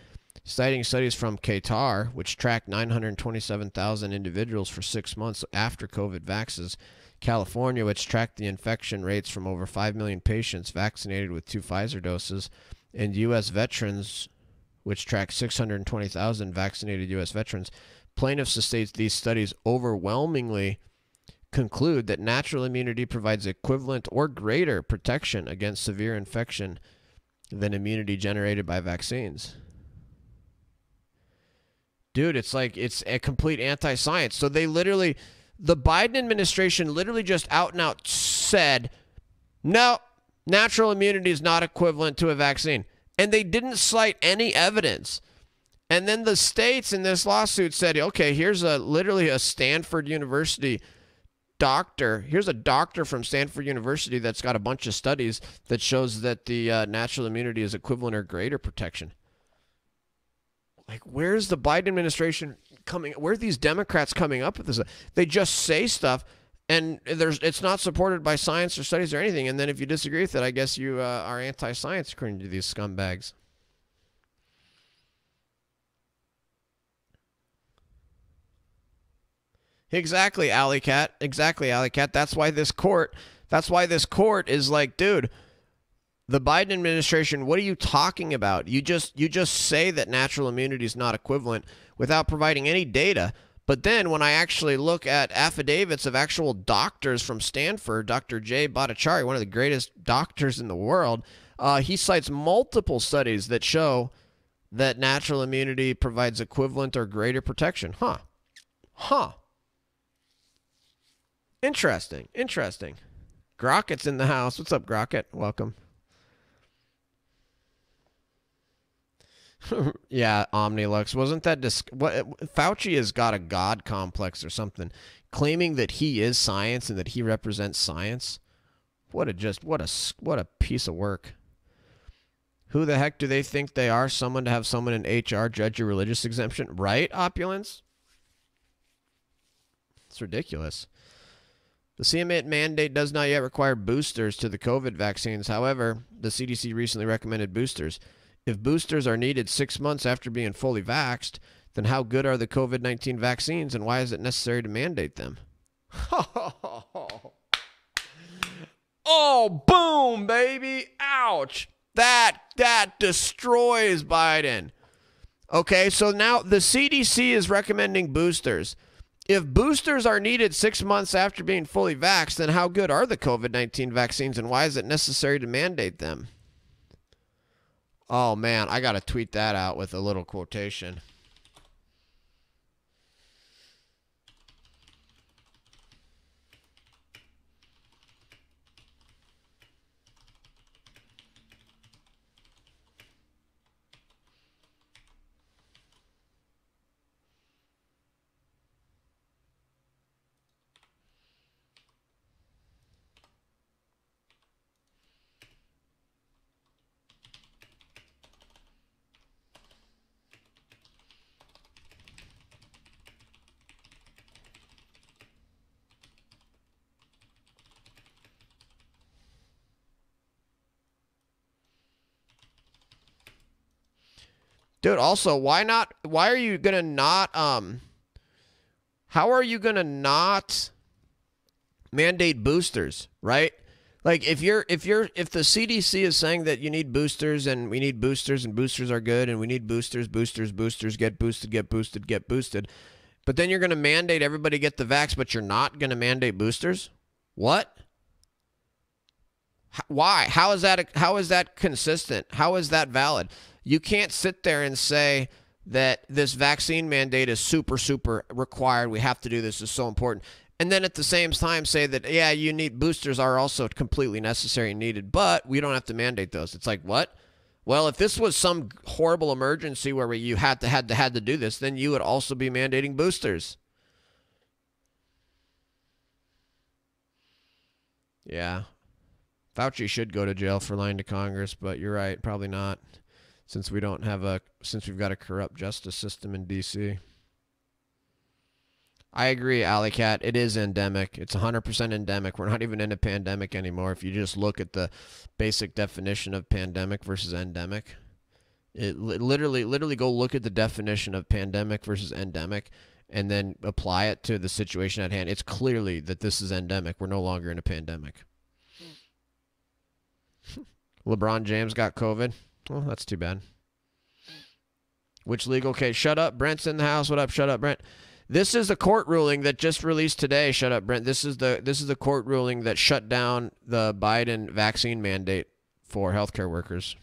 Citing studies from Qatar, which tracked 927,000 individuals for 6 months after COVID vaxes, California, which tracked the infection rates from over 5 million patients vaccinated with 2 Pfizer doses, and U.S. veterans, which tracked 620,000 vaccinated U.S. veterans, plaintiffs state these studies overwhelmingly conclude that natural immunity provides equivalent or greater protection against severe infection than immunity generated by vaccines. Dude, it's like it's a complete anti-science. So the Biden administration literally just out and out said, no, natural immunity is not equivalent to a vaccine. And they didn't cite any evidence. And then the states in this lawsuit said, okay, here's literally a Stanford University doctor. Here's a doctor from Stanford University that's got a bunch of studies that shows that the natural immunity is equivalent or greater protection. Like, where's the Biden administration coming? Where are these Democrats coming up with this? They just say stuff, and it's not supported by science or studies or anything. And then if you disagree with it, I guess you are anti-science, according to these scumbags. Exactly, Alley Cat. Exactly, Alley Cat. That's why this court is like, dude, the Biden administration, what are you talking about? You just say that natural immunity is not equivalent without providing any data. But then when I actually look at affidavits of actual doctors from Stanford, Dr. Jay Bhattacharya, one of the greatest doctors in the world, he cites multiple studies that show that natural immunity provides equivalent or greater protection. Huh. Interesting. Grocket's in the house. What's up, Grocket? Welcome. Yeah, Omnilux. Wasn't that Fauci has got a god complex or something, claiming that he is science and that he represents science? What a piece of work. Who the heck do they think they are? Someone to have someone in HR judge your religious exemption? Right, Opulence? It's ridiculous. The CMA mandate does not yet require boosters to the COVID vaccines. However, the CDC recently recommended boosters. If boosters are needed 6 months after being fully vaxxed, then how good are the COVID-19 vaccines and why is it necessary to mandate them? Oh, boom, baby. Ouch. That destroys Biden. Okay, so now the CDC is recommending boosters. If boosters are needed 6 months after being fully vaxxed, then how good are the COVID-19 vaccines and why is it necessary to mandate them? Oh, man, I got to tweet that out with a little quotation. Dude, also, why are you going to not, how are you going to not mandate boosters, right? Like, if the CDC is saying that you need boosters and we need boosters and boosters are good and we need boosters, get boosted, but then you're going to mandate everybody get the vax, but you're not going to mandate boosters? What? Why? How is that consistent? How is that valid? You can't sit there and say that this vaccine mandate is super, super required. We have to do this. It's so important. And then at the same time say that, yeah, you need boosters are also completely necessary and needed, but we don't have to mandate those. It's like, what? Well, if this was some horrible emergency where you had to do this, then you would also be mandating boosters. Yeah. Fauci should go to jail for lying to Congress, but you're right, probably not. Since we've got a corrupt justice system in D.C. I agree, Alley Cat. It is endemic. It's 100% endemic. We're not even in a pandemic anymore. If you just look at the basic definition of pandemic versus endemic, literally go look at the definition of pandemic versus endemic and then apply it to the situation at hand. It's clearly that this is endemic. We're no longer in a pandemic. LeBron James got COVID. Well, that's too bad. Which legal case? Shut up, Brent's in the house. What up? Shut up, Brent. This is a court ruling that just released today. Shut up, Brent. This is the court ruling that shut down the Biden vaccine mandate for healthcare workers.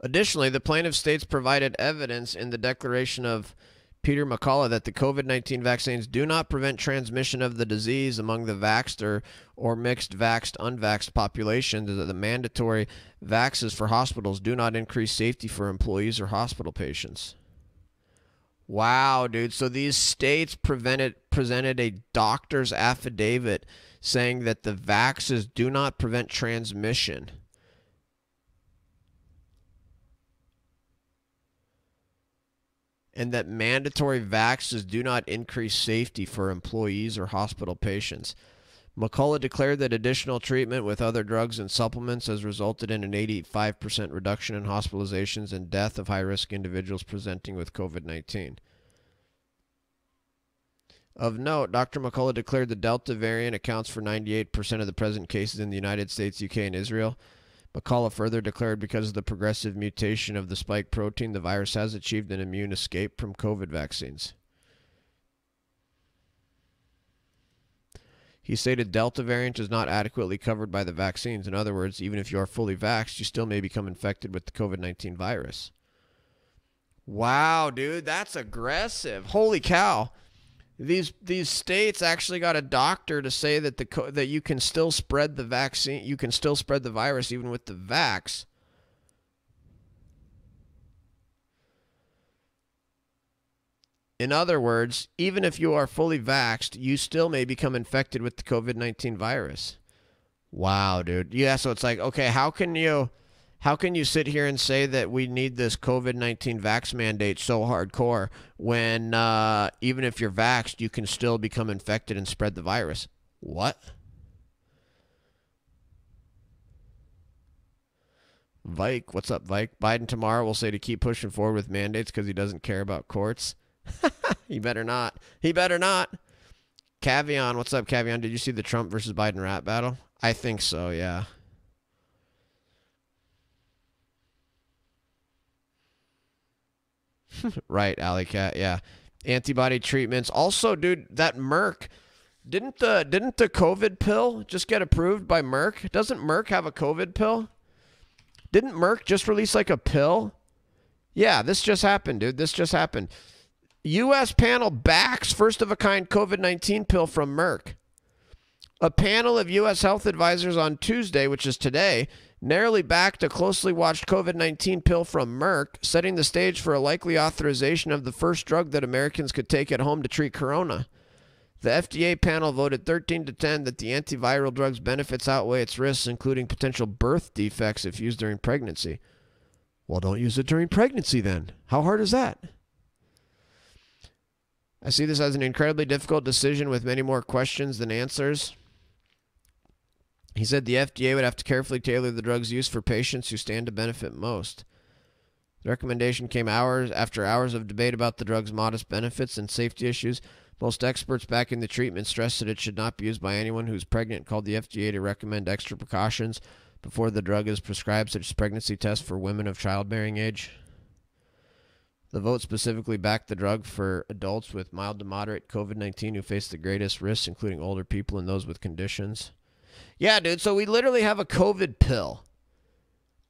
Additionally, the plaintiff states provided evidence in the declaration of Peter McCullough that the COVID-19 vaccines do not prevent transmission of the disease among the vaxxed or mixed vaxxed unvaxxed populations, that the mandatory vaxes for hospitals do not increase safety for employees or hospital patients. Wow, dude. So these states presented a doctor's affidavit saying that the vaxes do not prevent transmission. And that mandatory vaxes do not increase safety for employees or hospital patients. McCullough declared that additional treatment with other drugs and supplements has resulted in an 85% reduction in hospitalizations and death of high-risk individuals presenting with COVID-19. Of note, Dr. McCullough declared the Delta variant accounts for 98% of the present cases in the United States, UK, and Israel. McCullough further declared because of the progressive mutation of the spike protein, the virus has achieved an immune escape from COVID vaccines. He stated Delta variant is not adequately covered by the vaccines. In other words, even if you are fully vaxxed, you still may become infected with the COVID-19 virus. Wow, dude, that's aggressive. Holy cow. These states actually got a doctor to say that that you can still spread the vaccine, you can still spread the virus even with the vax. In other words, even if you are fully vaxxed, you still may become infected with the COVID-19 virus. Wow, dude. Yeah, so it's like, okay, how can you sit here and say that we need this COVID-19 vax mandate so hardcore when even if you're vaxxed, you can still become infected and spread the virus? What? Vike, what's up, Vike? Biden tomorrow will say to keep pushing forward with mandates because he doesn't care about courts. He better not. He better not. Cavion, what's up, Cavion? Did you see the Trump versus Biden rap battle? I think so, yeah. Right, Alley Cat, yeah. Antibody treatments. Also, dude, that Merck, didn't the COVID pill just get approved by Merck? Doesn't Merck have a COVID pill? Didn't Merck just release like a pill? Yeah, this just happened, dude. This just happened. U.S. panel backs first-of-a-kind COVID-19 pill from Merck. A panel of U.S. health advisors on Tuesday, which is today, narrowly backed a closely watched COVID-19 pill from Merck, setting the stage for a likely authorization of the first drug that Americans could take at home to treat corona. The FDA panel voted 13-10 that the antiviral drug's benefits outweigh its risks, including potential birth defects if used during pregnancy. Well, don't use it during pregnancy then. How hard is that? I see this as an incredibly difficult decision with many more questions than answers. He said the FDA would have to carefully tailor the drug's use for patients who stand to benefit most. The recommendation came after hours of debate about the drug's modest benefits and safety issues. Most experts backing the treatment stressed that it should not be used by anyone who's pregnant, called the FDA to recommend extra precautions before the drug is prescribed, such as pregnancy tests for women of childbearing age. The vote specifically backed the drug for adults with mild to moderate COVID-19 who face the greatest risks, including older people and those with conditions. Yeah, dude, so we literally have a COVID pill.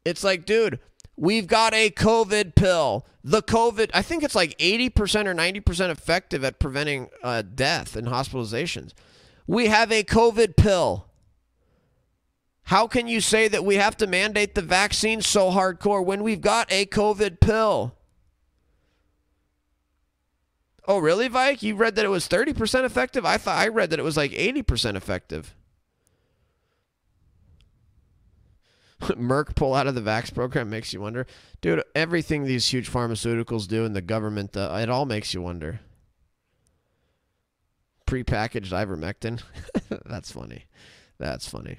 It's like, dude, we've got a COVID pill. The COVID, I think it's like 80% or 90% effective at preventing death and hospitalizations. We have a COVID pill. How can you say that we have to mandate the vaccine so hardcore when we've got a COVID pill? Oh, really, Vike? You read that it was 30% effective? I read that it was like 80% effective. Merck pull out of the Vax program makes you wonder. Dude, everything these huge pharmaceuticals do in the government, it all makes you wonder. Prepackaged ivermectin. That's funny. That's funny.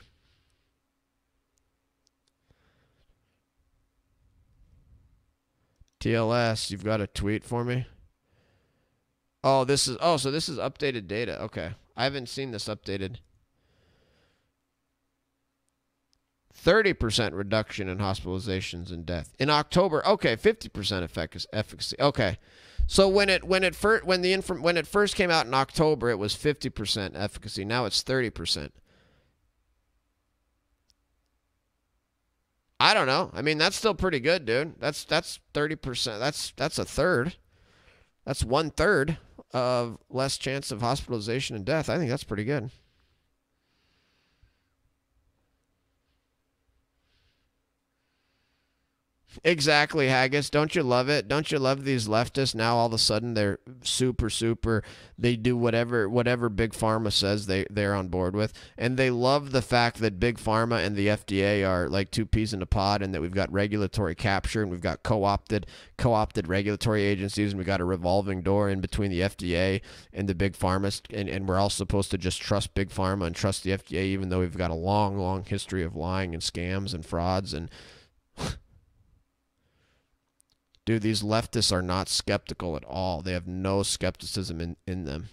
TLS, you've got a tweet for me? So this is updated data. Okay. I haven't seen this updated. 30% reduction in hospitalizations and death in October. Okay, 50% efficacy. Okay, so when it first came out in October, it was 50% efficacy. Now it's 30%. I don't know. I mean, that's still pretty good, dude. That's 30%. That's a third. That's 1/3 of less chance of hospitalization and death. I think that's pretty good. Exactly, Haggis. Don't you love it? Don't you love these leftists? Now all of a sudden they're super. They do whatever Big Pharma says they're on board with. And they love the fact that Big Pharma and the FDA are like two peas in a pod, and that we've got regulatory capture, and we've got co-opted regulatory agencies, and we've got a revolving door in between the FDA and the Big Pharma. And we're all supposed to just trust Big Pharma and trust the FDA, even though we've got a long history of lying and scams and frauds. And dude, these leftists are not skeptical at all. They have no skepticism in them.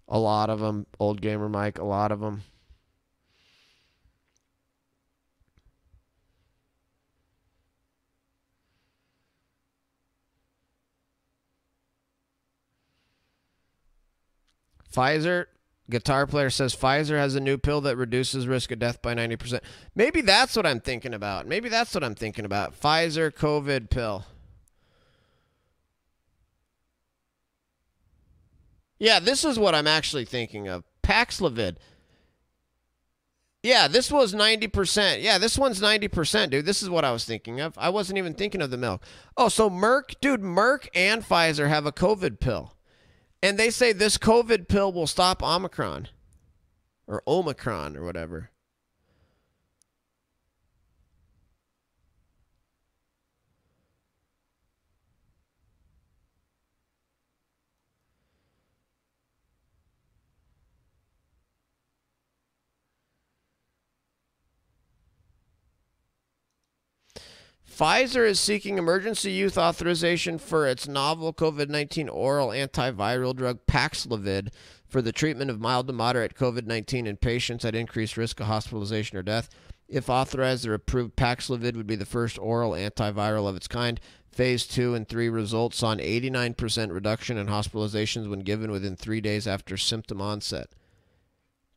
A lot of them, old gamer Mike, a lot of them. Pfizer. Guitar player says Pfizer has a new pill that reduces risk of death by 90%. Maybe that's what I'm thinking about. Pfizer COVID pill. Yeah, this is what I'm actually thinking of. Paxlovid. Yeah, this was 90%. Yeah, this one's 90%, dude. This is what I was thinking of. I wasn't even thinking of the milk. Oh, so Merck and Pfizer have a COVID pill. And they say this COVID pill will stop Omicron or whatever. Pfizer is seeking emergency use authorization for its novel COVID-19 oral antiviral drug Paxlovid for the treatment of mild to moderate COVID-19 in patients at increased risk of hospitalization or death. If authorized or approved, Paxlovid would be the first oral antiviral of its kind. Phase 2 and 3 results saw an 89% reduction in hospitalizations when given within 3 days after symptom onset.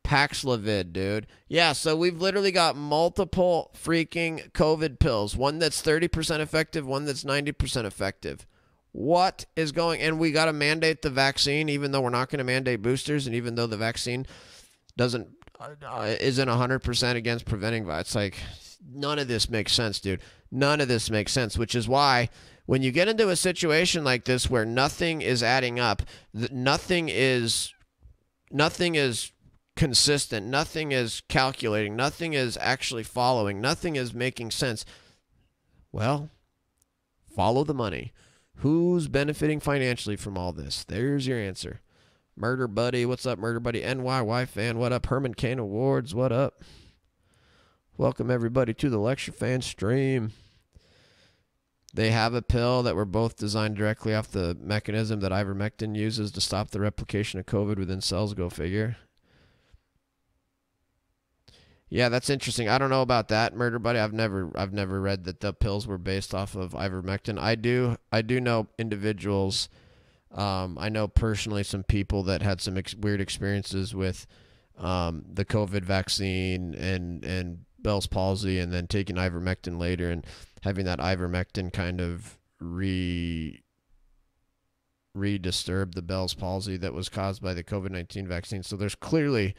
Paxlovid, dude. Yeah, so we've literally got multiple freaking COVID pills. One that's 30% effective, one that's 90% effective. What is going... And we got to mandate the vaccine, even though we're not going to mandate boosters, and even though the vaccine isn't 100% against preventing... It's like, none of this makes sense, dude. None of this makes sense, which is why when you get into a situation like this where nothing is adding up, nothing is consistent, nothing is calculating, nothing is actually following, nothing is making sense. Well, follow the money. Who's benefiting financially from all this? There's your answer. Murder Buddy, what's up, Murder Buddy? NYY fan, what up? Herman Kane Awards, what up? Welcome everybody to the Lecture Fan stream. They have a pill that were both designed directly off the mechanism that ivermectin uses to stop the replication of COVID within cells, go figure. Yeah, that's interesting. I don't know about that, Murder Buddy. I've never read that the pills were based off of ivermectin. I do know individuals. I know personally some people that had some weird experiences with the COVID vaccine and Bell's palsy, and then taking ivermectin later and having that ivermectin kind of re-disturb the Bell's palsy that was caused by the COVID-19 vaccine. So there's clearly,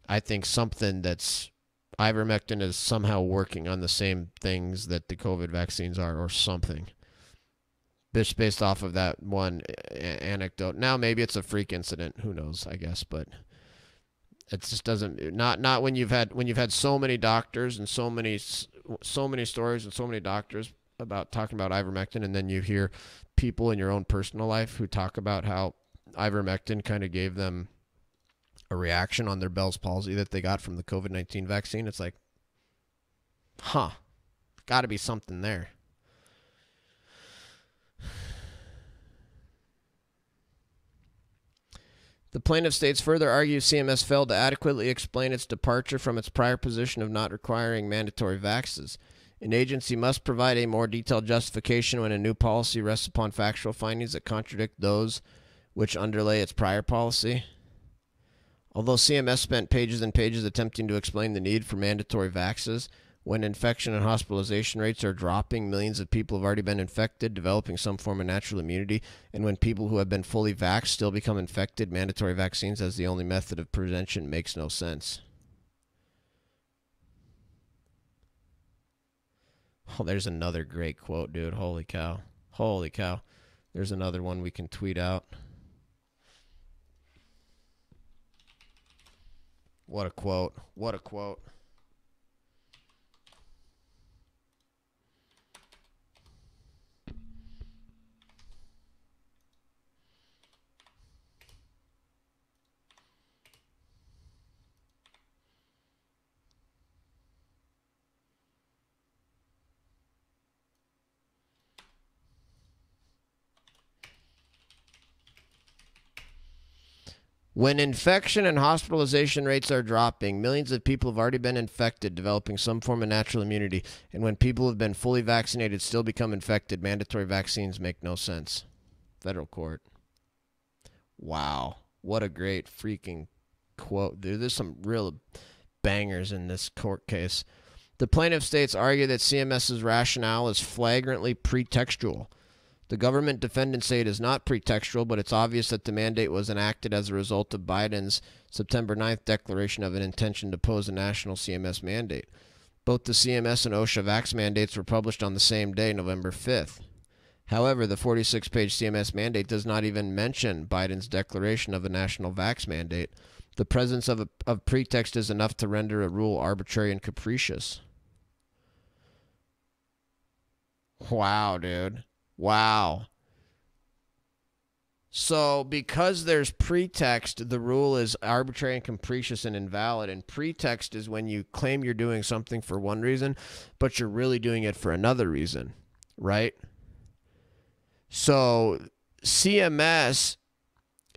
I think, something that's ivermectin is somehow working on the same things that the COVID vaccines are, or something. Just based off of that one anecdote. Now maybe it's a freak incident. Who knows? I guess, but it just doesn't. Not when you've had so many doctors and so many stories and so many doctors about talking about ivermectin, and then you hear people in your own personal life who talk about how ivermectin kind of gave them a reaction on their Bell's palsy that they got from the COVID-19 vaccine. It's like, got to be something there. The plaintiff states further argues CMS failed to adequately explain its departure from its prior position of not requiring mandatory vaxes. An agency must provide a more detailed justification when a new policy rests upon factual findings that contradict those which underlay its prior policy. Although CMS spent pages and pages attempting to explain the need for mandatory vaxes, when infection and hospitalization rates are dropping, millions of people have already been infected, developing some form of natural immunity, and when people who have been fully vaxxed still become infected, mandatory vaccines as the only method of prevention makes no sense. Oh, there's another great quote, dude. Holy cow. Holy cow. There's another one we can tweet out. What a quote. What a quote. When infection and hospitalization rates are dropping, millions of people have already been infected, developing some form of natural immunity. And when people have been fully vaccinated still become infected, mandatory vaccines make no sense. Federal court. Wow. What a great freaking quote, dude. There's some real bangers in this court case. The plaintiff states argue that CMS's rationale is flagrantly pretextual. The government defendants say it is not pretextual, but it's obvious that the mandate was enacted as a result of Biden's September 9th declaration of an intention to pose a national CMS mandate. Both the CMS and OSHA Vax mandates were published on the same day, November 5th. However, the 46-page CMS mandate does not even mention Biden's declaration of a national Vax mandate. The presence of pretext is enough to render a rule arbitrary and capricious. Wow, dude. Wow. So because there's pretext, the rule is arbitrary and capricious and invalid. And pretext is when you claim you're doing something for one reason, but you're really doing it for another reason, right? So CMS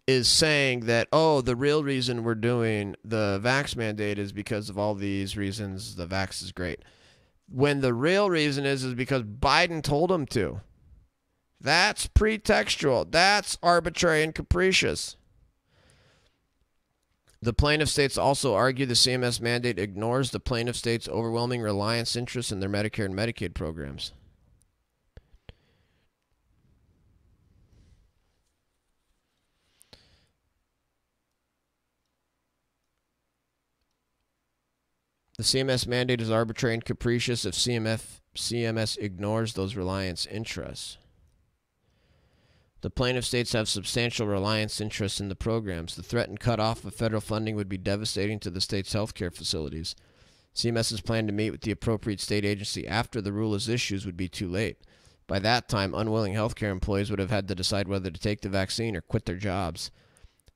is saying that, oh, the real reason we're doing the vax mandate is because of all these reasons. The vax is great. When the real reason is because Biden told them to. That's pretextual. That's arbitrary and capricious. The plaintiff states also argue the CMS mandate ignores the plaintiff states' overwhelming reliance interests in their Medicare and Medicaid programs. The CMS mandate is arbitrary and capricious if CMS ignores those reliance interests. The plaintiff states have substantial reliance interests in the programs. The threatened cutoff of federal funding would be devastating to the state's healthcare facilities. CMS's plan to meet with the appropriate state agency after the rule is issued would be too late. By that time, unwilling healthcare employees would have had to decide whether to take the vaccine or quit their jobs.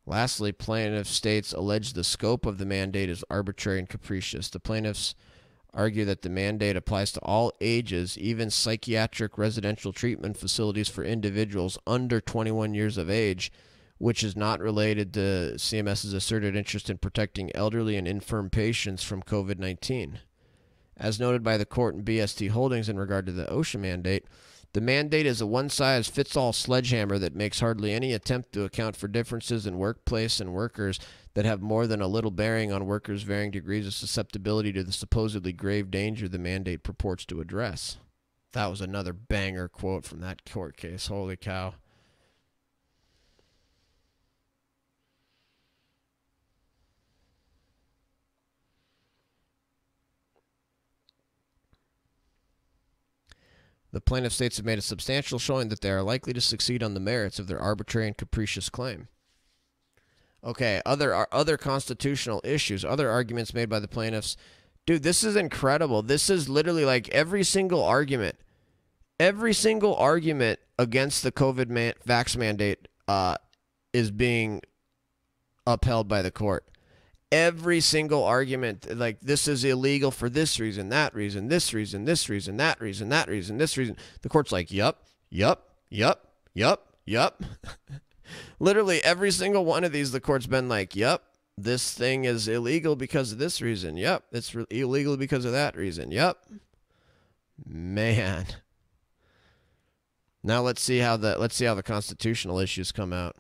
Lastly, plaintiff states allege the scope of the mandate is arbitrary and capricious. The plaintiffs argue that the mandate applies to all ages, even psychiatric residential treatment facilities for individuals under 21 years of age, which is not related to CMS's asserted interest in protecting elderly and infirm patients from COVID-19. As noted by the court in BST Holdings in regard to the OSHA mandate, the mandate is a one-size-fits-all sledgehammer that makes hardly any attempt to account for differences in workplace and workers that have more than a little bearing on workers' varying degrees of susceptibility to the supposedly grave danger the mandate purports to address. That was another banger quote from that court case. Holy cow. The plaintiff states have made a substantial showing that they are likely to succeed on the merits of their arbitrary and capricious claim. Okay, other constitutional issues, other arguments made by the plaintiffs. Dude, this is incredible. This is literally like every single argument against the COVID vax mandate is being upheld by the court. Every single argument, like this is illegal for this reason, that reason, this reason, this reason, that reason, that reason, this reason. The court's like, yup. Literally every single one of these, the court's been like, yup, this thing is illegal because of this reason. Yup, it's illegal because of that reason. Yup. Man. Now let's see how the constitutional issues come out.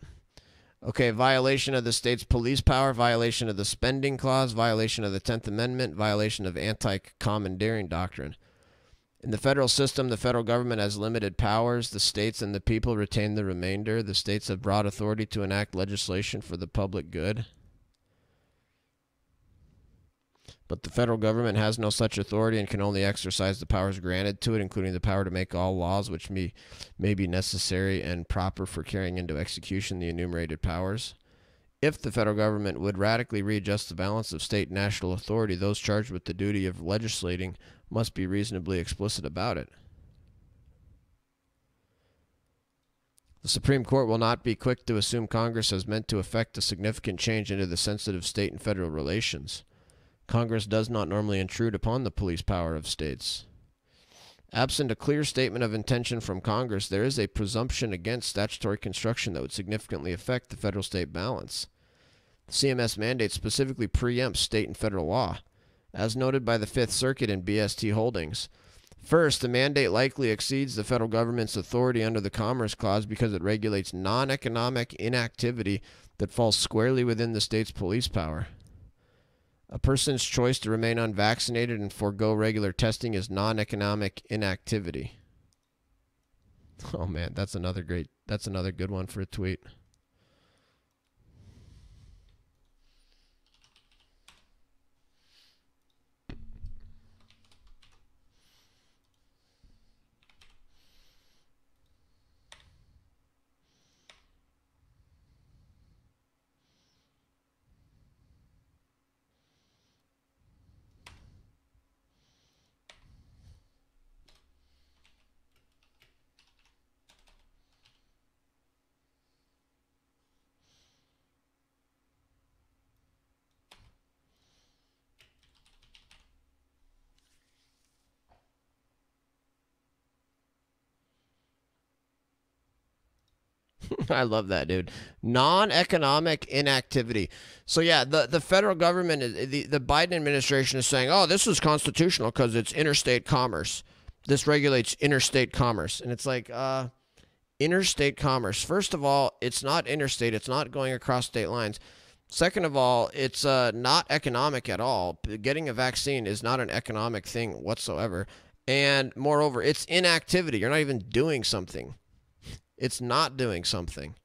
Okay, violation of the state's police power, violation of the spending clause, violation of the 10th Amendment, violation of anti-commandeering doctrine. In the federal system, the federal government has limited powers. The states and the people retain the remainder. The states have broad authority to enact legislation for the public good. But the federal government has no such authority and can only exercise the powers granted to it, including the power to make all laws which may be necessary and proper for carrying into execution the enumerated powers. If the federal government would radically readjust the balance of state and national authority, those charged with the duty of legislating must be reasonably explicit about it. The Supreme Court will not be quick to assume Congress has meant to effect a significant change into the sensitive state and federal relations. Congress does not normally intrude upon the police power of states. Absent a clear statement of intention from Congress, there is a presumption against statutory construction that would significantly affect the federal-state balance. The CMS mandate specifically preempts state and federal law, as noted by the Fifth Circuit in BST Holdings. First, the mandate likely exceeds the federal government's authority under the Commerce Clause because it regulates non-economic inactivity that falls squarely within the state's police power. A person's choice to remain unvaccinated and forego regular testing is non-economic inactivity. Oh man, that's another good one for a tweet. I love that, dude. Non-economic inactivity. So yeah, the federal government, the Biden administration is saying, oh, this is constitutional because it's interstate commerce. This regulates interstate commerce. And it's like, interstate commerce. First of all, it's not interstate. It's not going across state lines. Second of all, it's not economic at all. Getting a vaccine is not an economic thing whatsoever. And moreover, it's inactivity. You're not even doing something. It's not doing something.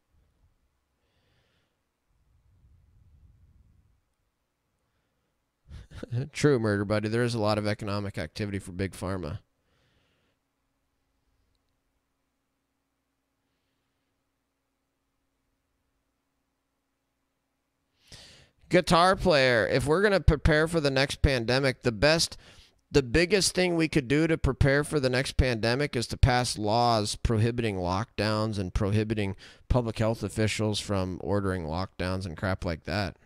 True, Murder Buddy. There is a lot of economic activity for Big Pharma. Guitar player. If we're going to prepare for the next pandemic, the biggest thing we could do to prepare for the next pandemic is to pass laws prohibiting lockdowns and prohibiting public health officials from ordering lockdowns and crap like that.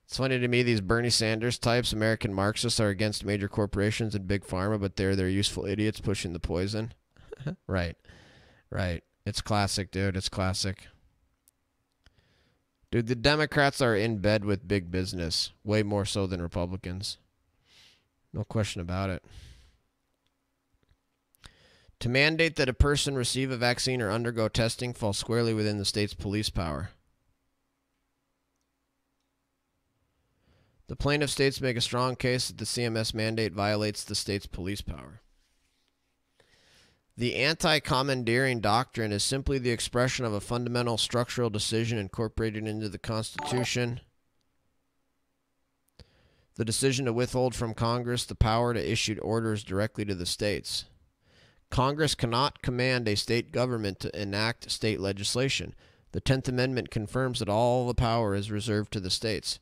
It's funny to me, these Bernie Sanders types, American Marxists, are against major corporations and big pharma, but they're useful idiots pushing the poison. Right. It's classic, dude. It's classic. Dude, the Democrats are in bed with big business, way more so than Republicans. No question about it. To mandate that a person receive a vaccine or undergo testing falls squarely within the state's police power. The plaintiff states make a strong case that the CMS mandate violates the state's police power. The anti-commandeering doctrine is simply the expression of a fundamental structural decision incorporated into the Constitution. The decision to withhold from Congress the power to issue orders directly to the states. Congress cannot command a state government to enact state legislation. The 10th Amendment confirms that all the power is reserved to the states.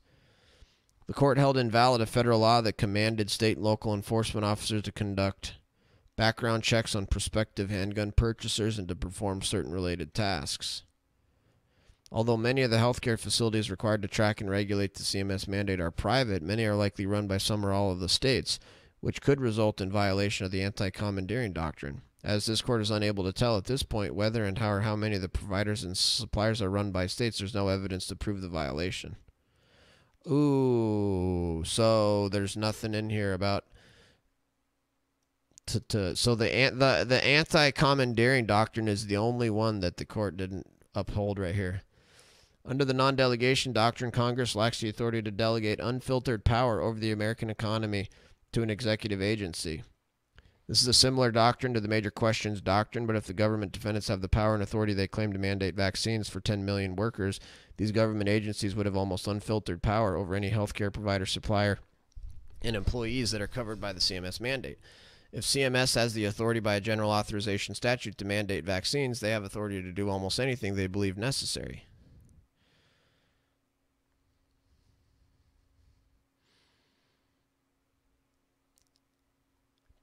The court held invalid a federal law that commanded state and local enforcement officers to conduct background checks on prospective handgun purchasers and to perform certain related tasks. Although many of the healthcare facilities required to track and regulate the CMS mandate are private, many are likely run by some or all of the states, which could result in violation of the anti-commandeering doctrine. As this court is unable to tell at this point whether and how or how many of the providers and suppliers are run by states, there's no evidence to prove the violation. Ooh, so there's nothing in here about so the anti-commandeering doctrine is the only one that the court didn't uphold right here. Under the non-delegation doctrine, Congress lacks the authority to delegate unfiltered power over the American economy to an executive agency. This is a similar doctrine to the major questions doctrine, but if the government defendants have the power and authority they claim to mandate vaccines for 10 million workers, these government agencies would have almost unfiltered power over any healthcare provider, supplier, and employees that are covered by the CMS mandate. If CMS has the authority by a general authorization statute to mandate vaccines, they have authority to do almost anything they believe necessary.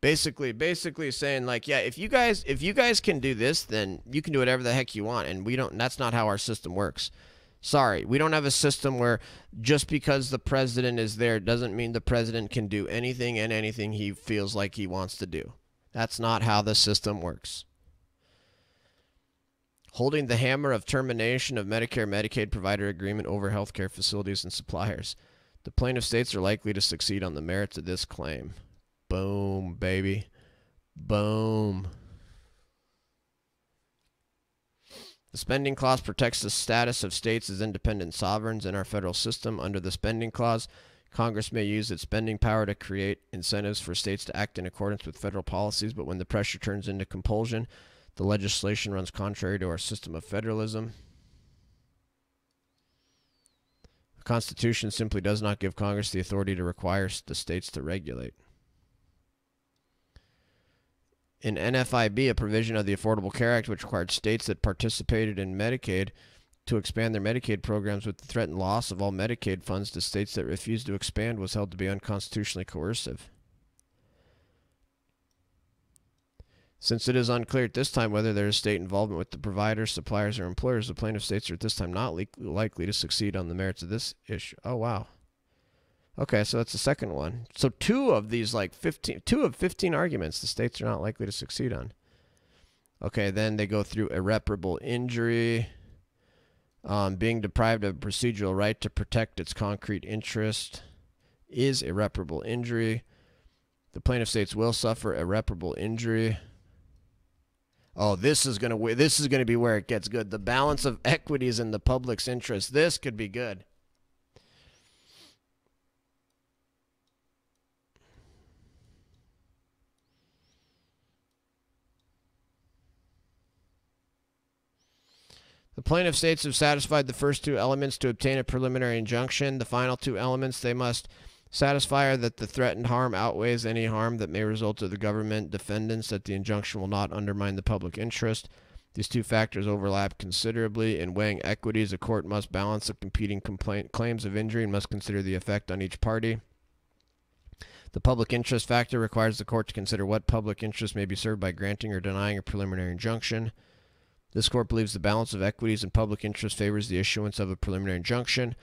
Basically saying like, yeah, if you guys can do this, then you can do whatever the heck you want, and we don't. That's not how our system works. Sorry, we don't have a system where just because the president is there doesn't mean the president can do anything and anything he feels like he wants to do. That's not how the system works. Holding the hammer of termination of Medicare-Medicaid provider agreement over healthcare facilities and suppliers. The plaintiff states are likely to succeed on the merits of this claim. Boom, baby. Boom. The spending clause protects the status of states as independent sovereigns in our federal system. Under the spending clause, Congress may use its spending power to create incentives for states to act in accordance with federal policies, but when the pressure turns into compulsion, the legislation runs contrary to our system of federalism. The Constitution simply does not give Congress the authority to require the states to regulate. In NFIB, a provision of the Affordable Care Act which required states that participated in Medicaid to expand their Medicaid programs with the threatened loss of all Medicaid funds to states that refused to expand was held to be unconstitutionally coercive. Since it is unclear at this time whether there is state involvement with the providers, suppliers, or employers, the plaintiff states are at this time not likely to succeed on the merits of this issue. Oh, wow. Okay, so that's the second one. So two of 15 arguments the states are not likely to succeed on. Okay, then they go through irreparable injury, being deprived of a procedural right to protect its concrete interest is irreparable injury. The plaintiff states will suffer irreparable injury. Oh, this is gonna be where it gets good. The balance of equities in the public's interest. This could be good. The plaintiff states have satisfied the first two elements to obtain a preliminary injunction. The final two elements they must satisfy are that the threatened harm outweighs any harm that may result to the government defendants, that the injunction will not undermine the public interest. These two factors overlap considerably. In weighing equities, a court must balance the competing claims of injury and must consider the effect on each party. The public interest factor requires the court to consider what public interest may be served by granting or denying a preliminary injunction. This court believes the balance of equities and public interest favors the issuance of a preliminary injunction.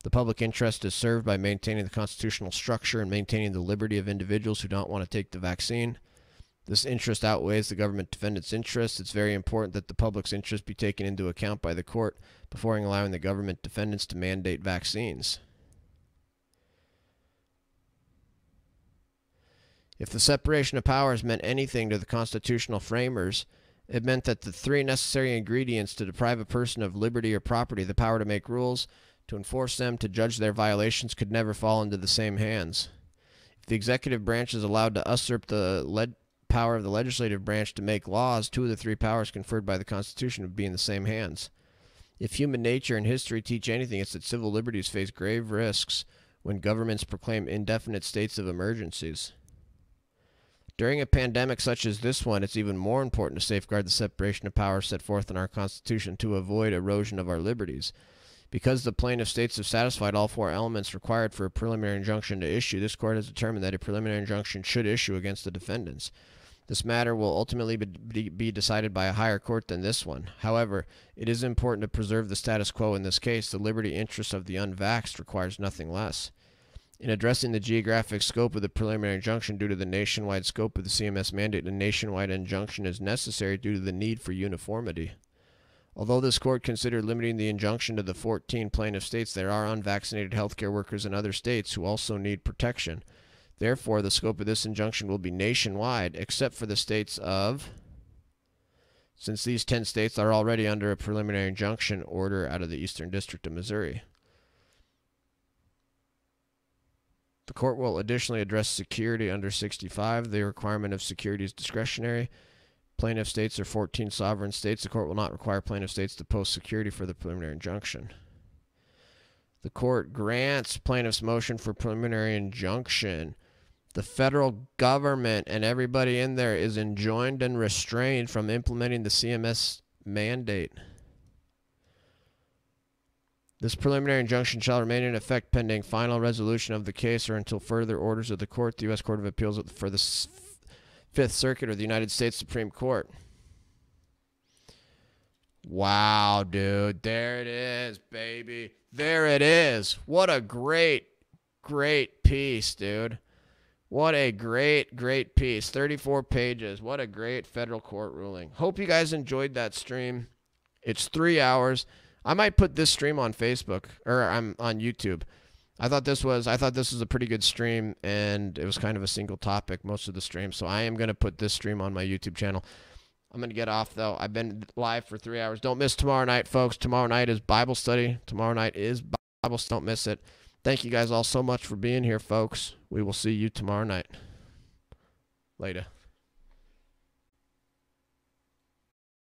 The public interest is served by maintaining the constitutional structure and maintaining the liberty of individuals who don't want to take the vaccine. This interest outweighs the government defendant's interest. It's very important that the public's interest be taken into account by the court before allowing the government defendants to mandate vaccines. If the separation of powers meant anything to the constitutional framers, it meant that the three necessary ingredients to deprive a person of liberty or property, the power to make rules, to enforce them, to judge their violations, could never fall into the same hands. If the executive branch is allowed to usurp the power of the legislative branch to make laws, two of the three powers conferred by the Constitution would be in the same hands. If human nature and history teach anything, it's that civil liberties face grave risks when governments proclaim indefinite states of emergencies. During a pandemic such as this one, it's even more important to safeguard the separation of powers set forth in our Constitution to avoid erosion of our liberties. Because the plaintiff states have satisfied all four elements required for a preliminary injunction to issue, this court has determined that a preliminary injunction should issue against the defendants. This matter will ultimately be decided by a higher court than this one. However, it is important to preserve the status quo in this case. The liberty interest of the unvaxxed requires nothing less. In addressing the geographic scope of the preliminary injunction due to the nationwide scope of the CMS mandate, a nationwide injunction is necessary due to the need for uniformity. Although this court considered limiting the injunction to the 14 plaintiff states, there are unvaccinated healthcare workers in other states who also need protection. Therefore, the scope of this injunction will be nationwide, except for the states of, since these 10 states are already under a preliminary injunction order out of the Eastern District of Missouri. The court will additionally address security under 65. The requirement of security is discretionary. Plaintiff states are 14 sovereign states. The court will not require plaintiff states to post security for the preliminary injunction. The court grants plaintiff's motion for preliminary injunction. The federal government and everybody in there is enjoined and restrained from implementing the CMS mandate. This preliminary injunction shall remain in effect pending final resolution of the case or until further orders of the court, the U.S. Court of Appeals for the Fifth Circuit or the United States Supreme Court. Wow, dude. There it is, baby. There it is. What a great, great piece, dude. What a great, great piece. 34 pages. What a great federal court ruling. Hope you guys enjoyed that stream. It's 3 hours. I might put this stream on Facebook, or I'm on YouTube. I thought this was a pretty good stream, and it was kind of a single topic most of the stream. So I am going to put this stream on my YouTube channel. I'm going to get off, though. I've been live for 3 hours. Don't miss tomorrow night, folks. Tomorrow night is Bible study. Tomorrow night is Bible study. Don't miss it. Thank you guys all so much for being here, folks. We will see you tomorrow night. Later.